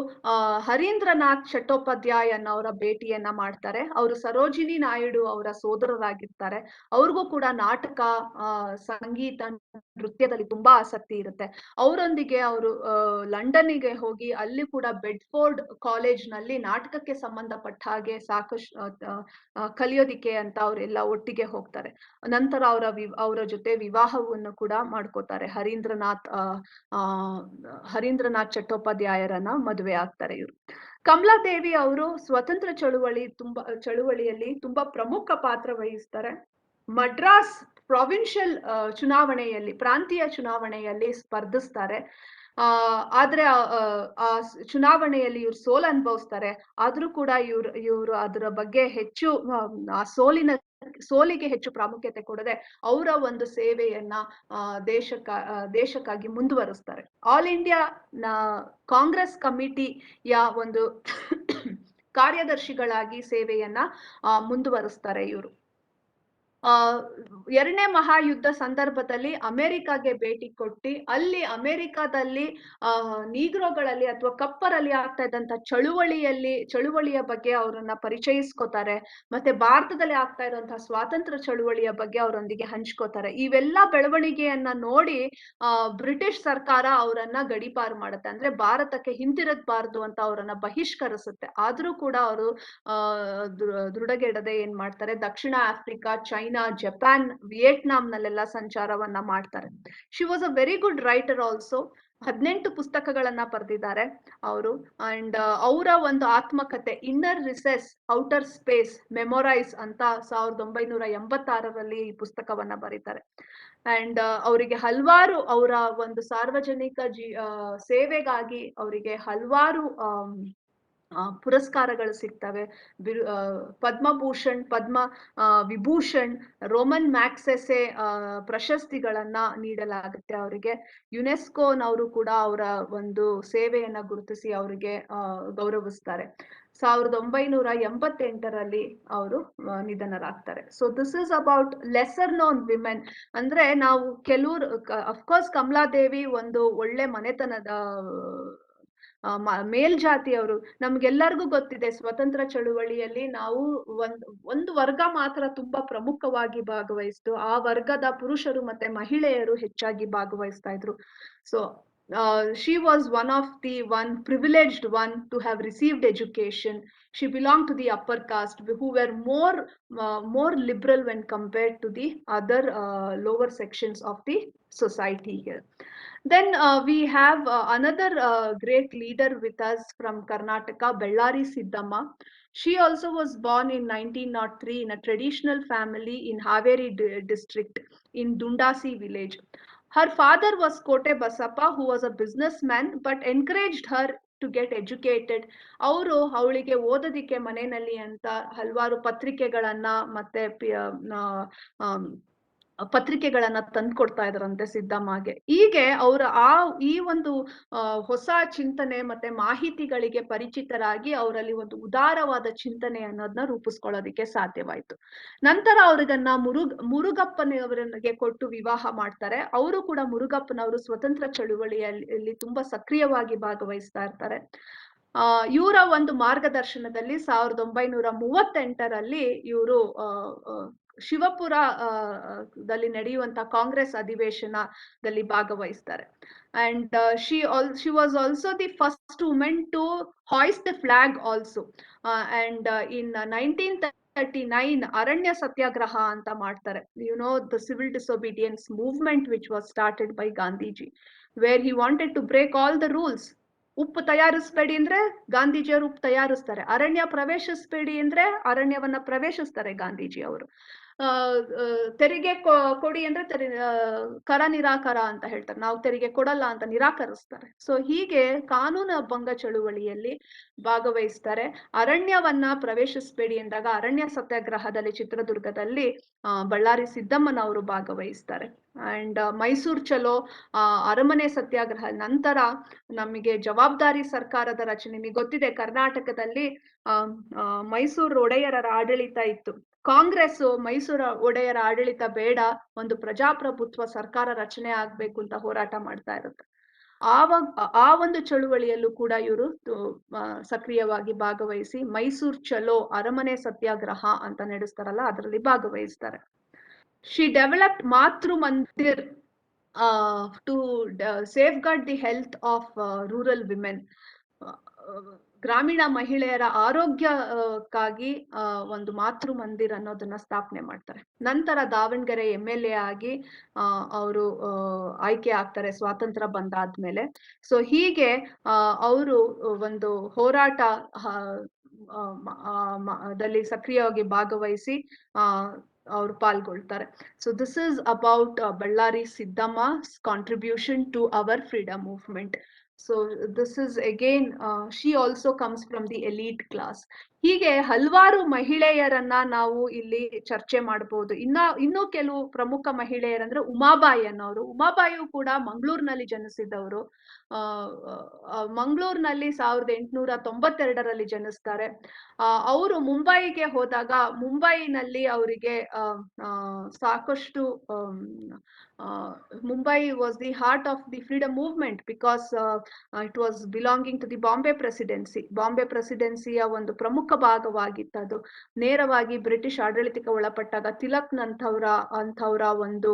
ಹರೀಂದ್ರನಾಥ್ ಚಟ್ಟೋಪಾಧ್ಯಾಯನ್ ಅವರ ಭೇಟಿಯನ್ನ ಮಾಡ್ತಾರೆ. ಅವರು ಸರೋಜಿನಿ ನಾಯ್ಡು ಅವರ ಸೋದರರಾಗಿರ್ತಾರೆ. ಅವ್ರಿಗೂ ಕೂಡ ನಾಟಕ, ಸಂಗೀತ, ನೃತ್ಯದಲ್ಲಿ ತುಂಬಾ ಆಸಕ್ತಿ ಇರುತ್ತೆ. ಅವರೊಂದಿಗೆ ಅವರು ಲಂಡನ್ನಿಗೆ ಹೋಗಿ ಅಲ್ಲಿ ಕೂಡ ಬೆಡ್ಫೋರ್ಡ್ ಕಾಲೇಜ್ ನಲ್ಲಿ ನಾಟಕಕ್ಕೆ ಸಂಬಂಧಪಟ್ಟ ಹಾಗೆ ಸಾಕಷ್ಟು ಕಲಿಯೋದಿಕ್ಕೆ ಅಂತ ಅವರೆಲ್ಲ ಒಟ್ಟಿಗೆ ಹೋಗ್ತಾರೆ. ನಂತರ ಅವರ ಜೊತೆ ವಿವಾಹವನ್ನು ಕೂಡ ಮಾಡ್ಕೋತಾರೆ. ಹರೀಂದ್ರನಾಥ್ ಚಟ್ಟೋಪಾಧ್ಯಾಯರನ್ನ ಮದುವೆ ಆಗ್ತಾರೆ ಇವರು. ಕಮಲಾದೇವಿ ಅವರು ಸ್ವತಂತ್ರ ಚಳುವಳಿಯಲ್ಲಿ ತುಂಬಾ ಪ್ರಮುಖ ಪಾತ್ರ ವಹಿಸ್ತಾರೆ. ಮಡ್ರಾಸ್ ಪ್ರಾವಿನ್ಷಿಯಲ್ ಚುನಾವಣೆಯಲ್ಲಿ, ಪ್ರಾಂತೀಯ ಚುನಾವಣೆಯಲ್ಲಿ ಸ್ಪರ್ಧಿಸ್ತಾರೆ. ಆದ್ರೆ ಆ ಚುನಾವಣೆಯಲ್ಲಿ ಇವ್ರು ಸೋಲು ಅನುಭವಿಸ್ತಾರೆ. ಆದ್ರೂ ಕೂಡ ಇವ್ರು ಅದರ ಬಗ್ಗೆ ಹೆಚ್ಚು ಆ ಸೋಲಿಗೆ ಹೆಚ್ಚು ಪ್ರಾಮುಖ್ಯತೆ ಕೊಡದೆ ಅವರ ಒಂದು ಸೇವೆಯನ್ನ ದೇಶಕ್ಕಾಗಿ ಮುಂದುವರಿಸ್ತಾರೆ. ಆಲ್ ಇಂಡಿಯಾ ಕಾಂಗ್ರೆಸ್ ಕಮಿಟಿಯ ಒಂದು ಕಾರ್ಯದರ್ಶಿಗಳಾಗಿ ಸೇವೆಯನ್ನ ಮುಂದುವರಿಸ್ತಾರೆ ಇವರು. 2ನೇ ಮಹಾಯುದ್ಧ ಸಂದರ್ಭದಲ್ಲಿ ಅಮೆರಿಕಾಗೆ ಭೇಟಿ ಕೊಟ್ಟು ಅಲ್ಲಿ ಅಮೆರಿಕಾದಲ್ಲಿ ನೀಗ್ರೋಗಳಲ್ಲಿ ಅಥವಾ ಕಪ್ಪರಲ್ಲಿ ಆಗ್ತಾ ಇದ್ದಂತ ಚಳುವಳಿಯ ಬಗ್ಗೆ ಅವರನ್ನ ಪರಿಚಯಿಸ್ಕೋತಾರೆ. ಮತ್ತೆ ಭಾರತದಲ್ಲಿ ಆಗ್ತಾ ಇರುವಂತಹ ಸ್ವಾತಂತ್ರ್ಯ ಚಳುವಳಿಯ ಬಗ್ಗೆ ಅವರೊಂದಿಗೆ ಹಂಚ್ಕೋತಾರೆ. ಇವೆಲ್ಲ ಬೆಳವಣಿಗೆಯನ್ನ ನೋಡಿ ಬ್ರಿಟಿಷ್ ಸರ್ಕಾರ ಅವರನ್ನ ಗಡೀಪಾರು ಮಾಡುತ್ತೆ. ಅಂದ್ರೆ ಭಾರತಕ್ಕೆ ಹಿಂತಿರುಗಬಾರದು ಅಂತ ಅವರನ್ನ ಬಹಿಷ್ಕರಿಸುತ್ತೆ. ಆದ್ರೂ ಕೂಡ ಅವರು ದೃಢಗೆಡದೆ ಏನ್ ಮಾಡ್ತಾರೆ, ದಕ್ಷಿಣ ಆಫ್ರಿಕಾ, ಚೈನಾ, ಜಪಾನ್, ವಿಯೆಟ್ನಾಂನಲ್ಲೆಲ್ಲ ಸಂಚಾರವನ್ನ ಮಾಡ್ತಾರೆ. She was a very good writer also. 18 ಪುಸ್ತಕಗಳನ್ನ ಬರೆದಿದ್ದಾರೆ ಅವರು. ಅಂಡ್ ಅವರ ಒಂದು ಆತ್ಮಕಥೆ inner recess outer space memoirs ಅಂತ 1986ರಲ್ಲಿ ಈ ಪುಸ್ತಕವನ್ನ ಬರೀತಾರೆ. ಅಂಡ್ ಅವರಿಗೆ ಹಲವಾರು ಅವರ ಒಂದು ಸಾರ್ವಜನಿಕ ಸೇವೆಗಾಗಿ ಅವರಿಗೆ ಹಲವಾರು ಪುರಸ್ಕಾರಗಳು ಸಿಗ್ತವೆ. ಪದ್ಮಭೂಷಣ್, ಪದ್ಮ ವಿಭೂಷಣ್, ರೋಮನ್ ಮ್ಯಾಗ್ಸೆಸೆ ಪ್ರಶಸ್ತಿಗಳನ್ನ ನೀಡಲಾಗುತ್ತೆ ಅವರಿಗೆ. ಯುನೆಸ್ಕೋನವರು ಕೂಡ ಅವರ ಒಂದು ಸೇವೆಯನ್ನ ಗುರುತಿಸಿ ಅವರಿಗೆ ಗೌರವಿಸ್ತಾರೆ. 1988ರಲ್ಲಿ ಅವರು ನಿಧನರಾಗ್ತಾರೆ. So this is about lesser known women. ಅಂದ್ರೆ ನಾವು ಕೆಲವರು, ಅಫ್ಕೋರ್ಸ್ ಕಮಲಾದೇವಿ ಒಂದು ಒಳ್ಳೆ ಮನೆತನದ ಮೇಲ್ಜಾತಿಯವರು. ನಮ್ಗೆಲ್ಲರಿಗೂ ಗೊತ್ತಿದೆ, ಸ್ವತಂತ್ರ ಚಳುವಳಿಯಲ್ಲಿ ನಾವು ಒಂದು ವರ್ಗ ಮಾತ್ರ ತುಂಬಾ ಪ್ರಮುಖವಾಗಿ ಭಾಗವಹಿಸ್ತು. ಆ ವರ್ಗದ ಪುರುಷರು ಮತ್ತೆ ಮಹಿಳೆಯರು ಹೆಚ್ಚಾಗಿ ಭಾಗವಹಿಸ್ತಾ ಇದ್ರು. So she was one of the privileged one to have received education. She belonged to the upper caste who were more liberal when compared to the other lower sections of the society here. Then we have another great leader with us from Karnataka, Bellari Siddhamma. She also was born in 1903 in a traditional family in Haveri district in Dundasi village. Her father was Kote Basappa, who was a businessman, but encouraged her to get educated. ಅವರು ಅವಳಿಗೆ ಓದೋದಿಕ್ಕೆ ಮನೆಯಲ್ಲಿ ಅಂತ ಹಲವಾರು ಪತ್ರಿಕೆಗಳನ್ನ ಮತ್ತೆ ಪತ್ರಿಕೆಗಳನ್ನ ತಂದ್ಕೊಡ್ತಾ ಇದ್ರಂತೆ ಸಿದ್ದಮ್ಮಗೆ. ಹೀಗೆ ಅವರ ಈ ಒಂದು ಹೊಸ ಚಿಂತನೆ ಮತ್ತೆ ಮಾಹಿತಿಗಳಿಗೆ ಪರಿಚಿತರಾಗಿ ಅವರಲ್ಲಿ ಒಂದು ಉದಾರವಾದ ಚಿಂತನೆ ಅನ್ನೋದನ್ನ ರೂಪಿಸ್ಕೊಳ್ಳೋದಿಕ್ಕೆ ಸಾಧ್ಯವಾಯ್ತು. ನಂತರ ಅವ್ರಿಗನ್ನ ಮುರುಗಪ್ಪನವರನಿಗೆ ಕೊಟ್ಟು ವಿವಾಹ ಮಾಡ್ತಾರೆ. ಅವರು ಕೂಡ ಮುರುಗಪ್ಪನವರು ಸ್ವತಂತ್ರ ಚಳುವಳಿಯಲ್ಲಿ ತುಂಬಾ ಸಕ್ರಿಯವಾಗಿ ಭಾಗವಹಿಸ್ತಾ ಇರ್ತಾರೆ. ಇವರ ಒಂದು ಮಾರ್ಗದರ್ಶನದಲ್ಲಿ 1938ರಲ್ಲಿ ಇವರು ಶಿವಪುರ ದಲ್ಲಿ ನಡೆಯುವಂತ ಕಾಂಗ್ರೆಸ್ ಅಧಿವೇಶನದಲ್ಲಿ ಭಾಗವಹಿಸ್ತಾರೆ. And she was also the first woman to hoist the flag also. And in 1939 ಅರಣ್ಯ ಸತ್ಯಾಗ್ರಹ ಅಂತ ಮಾಡ್ತಾರೆ. The civil disobedience movement which was started by Gandhiji, where he wanted to break all the rules. ಉಪ್ಪು ತಯಾರಿಸ್ಬೇಡಿ ಅಂದ್ರೆ ಗಾಂಧೀಜಿಯವರು ಉಪ್ಪು ತಯಾರಿಸ್ತಾರೆ. ಅರಣ್ಯ ಪ್ರವೇಶಿಸ್ಬೇಡಿ ಅಂದ್ರೆ ಅರಣ್ಯವನ್ನ ಪ್ರವೇಶಿಸ್ತಾರೆ ಗಾಂಧೀಜಿ ಅವರು. ತೆರಿಗೆ ಕೊಡಿ ಅಂದ್ರೆ ಕರ ನಿರಾಕರ ಅಂತ ಹೇಳ್ತಾರೆ. ನಾವು ತೆರಿಗೆ ಕೊಡಲ್ಲ ಅಂತ ನಿರಾಕರಿಸ್ತಾರೆ. ಸೊ ಹೀಗೆ ಕಾನೂನು ಭಂಗ ಚಳುವಳಿಯಲ್ಲಿ ಭಾಗವಹಿಸ್ತಾರೆ. ಅರಣ್ಯವನ್ನ ಪ್ರವೇಶಿಸಬೇಡಿ ಎಂದಾಗ ಅರಣ್ಯ ಸತ್ಯಾಗ್ರಹದಲ್ಲಿ ಚಿತ್ರದುರ್ಗದಲ್ಲಿ ಬಳ್ಳಾರಿ ಸಿದ್ದಮ್ಮನವರು ಭಾಗವಹಿಸ್ತಾರೆ. ಅಂಡ್ ಮೈಸೂರು ಚಲೋ, ಅರಮನೆ ಸತ್ಯಾಗ್ರಹ ನಂತರ ನಮಗೆ ಜವಾಬ್ದಾರಿ ಸರ್ಕಾರದ ರಚನೆ. ನಿಮಗೆ ಗೊತ್ತಿದೆ, ಕರ್ನಾಟಕದಲ್ಲಿ ಮೈಸೂರು ಒಡೆಯರ ಆಡಳಿತ ಇತ್ತು. ಕಾಂಗ್ರೆಸ್ ಮೈಸೂರು ಒಡೆಯರ ಆಡಳಿತ ಬೇಡ, ಒಂದು ಪ್ರಜಾಪ್ರಭುತ್ವ ಸರ್ಕಾರ ರಚನೆ ಆಗ್ಬೇಕು ಅಂತ ಹೋರಾಟ ಮಾಡ್ತಾ ಇರುತ್ತೆ. ಆ ಒಂದು ಚಳುವಳಿಯಲ್ಲೂ ಕೂಡ ಇವರು ಸಕ್ರಿಯವಾಗಿ ಭಾಗವಹಿಸಿ ಮೈಸೂರು ಚಲೋ, ಅರಮನೆ ಸತ್ಯಾಗ್ರಹ ಅಂತ ನಡೆಸ್ತಾರಲ್ಲ, ಅದರಲ್ಲಿ ಭಾಗವಹಿಸ್ತಾರೆ. She developed Matru Mandir to safeguard the health of rural women. ಗ್ರಾಮೀಣ ಮಹಿಳೆಯರ ಆರೋಗ್ಯಕ್ಕಾಗಿ ಒಂದು ಮಾತೃ ಮಂದಿರ್ ಅನ್ನೋದನ್ನ ಸ್ಥಾಪನೆ ಮಾಡ್ತಾರೆ. ನಂತರ ದಾವಣಗೆರೆ MLA ಆಗಿ ಅವರು ಆಯ್ಕೆ ಆಗ್ತಾರೆ ಸ್ವಾತಂತ್ರ್ಯ ಬಂದಾದ್ಮೇಲೆ. ಸೊ ಹೀಗೆ ಅವರು ಒಂದು ಹೋರಾಟ ದಲ್ಲಿ ಸಕ್ರಿಯವಾಗಿ ಭಾಗವಹಿಸಿ ಅವರು ಪಾಲ್ಗೊಳ್ತಾರೆ. So this is about Ballari ಸಿದ್ದಮ್ಮ's contribution to our freedom movement. So this is again she also comes from the elite class. ಹೀಗೆ ಹಲವಾರು ಮಹಿಳೆಯರನ್ನ ನಾವು ಇಲ್ಲಿ ಚರ್ಚೆ ಮಾಡಬಹುದು. ಇನ್ನೂ ಕೆಲವು ಪ್ರಮುಖ ಮಹಿಳೆಯರಂದ್ರೆ ಉಮಾಬಾಯಿ ಅನ್ನೋರು. ಉಮಾಬಾಯಿಯು ಕೂಡ ಮಂಗಳೂರಿನಲ್ಲಿ ಜನಿಸಿದವರು. ಮಂಗಳೂರಿನಲ್ಲಿ 1892ರಲ್ಲಿ ಜನಿಸ್ತಾರೆ. ಅವರು ಮುಂಬೈಗೆ ಹೋದಾಗ ಮುಂಬೈನಲ್ಲಿ ಅವರಿಗೆ ಸಾಕಷ್ಟು Mumbai was the heart of the freedom movement because it was belonging to the Bombay presidency. Bombay presidency ಒಂದು ಪ್ರಮುಖ ಭಾಗವಾಗಿತ್ತು. ನೇರವಾಗಿ ಬ್ರಿಟಿಷ್ ಆಡಳಿತಕ್ಕೆ ಒಳಪಟ್ಟಾಗ ತಿಲಕ್ ಅಂಥವರ ಒಂದು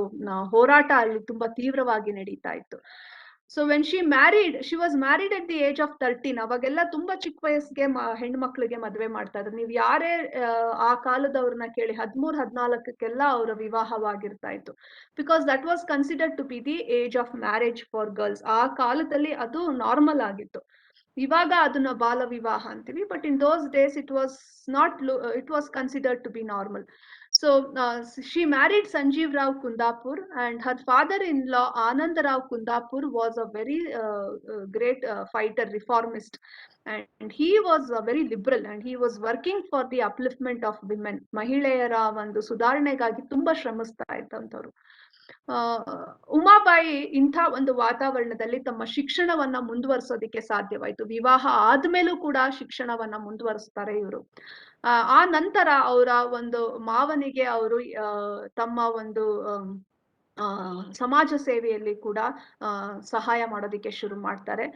ಹೋರಾಟ ಅಲ್ಲಿ ತುಂಬಾ ತೀವ್ರವಾಗಿ ನಡೀತಾ ಇತ್ತು. So when she was married at the age of 13. ಅವಾಗೆಲ್ಲ ತುಂಬಾ ಚಿಕ್ಕ ವಯಸ್ಸಿಗೆ ಹೆಣ್ಮಕ್ಳಿಗೆ ಮದುವೆ ಮಾಡ್ತಾ ಇದ್ರು. ನೀವು ಯಾರೇ ಆ ಕಾಲದವ್ರನ್ನ ಕೇಳಿ 13-14ಕ್ಕೆಲ್ಲ ಅವರ ವಿವಾಹವಾಗಿರ್ತಾ ಇತ್ತು. Because that was considered to be the age of marriage for girls. ಆ ಕಾಲದಲ್ಲಿ ಅದು ನಾರ್ಮಲ್ ಆಗಿತ್ತು. ಇವಾಗ ಅದನ್ನ ಬಾಲ ವಿವಾಹ ಅಂತೀವಿ, but in those days it was considered to be normal. So she married Sanjeev Rao Kundapur, and her father-in-law Anand Rao Kundapur was a very great fighter, reformist, and he was very liberal, and he was working for the upliftment of women. ಮಹಿಳೆಯರ ಒಂದು ಸುಧಾರಣೆಗಾಗಿ ತುಂಬಾ ಶ್ರಮಿಸ್ತಾ ಇದ್ದಂಥವ್ರು. ಉಮಾಬಾಯಿ ಇಂಥ ಒಂದು ವಾತಾವರಣದಲ್ಲಿ ತಮ್ಮ ಶಿಕ್ಷಣವನ್ನ ಮುಂದುವರಿಸೋದಿಕ್ಕೆ ಸಾಧ್ಯವಾಯಿತು. ವಿವಾಹ ಆದ್ಮೇಲೂ ಕೂಡ ಶಿಕ್ಷಣವನ್ನ ಮುಂದುವರಿಸ್ತಾರೆ ಇವರು. ಆ ನಂತರ ಅವರ ಒಂದು ಮಾವನಿಗೆ ಅವರು ತಮ್ಮ ಒಂದು ಸಮಾಜ ಸೇವೆಯಲ್ಲಿ ಕೂಡ ಸಹಾಯ ಮಾಡೋದಿಕ್ಕೆ ಶುರು ಮಾಡ್ತಾರೆ.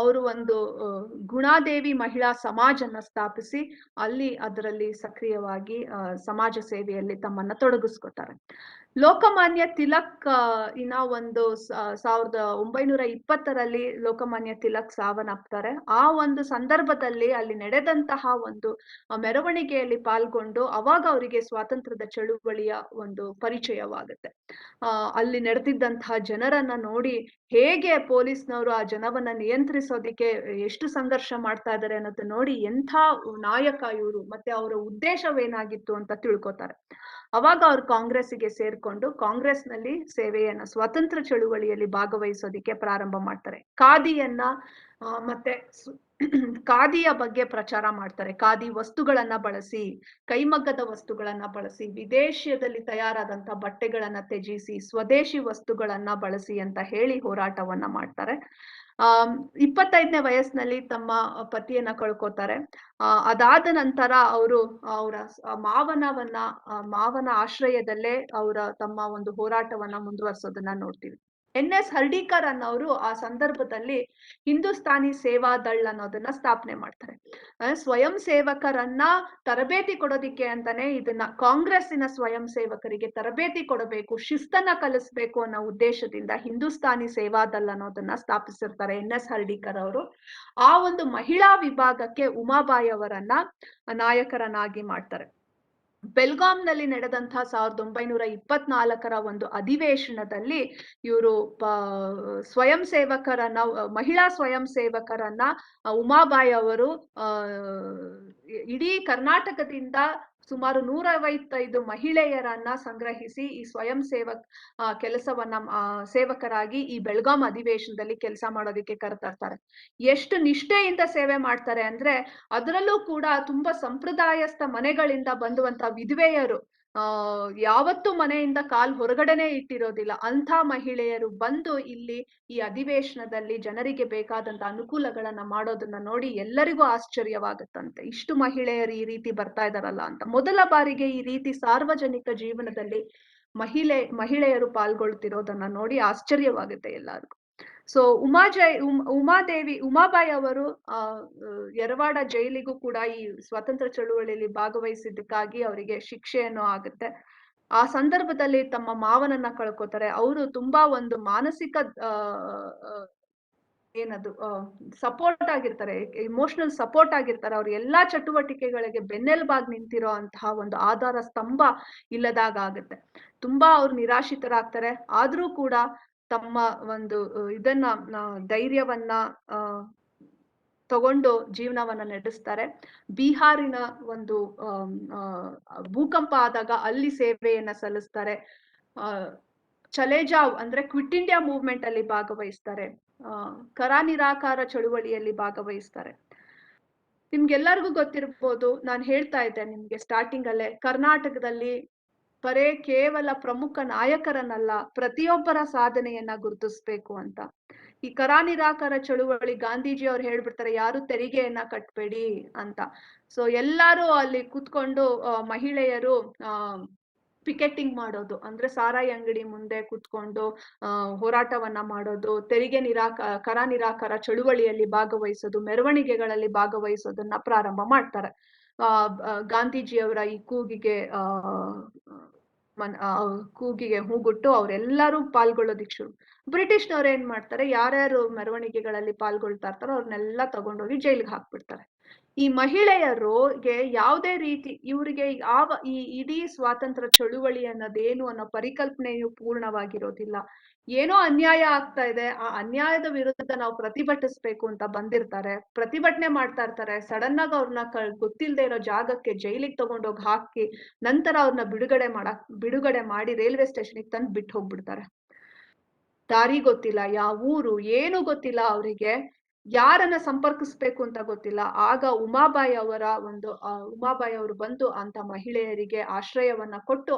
ಅವರು ಒಂದು ಗುಣಾದೇವಿ ಮಹಿಳಾ ಸಮಾಜನ ಸ್ಥಾಪಿಸಿ ಅಲ್ಲಿ ಅದರಲ್ಲಿ ಸಕ್ರಿಯವಾಗಿ ಸಮಾಜ ಸೇವೆಯಲ್ಲಿ ತಮ್ಮನ್ನ ತೊಡಗಿಸ್ಕೊತಾರೆ. ಲೋಕಮಾನ್ಯ ತಿಲಕ್ ಒಂದು 1920ರಲ್ಲಿ ಲೋಕಮಾನ್ಯ ತಿಲಕ್ ಸಾವನ್ನಪ್ತಾರೆ. ಆ ಒಂದು ಸಂದರ್ಭದಲ್ಲಿ ಅಲ್ಲಿ ನಡೆದಂತಹ ಒಂದು ಮೆರವಣಿಗೆಯಲ್ಲಿ ಪಾಲ್ಗೊಂಡು ಅವಾಗ ಅವರಿಗೆ ಸ್ವಾತಂತ್ರ್ಯದ ಚಳುವಳಿಯ ಒಂದು ಪರಿಚಯವಾಗುತ್ತೆ. ಅಲ್ಲಿ ನಡೆದಿದ್ದಂತಹ ಜನರನ್ನ ನೋಡಿ ಹೇಗೆ ಪೊಲೀಸ್ನವರು ಆ ಜನವನ್ನ ನಿಯಂತ್ರಿಸೋದಿಕ್ಕೆ ಎಷ್ಟು ಸಂಘರ್ಷ ಮಾಡ್ತಾ ಇದ್ದಾರೆ ಅನ್ನೋದು ನೋಡಿ ಎಂಥ ನಾಯಕ ಇವರು, ಮತ್ತೆ ಅವರ ಉದ್ದೇಶವೇನಾಗಿತ್ತು ಅಂತ ತಿಳ್ಕೊತಾರೆ. ಅವಾಗ ಅವ್ರು ಕಾಂಗ್ರೆಸ್ಸಿಗೆ ಸೇರ್ಕೊಂಡು ಕಾಂಗ್ರೆಸ್ನಲ್ಲಿ ಸೇವೆಯನ್ನ, ಸ್ವಾತಂತ್ರ್ಯ ಚಳುವಳಿಯಲ್ಲಿ ಭಾಗವಹಿಸೋದಿಕ್ಕೆ ಪ್ರಾರಂಭ ಮಾಡ್ತಾರೆ. ಖಾದಿಯನ್ನ ಮತ್ತೆ ಖಾದಿಯ ಬಗ್ಗೆ ಪ್ರಚಾರ ಮಾಡ್ತಾರೆ. ಖಾದಿ ವಸ್ತುಗಳನ್ನ ಬಳಸಿ, ಕೈಮಗ್ಗದ ವಸ್ತುಗಳನ್ನ ಬಳಸಿ, ವಿದೇಶದಲ್ಲಿ ತಯಾರಾದಂತ ಬಟ್ಟೆಗಳನ್ನ ತ್ಯಜಿಸಿ ಸ್ವದೇಶಿ ವಸ್ತುಗಳನ್ನ ಬಳಸಿ ಅಂತ ಹೇಳಿ ಹೋರಾಟವನ್ನ ಮಾಡ್ತಾರೆ. 25ನೇ ವಯಸ್ಸಿನಲ್ಲಿ ತಮ್ಮ ಪತಿಯನ್ನ ಕಳ್ಕೊತಾರೆ. ಅದಾದ ನಂತರ ಅವರು ಅವರ ಮಾವನ ಆಶ್ರಯದಲ್ಲೇ ಅವರ ತಮ್ಮ ಒಂದು ಹೋರಾಟವನ್ನ ಮುಂದುವರಿಸೋದನ್ನ ನೋಡ್ತೀವಿ. NS ಹರ್ಡೀಕರ್ ಅನ್ನೋರು ಆ ಸಂದರ್ಭದಲ್ಲಿ ಹಿಂದೂಸ್ತಾನಿ ಸೇವಾ ದಳ್ ಅನ್ನೋದನ್ನ ಸ್ಥಾಪನೆ ಮಾಡ್ತಾರೆ. ಸ್ವಯಂ ಸೇವಕರನ್ನ ತರಬೇತಿ ಕೊಡೋದಿಕ್ಕೆ ಅಂತಾನೆ ಇದನ್ನ ಕಾಂಗ್ರೆಸ್ಸಿನ ಸ್ವಯಂ ಸೇವಕರಿಗೆ ತರಬೇತಿ ಕೊಡಬೇಕು, ಶಿಸ್ತನ್ನ ಕಲಿಸ್ಬೇಕು ಅನ್ನೋ ಉದ್ದೇಶದಿಂದ ಹಿಂದೂಸ್ತಾನಿ ಸೇವಾ ದಳ್ ಅನ್ನೋದನ್ನ ಸ್ಥಾಪಿಸಿರ್ತಾರೆ NS ಹರ್ಡೀಕರ್ ಅವರು. ಆ ಒಂದು ಮಹಿಳಾ ವಿಭಾಗಕ್ಕೆ ಉಮಾಬಾಯಿ ಅವರನ್ನ ನಾಯಕರನ್ನಾಗಿ ಮಾಡ್ತಾರೆ. ಬೆಲ್ಗಾಂನಲ್ಲಿ ನಡೆದಂತಹ 1924ರ ಒಂದು ಅಧಿವೇಶನದಲ್ಲಿ ಇವರು ಸ್ವಯಂ ಸೇವಕರನ್ನ, ಮಹಿಳಾ ಸ್ವಯಂ ಸೇವಕರನ್ನ ಉಮಾಬಾಯಿ ಅವರು ಇಡೀ ಕರ್ನಾಟಕದಿಂದ ಸುಮಾರು 155 ಮಹಿಳೆಯರನ್ನ ಸಂಗ್ರಹಿಸಿ ಈ ಸ್ವಯಂ ಕೆಲಸವನ್ನ ಸೇವಕರಾಗಿ ಈ ಬೆಳಗಾಂ ಅಧಿವೇಶನದಲ್ಲಿ ಕೆಲಸ ಮಾಡೋದಕ್ಕೆ ಕರೆತರ್ತಾರೆ. ಎಷ್ಟು ನಿಷ್ಠೆಯಿಂದ ಸೇವೆ ಮಾಡ್ತಾರೆ ಅಂದ್ರೆ, ಅದರಲ್ಲೂ ಕೂಡ ತುಂಬಾ ಸಂಪ್ರದಾಯಸ್ಥ ಮನೆಗಳಿಂದ ಬಂದುವಂತ ವಿಧವೆಯರು, ಯಾವತ್ತೂ ಮನೆಯಿಂದ ಕಾಲ್ ಹೊರಗಡೆನೆ ಇಟ್ಟಿರೋದಿಲ್ಲ ಅಂಥ ಮಹಿಳೆಯರು ಬಂದು ಇಲ್ಲಿ ಈ ಅಧಿವೇಶನದಲ್ಲಿ ಜನರಿಗೆ ಬೇಕಾದಂತ ಅನುಕೂಲಗಳನ್ನ ಮಾಡೋದನ್ನ ನೋಡಿ ಎಲ್ಲರಿಗೂ ಆಶ್ಚರ್ಯವಾಗುತ್ತಂತೆ. ಇಷ್ಟು ಮಹಿಳೆಯರು ಈ ರೀತಿ ಬರ್ತಾ ಇದಾರಲ್ಲ ಅಂತ. ಮೊದಲ ಬಾರಿಗೆ ಈ ರೀತಿ ಸಾರ್ವಜನಿಕ ಜೀವನದಲ್ಲಿ ಮಹಿಳೆಯರು ಪಾಲ್ಗೊಳ್ತಿರೋದನ್ನ ನೋಡಿ ಆಶ್ಚರ್ಯವಾಗುತ್ತೆ ಎಲ್ಲರಿಗೂ. ಸೊ ಉಮಾಬಾಯಿ ಅವರು ಯರವಾಡ ಜೈಲಿಗೂ ಕೂಡ ಈ ಸ್ವಾತಂತ್ರ್ಯ ಚಳುವಳಿಯಲ್ಲಿ ಭಾಗವಹಿಸಿದ್ದಕ್ಕಾಗಿ ಅವರಿಗೆ ಶಿಕ್ಷೆಯನ್ನು ಆಗುತ್ತೆ. ಆ ಸಂದರ್ಭದಲ್ಲಿ ತಮ್ಮ ಮಾವನನ್ನ ಕಳ್ಕೊತಾರೆ. ಅವರು ತುಂಬಾ ಒಂದು ಮಾನಸಿಕ ಏನದು ಸಪೋರ್ಟ್ ಆಗಿರ್ತಾರೆ, ಇಮೋಷನಲ್ ಸಪೋರ್ಟ್ ಆಗಿರ್ತಾರೆ. ಅವ್ರ ಎಲ್ಲಾ ಚಟುವಟಿಕೆಗಳಿಗೆ ಬೆನ್ನೆಲುಬಾಗಿ ನಿಂತಿರೋ ಅಂತಹ ಒಂದು ಆಧಾರ ಸ್ತಂಭ ಇಲ್ಲದಾಗ ಆಗುತ್ತೆ. ತುಂಬಾ ಅವ್ರು ನಿರಾಶಿತರಾಗ್ತಾರೆ. ಆದ್ರೂ ಕೂಡ ತಮ್ಮ ಒಂದು ಇದನ್ನ ಧೈರ್ಯವನ್ನ ತಗೊಂಡು ಜೀವನವನ್ನ ನಡೆಸ್ತಾರೆ. ಬಿಹಾರಿನ ಒಂದು ಭೂಕಂಪ ಆದಾಗ ಅಲ್ಲಿ ಸೇವೆಯನ್ನ ಸಲ್ಲಿಸ್ತಾರೆ. ಚಲೇಜಾವ್ ಅಂದ್ರೆ ಕ್ವಿಟ್ ಇಂಡಿಯಾ ಮೂವ್ಮೆಂಟ್ ಅಲ್ಲಿ ಭಾಗವಹಿಸ್ತಾರೆ. ಕರ ನಿರಾಕಾರ ಚಳುವಳಿಯಲ್ಲಿ ಭಾಗವಹಿಸ್ತಾರೆ. ನಿಮ್ಗೆಲ್ಲರಿಗೂ ಗೊತ್ತಿರ್ಬೋದು, ನಾನು ಹೇಳ್ತಾ ಇದ್ದೆ ನಿಮ್ಗೆ ಸ್ಟಾರ್ಟಿಂಗ್ ಅಲ್ಲೇ, ಕರ್ನಾಟಕದಲ್ಲಿ ಕೇವಲ ಪ್ರಮುಖ ನಾಯಕರನ್ನಲ್ಲ, ಪ್ರತಿಯೊಬ್ಬರ ಸಾಧನೆಯನ್ನ ಗುರುತಿಸ್ಬೇಕು ಅಂತ. ಈ ಕರ ನಿರಾಕಾರ ಚಳುವಳಿ ಗಾಂಧೀಜಿ ಅವ್ರು ಹೇಳ್ಬಿಡ್ತಾರೆ, ಯಾರು ತೆರಿಗೆಯನ್ನ ಕಟ್ಬೇಡಿ ಅಂತ. ಸೊ ಎಲ್ಲಾರು ಅಲ್ಲಿ ಕೂತ್ಕೊಂಡು ಮಹಿಳೆಯರು ಪಿಕೆಟಿಂಗ್ ಮಾಡೋದು, ಅಂದ್ರೆ ಸಾರಾಯಿ ಅಂಗಡಿ ಮುಂದೆ ಕೂತ್ಕೊಂಡು ಹೋರಾಟವನ್ನ ಮಾಡೋದು, ಕರ ನಿರಾಕಾರ ಚಳುವಳಿಯಲ್ಲಿ ಭಾಗವಹಿಸೋದು, ಮೆರವಣಿಗೆಗಳಲ್ಲಿ ಭಾಗವಹಿಸೋದನ್ನ ಪ್ರಾರಂಭ ಮಾಡ್ತಾರೆ. ಗಾಂಧೀಜಿಯವರ ಈ ಕೂಗಿಗೆ ಹೂಗುಟ್ಟು ಅವರೆಲ್ಲರೂ ಪಾಲ್ಗೊಳ್ಳೋದಿಕ್ ಶುರು. ಬ್ರಿಟಿಷ್ನವ್ರು ಏನ್ ಮಾಡ್ತಾರೆ, ಯಾರ್ಯಾರು ಮೆರವಣಿಗೆಗಳಲ್ಲಿ ಪಾಲ್ಗೊಳ್ತಾ ಇರ್ತಾರೋ ಅವ್ರನ್ನೆಲ್ಲ ತಗೊಂಡೋಗಿ ಜೈಲಿಗೆ ಹಾಕ್ಬಿಡ್ತಾರೆ. ಈ ಮಹಿಳೆಯರಿಗೆ ಯಾವುದೇ ರೀತಿ ಇವರಿಗೆ ಈ ಇಡೀ ಸ್ವಾತಂತ್ರ್ಯ ಚಳುವಳಿ ಅನ್ನೋದೇನು ಅನ್ನೋ ಪರಿಕಲ್ಪನೆಯು ಪೂರ್ಣವಾಗಿರೋದಿಲ್ಲ. ಏನೋ ಅನ್ಯಾಯ ಆಗ್ತಾ ಇದೆ, ಆ ಅನ್ಯಾಯದ ವಿರುದ್ಧ ನಾವು ಪ್ರತಿಭಟಿಸ್ಬೇಕು ಅಂತ ಬಂದಿರ್ತಾರೆ, ಪ್ರತಿಭಟನೆ ಮಾಡ್ತಾ ಇರ್ತಾರೆ. ಸಡನ್ ಆಗಿ ಅವ್ರನ್ನ ಗೊತ್ತಿಲ್ಲದೆ ಇರೋ ಜಾಗಕ್ಕೆ ಜೈಲಿಗೆ ತಗೊಂಡೋಗಿ ಹಾಕಿ ನಂತರ ಅವ್ರನ್ನ ಬಿಡುಗಡೆ ಮಾಡಿ ರೈಲ್ವೆ ಸ್ಟೇಷನ್ಗೆ ತಂದು ಬಿಟ್ಟು ಹೋಗ್ಬಿಡ್ತಾರೆ. ದಾರಿ ಗೊತ್ತಿಲ್ಲ, ಯಾವ ಊರು ಏನು ಗೊತ್ತಿಲ್ಲ ಅವರಿಗೆ, ಯಾರನ್ನ ಸಂಪರ್ಕಿಸ್ಬೇಕು ಅಂತ ಗೊತ್ತಿಲ್ಲ. ಆಗ ಉಮಾಬಾಯಿ ಅವರು ಬಂದು ಅಂತ ಮಹಿಳೆಯರಿಗೆ ಆಶ್ರಯವನ್ನ ಕೊಟ್ಟು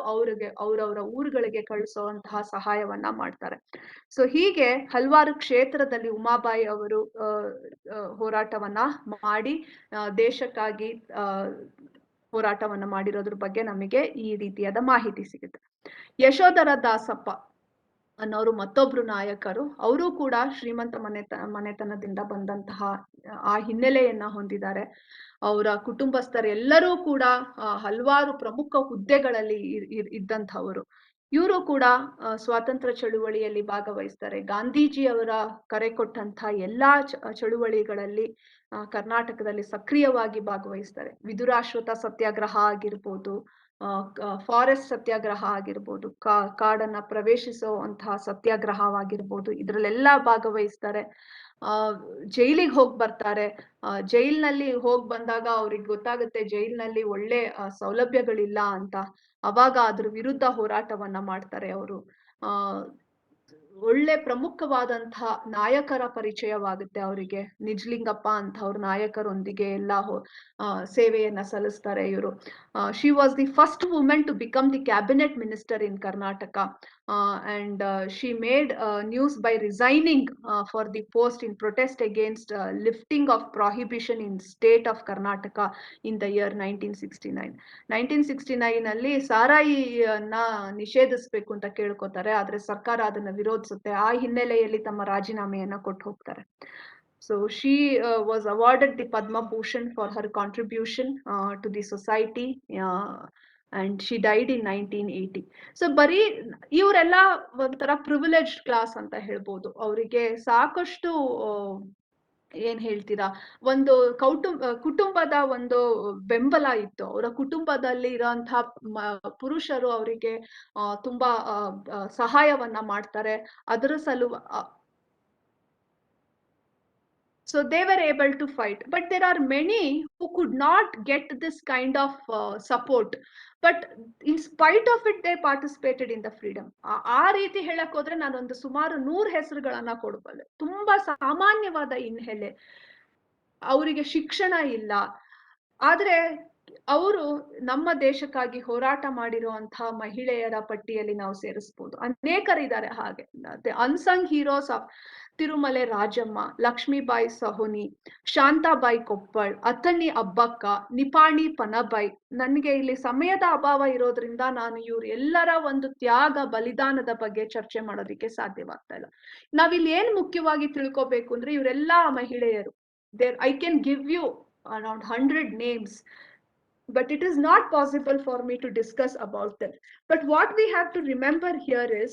ಅವರವರ ಊರುಗಳಿಗೆ ಕಳಿಸುವಂತಹ ಸಹಾಯವನ್ನ ಮಾಡ್ತಾರೆ. ಸೊ ಹೀಗೆ ಹಲವಾರು ಕ್ಷೇತ್ರದಲ್ಲಿ ಉಮಾಬಾಯಿ ಅವರು ಹೋರಾಟವನ್ನ ಮಾಡಿ ದೇಶಕ್ಕಾಗಿ ಹೋರಾಟವನ್ನ ಮಾಡಿರೋದ್ರ ಬಗ್ಗೆ ನಮಗೆ ಈ ರೀತಿಯಾದ ಮಾಹಿತಿ ಸಿಗುತ್ತೆ. ಯಶೋಧರ ದಾಸಪ್ಪ ಅನ್ನೋರು ಮತ್ತೊಬ್ರು ನಾಯಕರು. ಅವರು ಕೂಡ ಶ್ರೀಮಂತ ಮನೆತನದಿಂದ ಬಂದಂತಹ ಆ ಹಿನ್ನೆಲೆಯನ್ನ ಹೊಂದಿದ್ದಾರೆ. ಅವರ ಕುಟುಂಬಸ್ಥರೆಲ್ಲರೂ ಕೂಡ ಹಲವಾರು ಪ್ರಮುಖ ಹುದ್ದೆಗಳಲ್ಲಿ ಇದ್ದಂಥವರು. ಇವರು ಕೂಡ ಸ್ವಾತಂತ್ರ್ಯ ಚಳುವಳಿಯಲ್ಲಿ ಭಾಗವಹಿಸ್ತಾರೆ. ಗಾಂಧೀಜಿಯವರ ಕರೆ ಕೊಟ್ಟಂತ ಎಲ್ಲಾ ಚಳುವಳಿಗಳಲ್ಲಿ ಕರ್ನಾಟಕದಲ್ಲಿ ಸಕ್ರಿಯವಾಗಿ ಭಾಗವಹಿಸ್ತಾರೆ. ವಿದುರಾಶ್ವತ ಸತ್ಯಾಗ್ರಹ ಆಗಿರ್ಬೋದು, ಫಾರೆಸ್ಟ್ ಸತ್ಯಾಗ್ರಹ ಆಗಿರ್ಬೋದು, ಕಾಡನ್ನ ಪ್ರವೇಶಿಸುವಂತಹ ಸತ್ಯಾಗ್ರಹವಾಗಿರ್ಬೋದು, ಇದ್ರಲ್ಲೆಲ್ಲ ಭಾಗವಹಿಸ್ತಾರೆ. ಜೈಲಿಗೆ ಹೋಗಿ ಬರ್ತಾರೆ. ಜೈಲ್ನಲ್ಲಿ ಹೋಗಿ ಬಂದಾಗ ಅವ್ರಿಗೆ ಗೊತ್ತಾಗುತ್ತೆ ಜೈಲ್ನಲ್ಲಿ ಒಳ್ಳೆ ಸೌಲಭ್ಯಗಳಿಲ್ಲ ಅಂತ. ಅವಾಗ ಅದ್ರ ವಿರುದ್ಧ ಹೋರಾಟವನ್ನ ಮಾಡ್ತಾರೆ ಅವರು. ಒಳ್ಳೆ ಪ್ರಮುಖವಾದಂತಹ ನಾಯಕರ ಪರಿಚಯವಾಗುತ್ತೆ ಅವರಿಗೆ. ನಿಜಲಿಂಗಪ್ಪ ಅಂತ ಅವ್ರ ನಾಯಕರೊಂದಿಗೆ ಎಲ್ಲ ಸೇವೆಯನ್ನ ಸಲ್ಲಿಸ್ತಾರೆ ಇವರು. She was the first women to become the cabinet minister in Karnataka, and she made news by resigning for the post in protest against lifting of prohibition in state of Karnataka in the year 1969. 1969 ಅಲ್ಲಿ ಸಾರಾಯಿಯನ್ನ ನಿಷೇಧಿಸಬೇಕು ಅಂತ ಕೇಳ್ಕೊತಾರೆ, ಆದ್ರೆ ಸರ್ಕಾರ ಅದನ್ನ ವಿರೋಧಿಸುತ್ತೆ. ಆ ಹಿನ್ನೆಲೆಯಲ್ಲಿ ತಮ್ಮ ರಾಜೀನಾಮೆಯನ್ನ ಕೊಟ್ಟು ಹೋಗ್ತಾರೆ. So she was awarded the Padma Bhushan for her contribution to the society, and she died in 1980. So ಬರೀ ಇವರೆಲ್ಲ ಒಂಥರ ಪ್ರಿವಿಲೇಜ್ಡ್ ಕ್ಲಾಸ್ ಅಂತ ಹೇಳ್ಬೋದು. ಅವರಿಗೆ ಸಾಕಷ್ಟು ಏನ್ ಹೇಳ್ತೀರಾ, ಒಂದು ಕುಟುಂಬದ ಒಂದು ಬೆಂಬಲ ಇತ್ತು. ಅವರ ಕುಟುಂಬದಲ್ಲಿ ಇರೋಂತಹ ಪುರುಷರು ಅವರಿಗೆ ತುಂಬಾ ಸಹಾಯವನ್ನ ಮಾಡ್ತಾರೆ. ಅದರ So they were able to fight. But there are many who could not get this kind of support. But in spite of it, they participated in the freedom. ಆ ರೀತಿ ಹೇಳಕ್ ಹೋದ್ರೆ ನಾನೊಂದು ಸುಮಾರು 100 ಹೆಸರುಗಳನ್ನ ಕೊಡಬಲ್ಲೆ. ತುಂಬಾ ಸಾಮಾನ್ಯವಾದ ಹಿನ್ನೆಲೆ, ಅವರಿಗೆ ಶಿಕ್ಷಣ ಇಲ್ಲ, ಆದ್ರೆ ಅವರು ನಮ್ಮ ದೇಶಕ್ಕಾಗಿ ಹೋರಾಟ ಮಾಡಿರುವಂತಹ ಮಹಿಳೆಯರ ಪಟ್ಟಿಯಲ್ಲಿ ನಾವು ಸೇರಿಸಬಹುದು. ಅನೇಕರಿದ್ದಾರೆ ಹಾಗೆ. Unsung heroes of Tirumale Rajamma, Lakshmibai Sahoni, Shantabai Koppal, Athani Abbakka, Nipani Panabai. ನನಗೆ ಇಲ್ಲಿ ಸಮಯದ ಅಭಾವ ಇರೋದ್ರಿಂದ ನಾನು ಇವ್ರ ಎಲ್ಲರ ಒಂದು ತ್ಯಾಗ ಬಲಿದಾನದ ಬಗ್ಗೆ ಚರ್ಚೆ ಮಾಡೋದಕ್ಕೆ ಸಾಧ್ಯವಾಗ್ತಾ ಇಲ್ಲ. ನಾವಿಲ್ಲಿ ಏನ್ ಮುಖ್ಯವಾಗಿ ತಿಳ್ಕೊಬೇಕು ಅಂದ್ರೆ, ಇವರೆಲ್ಲಾ ಮಹಿಳೆಯರು. I can give you around 100 names, but it is not possible for me to discuss about them. But what we have to remember here is,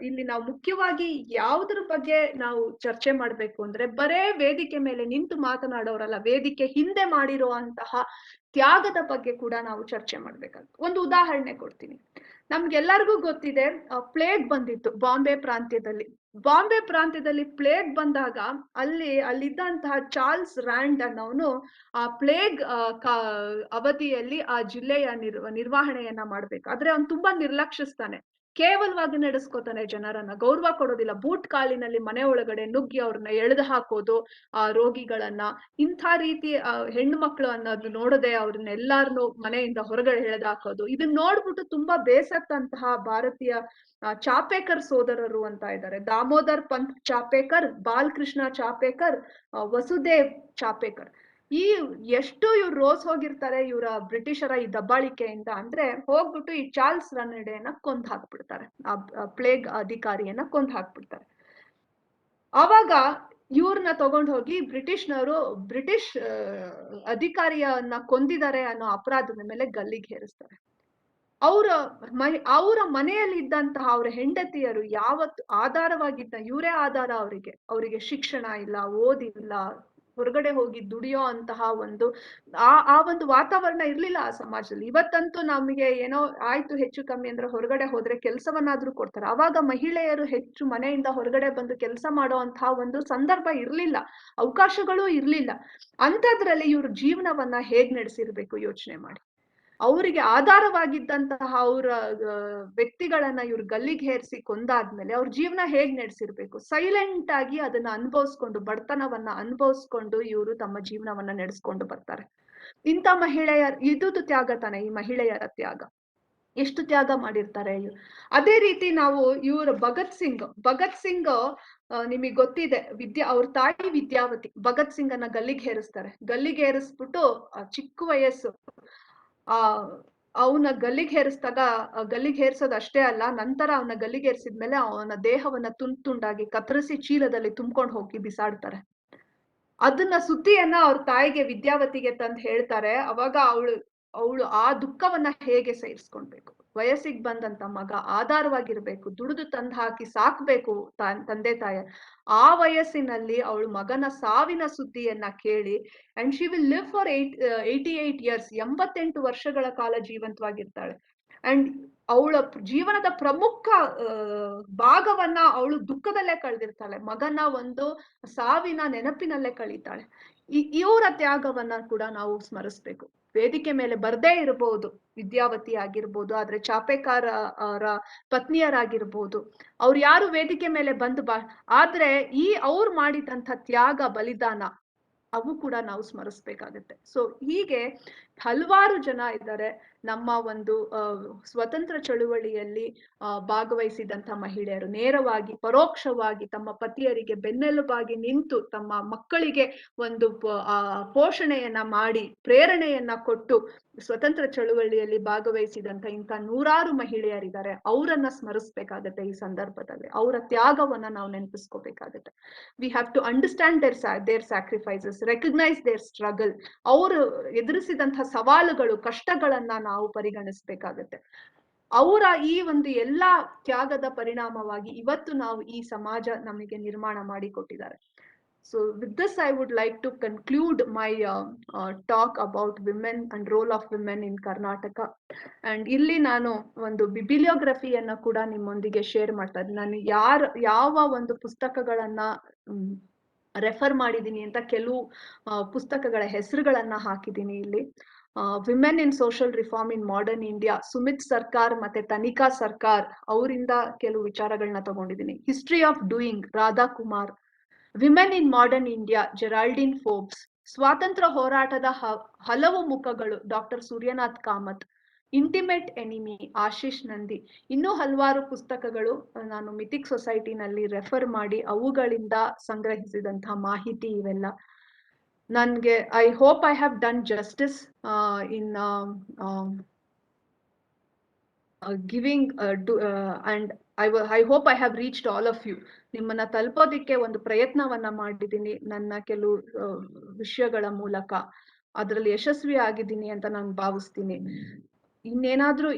ಇಲ್ಲಿ ನಾವು ಮುಖ್ಯವಾಗಿ ಯಾವುದ್ರ ಬಗ್ಗೆ ನಾವು ಚರ್ಚೆ ಮಾಡಬೇಕು ಅಂದ್ರೆ, ಬರೇ ವೇದಿಕೆ ಮೇಲೆ ನಿಂತು ಮಾತನಾಡೋರಲ್ಲ, ವೇದಿಕೆ ಹಿಂದೆ ಮಾಡಿರುವಂತಹ ತ್ಯಾಗದ ಬಗ್ಗೆ ಕೂಡ ನಾವು ಚರ್ಚೆ ಮಾಡ್ಬೇಕಾಗುತ್ತೆ. ಒಂದು ಉದಾಹರಣೆ ಕೊಡ್ತೀನಿ. ನಮ್ಗೆಲ್ಲರಿಗೂ ಗೊತ್ತಿದೆ, ಪ್ಲೇಗ್ ಬಂದಿತ್ತು ಬಾಂಬೆ ಪ್ರಾಂತ್ಯದಲ್ಲಿ ಪ್ಲೇಗ್ ಬಂದಾಗ ಅಲ್ಲಿದ್ದಂತಹ ಚಾರ್ಲ್ಸ್ ರ್ಯಾಂಡ್ ಅನ್ನೋನು ಆ ಪ್ಲೇಗ್ ಅವಧಿಯಲ್ಲಿ ಆ ಜಿಲ್ಲೆಯ ನಿರ್ವಹಣೆಯನ್ನ ಮಾಡ್ಬೇಕು. ಆದ್ರೆ ಅವ್ನು ತುಂಬಾ ನಿರ್ಲಕ್ಷಿಸ್ತಾನೆ, ಕೇವಲವಾಗಿ ನಡೆಸ್ಕೋತಾನೆ, ಜನರನ್ನ ಗೌರವ ಕೊಡೋದಿಲ್ಲ. ಬೂಟ್ ಕಾಲಿನಲ್ಲಿ ಮನೆ ಒಳಗಡೆ ನುಗ್ಗಿ ಅವ್ರನ್ನ ಎಳೆದು ಹಾಕೋದು, ಆ ರೋಗಿಗಳನ್ನ, ಇಂಥ ರೀತಿ ಹೆಣ್ಣು ಮಕ್ಕಳು ಅನ್ನೋದು ನೋಡದೆ ಅವ್ರನ್ನೆಲ್ಲಾರನ್ನು ಮನೆಯಿಂದ ಹೊರಗಡೆ ಎಳೆದು ಹಾಕೋದು. ಇದನ್ನ ನೋಡ್ಬಿಟ್ಟು ತುಂಬಾ ಬೇಸತ್ತಂತಹ ಭಾರತೀಯ ಚಾಪೇಕರ್ ಸೋದರರು ಅಂತ ಇದ್ದಾರೆ. ದಾಮೋದರ್ ಪಂತ್ ಚಾಪೇಕರ್, ಬಾಲಕೃಷ್ಣ ಚಾಪೇಕರ್, ವಸುದೇವ್ ಚಾಪೇಕರ್. ಎಷ್ಟು ಇವ್ರು ರೋಸ್ ಹೋಗಿರ್ತಾರೆ ಇವರ ಬ್ರಿಟಿಷರ ಈ ದಬ್ಬಾಳಿಕೆಯಿಂದ ಅಂದ್ರೆ, ಹೋಗ್ಬಿಟ್ಟು ಈ ಚಾರ್ಲ್ಸ್ ರನ್ನೆಡೆಯನ್ನ ಕೊಂದ್ ಹಾಕ್ಬಿಡ್ತಾರೆ, ಆ ಪ್ಲೇಗ್ ಅಧಿಕಾರಿಯನ್ನ ಕೊಂದ್ ಹಾಕ್ಬಿಡ್ತಾರೆ. ಆವಾಗ ಇವ್ರನ್ನ ತಗೊಂಡು ಹೋಗಿ ಬ್ರಿಟಿಷ್ ಅಧಿಕಾರಿಯನ್ನ ಕೊಂದಿದ್ದಾರೆ ಅನ್ನೋ ಅಪರಾಧದ ಮೇಲೆ ಗಲ್ಲಿಗೆ ಹೇರಿಸ್ತಾರೆ. ಅವರ ಮನೆಯಲ್ಲಿ ಇದ್ದಂತಹ ಅವರ ಹೆಂಡತಿಯರು ಯಾವತ್ತು ಆಧಾರವಾಗಿದ್ದ, ಇವರೇ ಆಧಾರ ಅವರಿಗೆ ಶಿಕ್ಷಣ ಇಲ್ಲ, ಓದಿಲ್ಲ, ಹೊರಗಡೆ ಹೋಗಿ ದುಡಿಯೋ ಅಂತಹ ಒಂದು ಒಂದು ವಾತಾವರಣ ಇರ್ಲಿಲ್ಲ ಆ ಸಮಾಜದಲ್ಲಿ. ಇವತ್ತಂತೂ ನಮಗೆ ಏನೋ ಆಯ್ತು ಹೆಚ್ಚು ಕಮ್ಮಿ ಅಂದ್ರೆ ಹೊರಗಡೆ ಹೋದ್ರೆ ಕೆಲಸವನ್ನಾದ್ರೂ ಕೊಡ್ತಾರೆ. ಅವಾಗ ಮಹಿಳೆಯರು ಹೆಚ್ಚು ಮನೆಯಿಂದ ಹೊರಗಡೆ ಬಂದು ಕೆಲಸ ಮಾಡುವಂತಹ ಒಂದು ಸಂದರ್ಭ ಇರ್ಲಿಲ್ಲ, ಅವಕಾಶಗಳು ಇರ್ಲಿಲ್ಲ. ಅಂಥದ್ರಲ್ಲಿ ಇವ್ರ ಜೀವನವನ್ನ ಹೇಗ್ ನಡೆಸಿರ್ಬೇಕು ಯೋಚನೆ ಮಾಡಿ. ಅವರಿಗೆ ಆಧಾರವಾಗಿದ್ದಂತಹ ಅವರ ವ್ಯಕ್ತಿಗಳನ್ನ ಇವ್ರು ಗಲ್ಲಿಗೆ ಹೇರಿಸಿ ಕೊಂದಾದ್ಮೇಲೆ ಅವ್ರ ಜೀವನ ಹೇಗ್ ನಡೆಸಿರ್ಬೇಕು? ಸೈಲೆಂಟ್ ಆಗಿ ಅದನ್ನ ಅನುಭವಿಸ್ಕೊಂಡು, ಬಡತನವನ್ನ ಅನುಭವಿಸ್ಕೊಂಡು ಇವರು ತಮ್ಮ ಜೀವನವನ್ನ ನಡೆಸ್ಕೊಂಡು ಬರ್ತಾರೆ. ಇಂಥ ಇದು ತ್ಯಾಗ ತಾನೆ, ಈ ಮಹಿಳೆಯರ ತ್ಯಾಗ. ಎಷ್ಟು ತ್ಯಾಗ ಮಾಡಿರ್ತಾರೆ. ಅದೇ ರೀತಿ ನಾವು ಭಗತ್ ಸಿಂಗ್ ನಿಮಗೆ ಗೊತ್ತಿದೆ, ಅವ್ರ ತಾಯಿ ವಿದ್ಯಾವತಿ. ಭಗತ್ ಸಿಂಗ್ ಅನ್ನ ಗಲ್ಲಿಗೆ ಹೇರಿಸ್ಬಿಟ್ಟು ಚಿಕ್ಕ ವಯಸ್ಸು ಅವನ ಗಲ್ಲಿಗೆ ಹೇರಿಸೋದು ಅಷ್ಟೇ ಅಲ್ಲ, ನಂತರ ಅವನ ಗಲ್ಲಿಗೆ ಹೇರಿಸಿದ್ಮೇಲೆ ಅವನ ದೇಹವನ್ನ ತುಂಡಾಗಿ ಕತ್ತರಿಸಿ ಚೀಲದಲ್ಲಿ ತುಂಬ್ಕೊಂಡು ಹೋಗಿ ಬಿಸಾಡ್ತಾರೆ. ಅದನ್ನ ಸುದ್ದಿಯನ್ನ ಅವ್ರ ತಾಯಿಗೆ ವಿದ್ಯಾವತಿಗೆ ತಂದು ಹೇಳ್ತಾರೆ. ಅವಾಗ ಅವಳು ಆ ದುಃಖವನ್ನ ಹೇಗೆ ಸಹಿಸ್ಕೊಳ್ಬೇಕು? ವಯಸ್ಸಿಗೆ ಬಂದಂತ ಮಗ ಆಧಾರವಾಗಿರ್ಬೇಕು, ದುಡಿದು ತಂದು ಹಾಕಿ ಸಾಕ್ಬೇಕು ತಂದೆ ತಾಯ. ಆ ವಯಸ್ಸಿನಲ್ಲಿ ಅವಳು ಮಗನ ಸಾವಿನ ಸುದ್ದಿಯನ್ನ ಕೇಳಿ, and she will live for 88 years, 88 ವರ್ಷಗಳ ಕಾಲ ಜೀವಂತವಾಗಿರ್ತಾಳೆ. ಅಂಡ್ ಅವಳ ಜೀವನದ ಪ್ರಮುಖ ಭಾಗವನ್ನ ಅವಳು ದುಃಖದಲ್ಲೇ ಕಳೆದಿರ್ತಾಳೆ, ಮಗನ ಒಂದು ಸಾವಿನ ನೆನಪಿನಲ್ಲೇ ಕಳೀತಾಳೆ. ಇವರ ತ್ಯಾಗವನ್ನ ಕೂಡ ನಾವು ಸ್ಮರಿಸ್ಬೇಕು. ವೇದಿಕೆ ಮೇಲೆ ಬರ್ದೇ ಇರಬಹುದು ವಿದ್ಯಾವತಿ ಆಗಿರ್ಬೋದು, ಆದ್ರೆ ಚಾಪೆಕಾರ ಅವರ ಪತ್ನಿಯರಾಗಿರ್ಬೋದು, ಅವ್ರು ಯಾರು ವೇದಿಕೆ ಮೇಲೆ ಬಂದು ಆದ್ರೆ ಅವ್ರು ಮಾಡಿದಂಥ ತ್ಯಾಗ ಬಲಿದಾನ ಅವು ಕೂಡ ನಾವು ಸ್ಮರಿಸ್ಬೇಕಾಗತ್ತೆ. ಸೊ ಹೀಗೆ ಹಲವಾರು ಜನ ಇದ್ದಾರೆ ನಮ್ಮ ಒಂದು ಸ್ವತಂತ್ರ ಚಳುವಳಿಯಲ್ಲಿ ಭಾಗವಹಿಸಿದಂಥ ಮಹಿಳೆಯರು, ನೇರವಾಗಿ ಪರೋಕ್ಷವಾಗಿ ತಮ್ಮ ಪತಿಯರಿಗೆ ಬೆನ್ನೆಲುಬಾಗಿ ನಿಂತು ತಮ್ಮ ಮಕ್ಕಳಿಗೆ ಒಂದು ಪೋಷಣೆಯನ್ನ ಮಾಡಿ ಪ್ರೇರಣೆಯನ್ನ ಕೊಟ್ಟು ಸ್ವತಂತ್ರ ಚಳುವಳಿಯಲ್ಲಿ ಭಾಗವಹಿಸಿದಂಥ ಇಂಥ ನೂರಾರು ಮಹಿಳೆಯರಿದ್ದಾರೆ. ಅವರನ್ನ ಸ್ಮರಿಸ್ಬೇಕಾಗತ್ತೆ ಈ ಸಂದರ್ಭದಲ್ಲಿ, ಅವರ ತ್ಯಾಗವನ್ನ ನಾವು ನೆನಪಿಸ್ಕೋಬೇಕಾಗತ್ತೆ. We have to understand their sacrifices, recognise their struggle. ಅವರು ಎದುರಿಸಿದಂತಹ ಸವಾಲುಗಳು, ಕಷ್ಟಗಳನ್ನ ನಾವು ಪರಿಗಣಿಸ್ಬೇಕಾಗತ್ತೆ. ಅವರ ಈ ಒಂದು ಎಲ್ಲಾ ತ್ಯಾಗದ ಪರಿಣಾಮವಾಗಿ ಇವತ್ತು ನಾವು ಈ ಸಮಾಜ ನಮಗೆ ನಿರ್ಮಾಣ ಮಾಡಿ ಕೊಟ್ಟಿದ್ದಾರೆ. So with this, I would like to conclude my talk about women and role of women in Karnataka. And ಇಲ್ಲಿ ನಾನು ಒಂದು ಬಿಬ್ಲಿಯೋಗ್ರಫಿಯನ್ನ ಕೂಡ ನಿಮ್ಮೊಂದಿಗೆ ಶೇರ್ ಮಾಡ್ತಾ ಇದ್ದೀನಿ. ನಾನು ಯಾವ ಒಂದು ಪುಸ್ತಕಗಳನ್ನ ರೆಫರ್ ಮಾಡಿದ್ದೀನಿ ಅಂತ ಕೆಲವು ಪುಸ್ತಕಗಳ ಹೆಸರುಗಳನ್ನ ಹಾಕಿದ್ದೀನಿ ಇಲ್ಲಿ. Women in social reform in modern India, Sumit Sarkar ಮತ್ತೆ ತನಿಕಾ ಸರ್ಕಾರ್ ಅವರಿಂದ ಕೆಲವು ವಿಚಾರಗಳನ್ನ ತಗೊಂಡಿದ್ದೀನಿ. History of doing, Radha Kumar. Women in modern India, Geraldine Forbes. ಸ್ವಾತಂತ್ರ್ಯ ಹೋರಾಟದ ಹಲವು ಮುಖಗಳು, doctor Suryanath Kamath. Intimate enemy, Ashis Nandy. ಇನ್ನೂ ಹಲವಾರು ಪುಸ್ತಕಗಳು ನಾನು ಮಿಥಿಕ್ ಸೊಸೈಟಿನಲ್ಲಿ ರೆಫರ್ ಮಾಡಿ ಅವುಗಳಿಂದ ಸಂಗ್ರಹಿಸಿದಂತಹ ಮಾಹಿತಿ ಇವೆಲ್ಲ. ನನ್ಗೆ I hope I have done justice in giving and I hope I have reached all of you. ನಿಮ್ಮನ್ನ ತಲುಪೋದಿಕ್ಕೆ ಒಂದು ಪ್ರಯತ್ನವನ್ನ ಮಾಡಿದ್ದೀನಿ ನನ್ನ ಕೆಲವು ವಿಷಯಗಳ ಮೂಲಕ. ಅದರಲ್ಲಿ ಯಶಸ್ವಿ ಆಗಿದ್ದೀನಿ ಅಂತ ನಾನು ಭಾವಿಸ್ತೀನಿ. ಇನ್ನೇನಾದ್ರೂ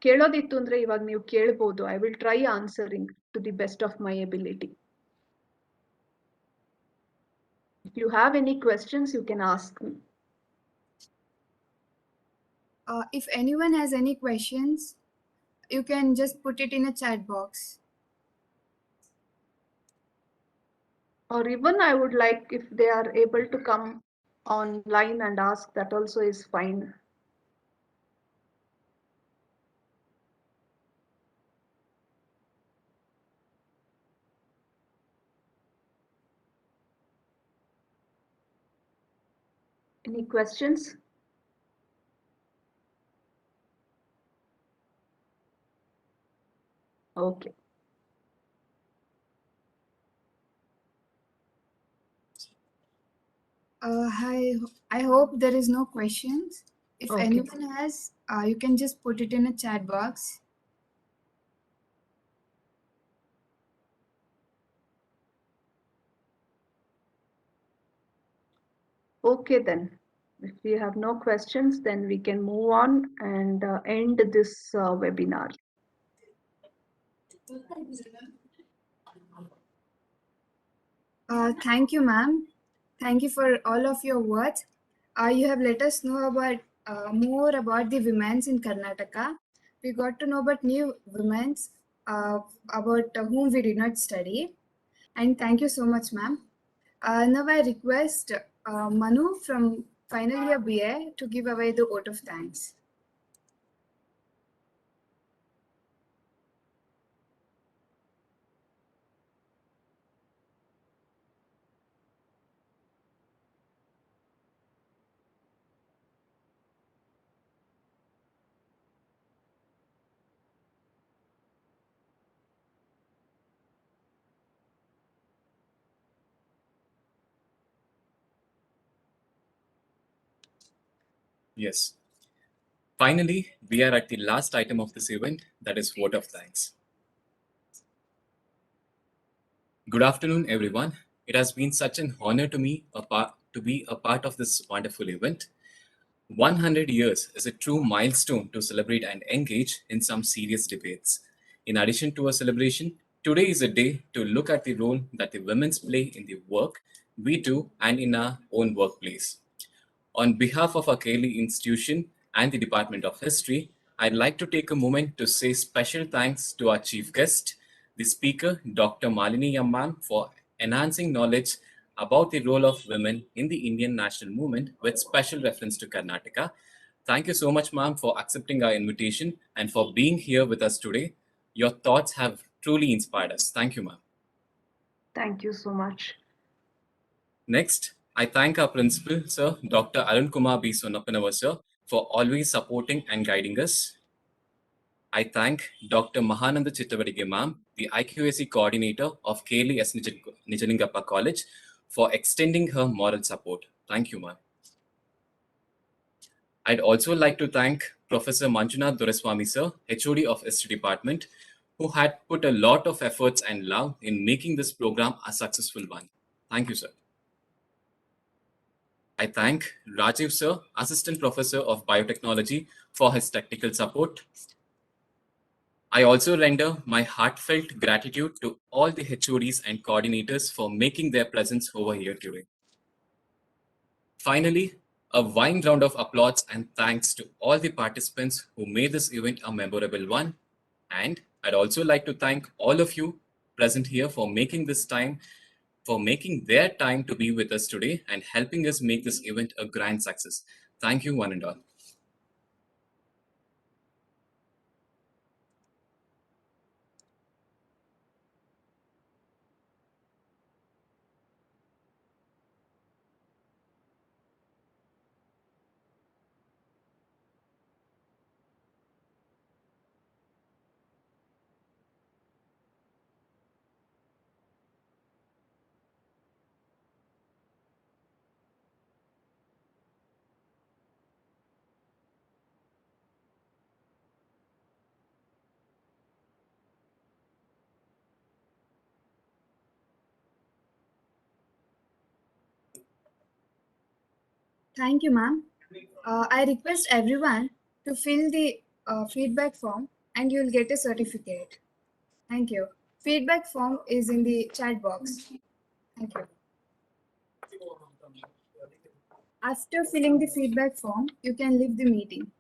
ಕೇಳೋದಿತ್ತು ಅಂದ್ರೆ ಇವಾಗ ನೀವು ಕೇಳ್ಬೋದು. I will try answering to the best of my ability. If you have any questions, you can ask me. If anyone has any questions, you can just put it in a chat box. Or even I would like, if they are able to come online and ask, that also is fine. Any questions? Okay. I hope there is no questions. If Okay. anyone has, you can just put it in a chat box. Okay then. If we have no questions, then we can move on and end this webinar. Thank you, ma'am. Thank you for all of your words. You have let us know about more about the women's in Karnataka. We got to know about new women's about whom we did not study. And thank you so much, ma'am. Now I request Manu from final year BA to give away the vote of thanks. Yes. Finally, we are at the last item of this event, that is vote of thanks. Good afternoon, everyone. It has been such an honor to me to be a part of this wonderful event. 100 years is a true milestone to celebrate and engage in some serious debates. In addition to a celebration, today is a day to look at the role that the women play in the work we do and in our own workplace. On behalf of our Kelly institution and the Department of History, I'd like to take a moment to say special thanks to our chief guest, the speaker, Dr. Malini Amman, for enhancing knowledge about the role of women in the Indian national movement with special reference to Karnataka. Thank you so much, ma'am, for accepting our invitation and for being here with us today. Your thoughts have truly inspired us. Thank you, ma'am. Thank you so much. Next, I thank our principal, sir, Dr. Arun Kumar B. Sonapanavar, sir, for always supporting and guiding us. I thank Dr. Mahananda Chittavadige ma'am, the IQAC coordinator of KLS Nijalingappa College, for extending her moral support. Thank you, ma'am. I'd also like to thank Professor Manjunath Doreswamy, sir, HOD of History Department, who had put a lot of efforts and love in making this program a successful one. Thank you, sir. I thank Rajiv sir, Assistant Professor of Biotechnology, for his technical support. I also render my heartfelt gratitude to all the HODs and coordinators for making their presence over here today. Finally, a wide round of applause and thanks to all the participants who made this event a memorable one. And I'd also like to thank all of you present here for making their time to be with us today and helping us make this event a grand success. Thank you, one and all. Thank you, ma'am. I request everyone to fill the feedback form and you'll get a certificate. Thank you. Feedback form is in the chat box. Thank you. After filling the feedback form, you can leave the meeting.